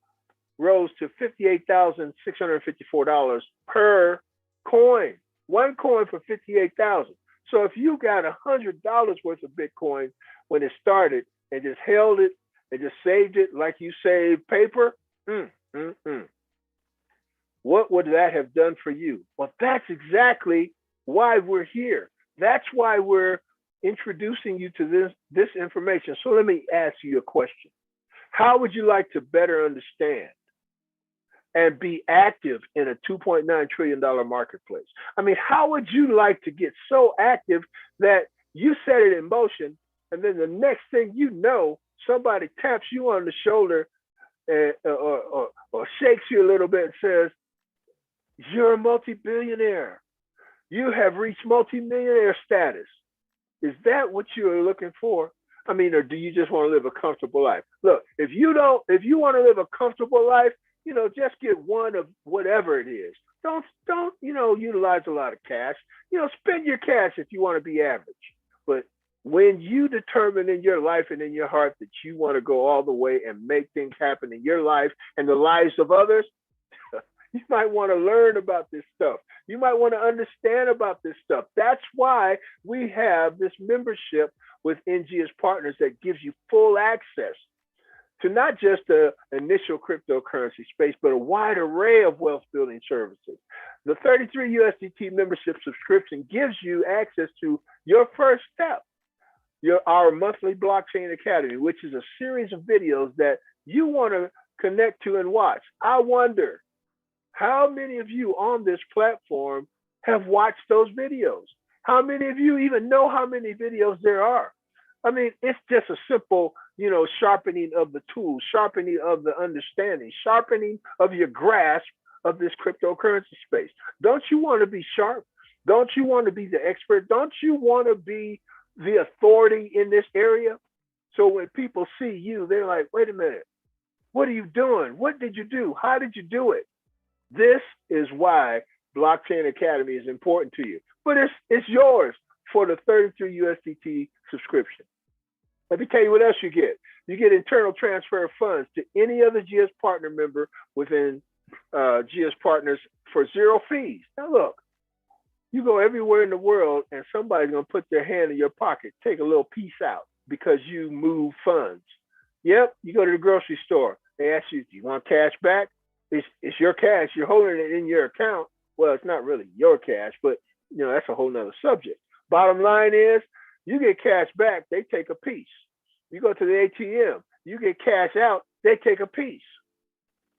rose to $58,654 per coin. One coin for $58,000. So if you got $100 worth of Bitcoin when it started and just held it and just saved it like you save paper, what would that have done for you? Well, that's exactly why we're here. That's why we're introducing you to this information. So let me ask you a question. How would you like to better understand and be active in a $2.9 trillion marketplace? I mean, how would you like to get so active that you set it in motion, and then the next thing you know, somebody taps you on the shoulder or shakes you a little bit and says, you're a multi-billionaire. You have reached multi-millionaire status. Is that what you're looking for? I mean, or do you just want to live a comfortable life? Look, if you want to live a comfortable life, just get one of whatever it is. Don't, utilize a lot of cash. Spend your cash if you want to be average. But when you determine in your life and in your heart that you want to go all the way and make things happen in your life and the lives of others, you might want to learn about this stuff. You might want to understand about this stuff. That's why we have this membership with NGS Partners that gives you full access to not just the initial cryptocurrency space, but a wide array of wealth building services. The 33 USDT membership subscription gives you access to your first step, our monthly blockchain academy, which is a series of videos that you want to connect to and watch. I wonder how many of you on this platform have watched those videos? How many of you even know how many videos there are? I mean, it's just a simple, sharpening of the tools, sharpening of the understanding, sharpening of your grasp of this cryptocurrency space. Don't you want to be sharp? Don't you want to be the expert? Don't you want to be the authority in this area? So when people see you, they're like, wait a minute, what are you doing? What did you do? How did you do it? This is why Blockchain Academy is important to you, but it's yours for the 33 USDT subscription. Let me tell you what else you get. You get internal transfer of funds to any other GS partner member within GS Partners for 0 fees. Now look, you go everywhere in the world and somebody's gonna put their hand in your pocket, take a little piece out because you move funds. Yep, you go to the grocery store, they ask you, do you want cash back? It's your cash, you're holding it in your account. Well, it's not really your cash, but you know, that's a whole nother subject. Bottom line is, you get cash back, they take a piece. You go to the ATM, you get cash out, they take a piece.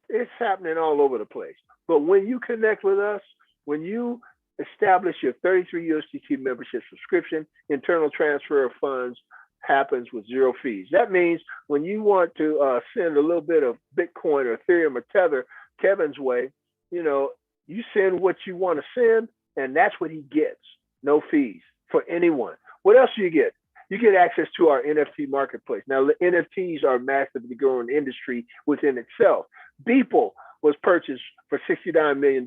It's happening all over the place. But when you connect with us, when you establish your 33 USDT membership subscription, internal transfer of funds happens with 0 fees. That means when you want to send a little bit of Bitcoin or Ethereum or Tether Kevin's way, you know, you send what you want to send, and that's what he gets. No fees for anyone. What else do you get? You get access to our NFT marketplace. Now, the NFTs are a massively growing industry within itself. Beeple was purchased for $69 million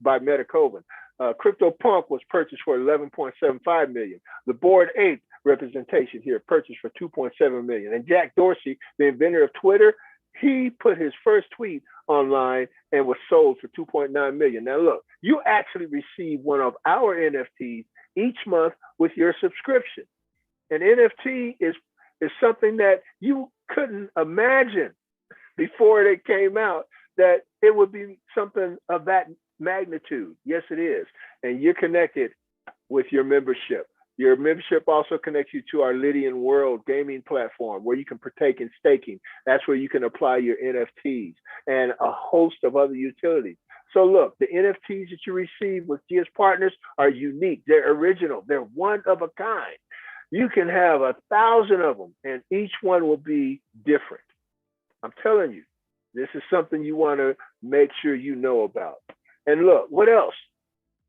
by Metacoven. CryptoPunk was purchased for $11.75 million. The Bored Ape representation here purchased for $2.7 million. And Jack Dorsey, the inventor of Twitter, he put his first tweet online and was sold for $2.9 million. Now look, you actually receive one of our NFTs each month with your subscription. An NFT is something that you couldn't imagine before it came out that it would be something of that magnitude. Yes, it is. And you're connected with your membership. Your membership also connects you to our Lydian World gaming platform where you can partake in staking. That's where you can apply your NFTs and a host of other utilities. So look, the NFTs that you receive with GS Partners are unique. They're original. They're one of a kind. You can have 1,000 of them and each one will be different. I'm telling you, this is something you want to make sure you know about. And look, what else?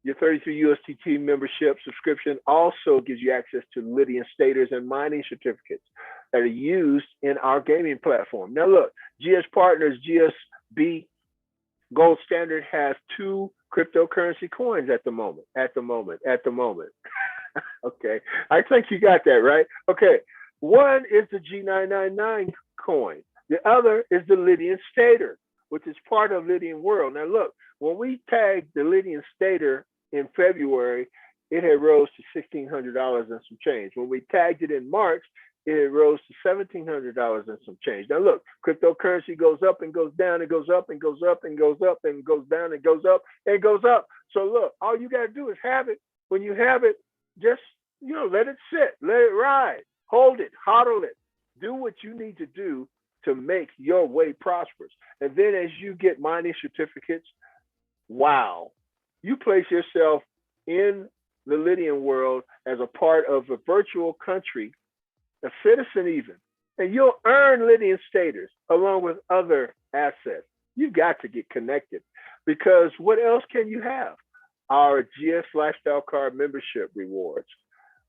Your 33 USDT membership subscription also gives you access to Lydian Staters and mining certificates that are used in our gaming platform. Now look, GS Partners, GSB Gold Standard has 2 cryptocurrency coins at the moment. Okay, I think you got that right. Okay, one is the G999 coin. The other is the Lydian Stater, which is part of Lydian World. Now look, when we tagged the Lydian Stater in February, it had rose to $1,600 and some change. When we tagged it in March, it rose to $1,700 and some change. Now look, cryptocurrency goes up and goes down, it goes up and goes up and goes up and goes down and goes up and goes up. So look, all you got to do is have it. When you have it, just, you know, let it sit, let it ride, hold it, hodl it, do what you need to do to make your way prosperous. And then as you get mining certificates, wow, you place yourself in the Lydian world as a part of a virtual country, a citizen even, and you'll earn Lydian Staters along with other assets. You've got to get connected because what else can you have? Our GS Lifestyle Card membership rewards,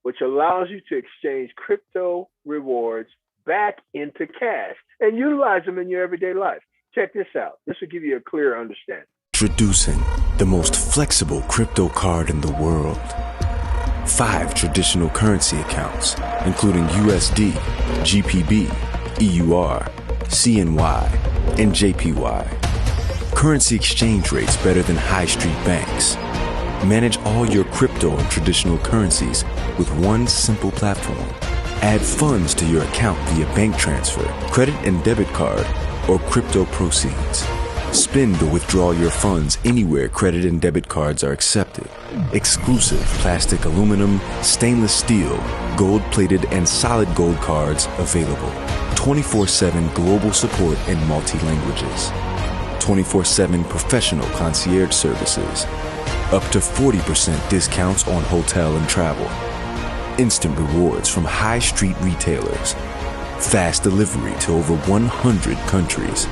which allows you to exchange crypto rewards back into cash and utilize them in your everyday life. Check this out. This will give you a clear understanding. Introducing the most flexible crypto card in the world. 5 traditional currency accounts, including USD, GPB, EUR, CNY, and JPY. Currency exchange rates better than high street banks. Manage all your crypto and traditional currencies with one simple platform. Add funds to your account via bank transfer, credit and debit card, or crypto proceeds. Spend or withdraw your funds anywhere credit and debit cards are accepted. Exclusive plastic, aluminum, stainless steel, gold-plated, and solid gold cards available. 24/7 global support in multi-languages. 24/7 professional concierge services. Up to 40% discounts on hotel and travel. Instant rewards from high street retailers. Fast delivery to over 100 countries.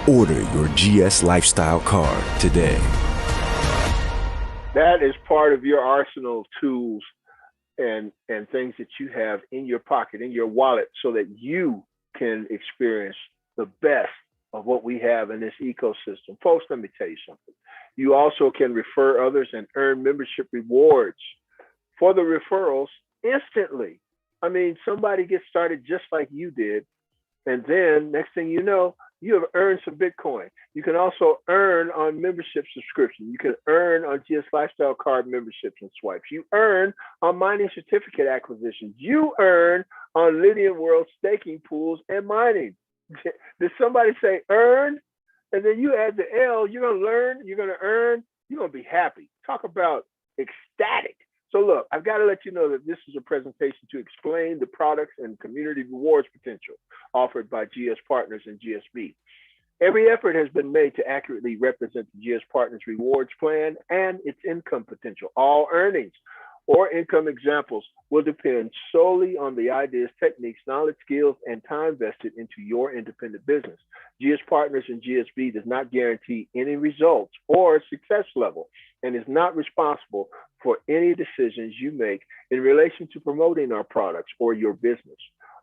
Order your GS Lifestyle Card today. That is part of your arsenal of tools and things that you have in your pocket, in your wallet, so that you can experience the best of what we have in this ecosystem. Folks, let me tell you something. You also can refer others and earn membership rewards for the referrals instantly. I mean, somebody gets started just like you did, and then next thing you know, you have earned some Bitcoin. You can also earn on membership subscription. You can earn on GS Lifestyle Card memberships and swipes. You earn on mining certificate acquisitions. You earn on Lydian World staking pools and mining. Did somebody say earn? And then you add the L, you're going to learn, you're going to earn, you're going to be happy. Talk about ecstatic. So look, I've got to let you know that this is a presentation to explain the products and community rewards potential offered by GS Partners and GSB. Every effort has been made to accurately represent the GS Partners rewards plan and its income potential. All earnings or income examples will depend solely on the ideas, techniques, knowledge, skills, and time vested into your independent business. GS Partners and GSB does not guarantee any results or success level and is not responsible for any decisions you make in relation to promoting our products or your business.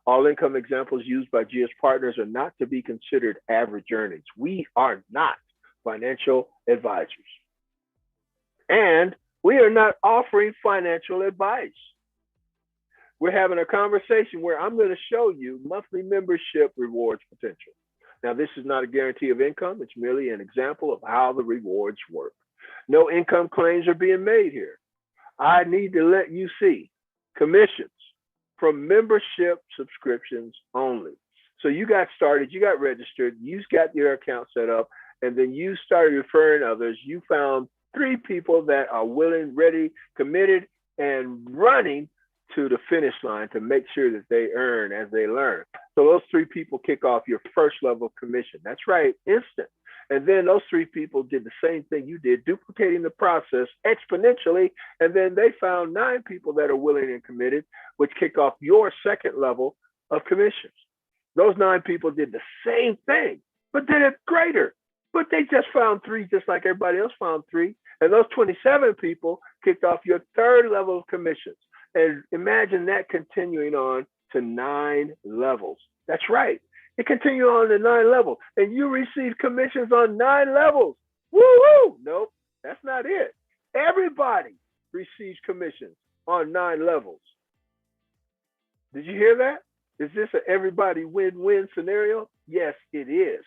All income examples used by GS Partners are not to be considered average earnings. We are not financial advisors. And we are not offering financial advice. We're having a conversation where I'm going to show you monthly membership rewards potential. Now, this is not a guarantee of income. It's merely an example of how the rewards work. No income claims are being made here. I need to let you see commissions from membership subscriptions only. So you got started, you got registered, you got your account set up, and then you started referring others. You found 3 people that are willing, ready, committed, and running to the finish line to make sure that they earn as they learn. So those 3 people kick off your first level of commission. That's right, instant. And then those 3 people did the same thing you did, duplicating the process exponentially. And then they found 9 people that are willing and committed, which kick off your second level of commissions. Those 9 people did the same thing, but did it greater. But they just found 3, just like everybody else found 3. And those 27 people kicked off your third level of commissions. And imagine that continuing on to 9 levels. That's right. It continued on to 9 levels. And you receive commissions on 9 levels. Woo-hoo! Nope, that's not it. Everybody receives commissions on 9 levels. Did you hear that? Is this an everybody win-win scenario? Yes, it is.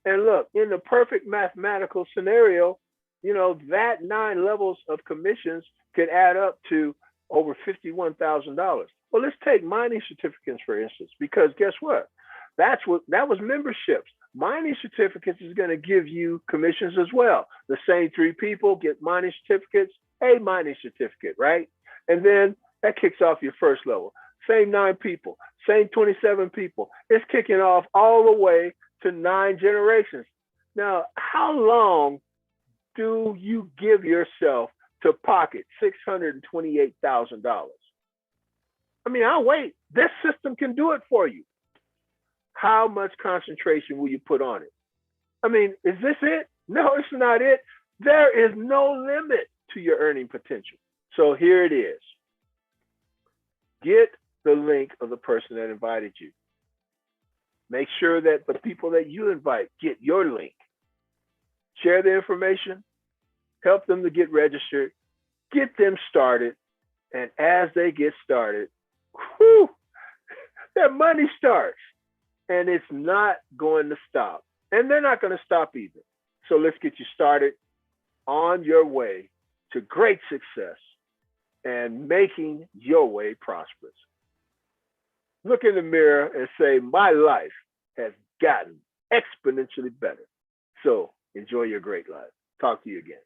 And look, in the perfect mathematical scenario, you know, that 9 levels of commissions could add up to over $51,000. Well, let's take mining certificates, for instance, because guess what? That was memberships. Mining certificates is going to give you commissions as well. The same 3 people get mining certificates, a mining certificate, right? And then that kicks off your first level. Same 9 people, same 27 people. It's kicking off all the way to 9 generations. Now, how long do you give yourself to pocket $628,000? I mean, I'll wait. This system can do it for you. How much concentration will you put on it? I mean, is this it? No, it's not it. There is no limit to your earning potential. So here it is. Get the link of the person that invited you. Make sure that the people that you invite get your link. Share the information, help them to get registered, get them started, and as they get started, whew, their money starts. And it's not going to stop. And they're not going to stop either. So let's get you started on your way to great success and making your way prosperous. Look in the mirror and say, my life has gotten exponentially better. So enjoy your great life. Talk to you again.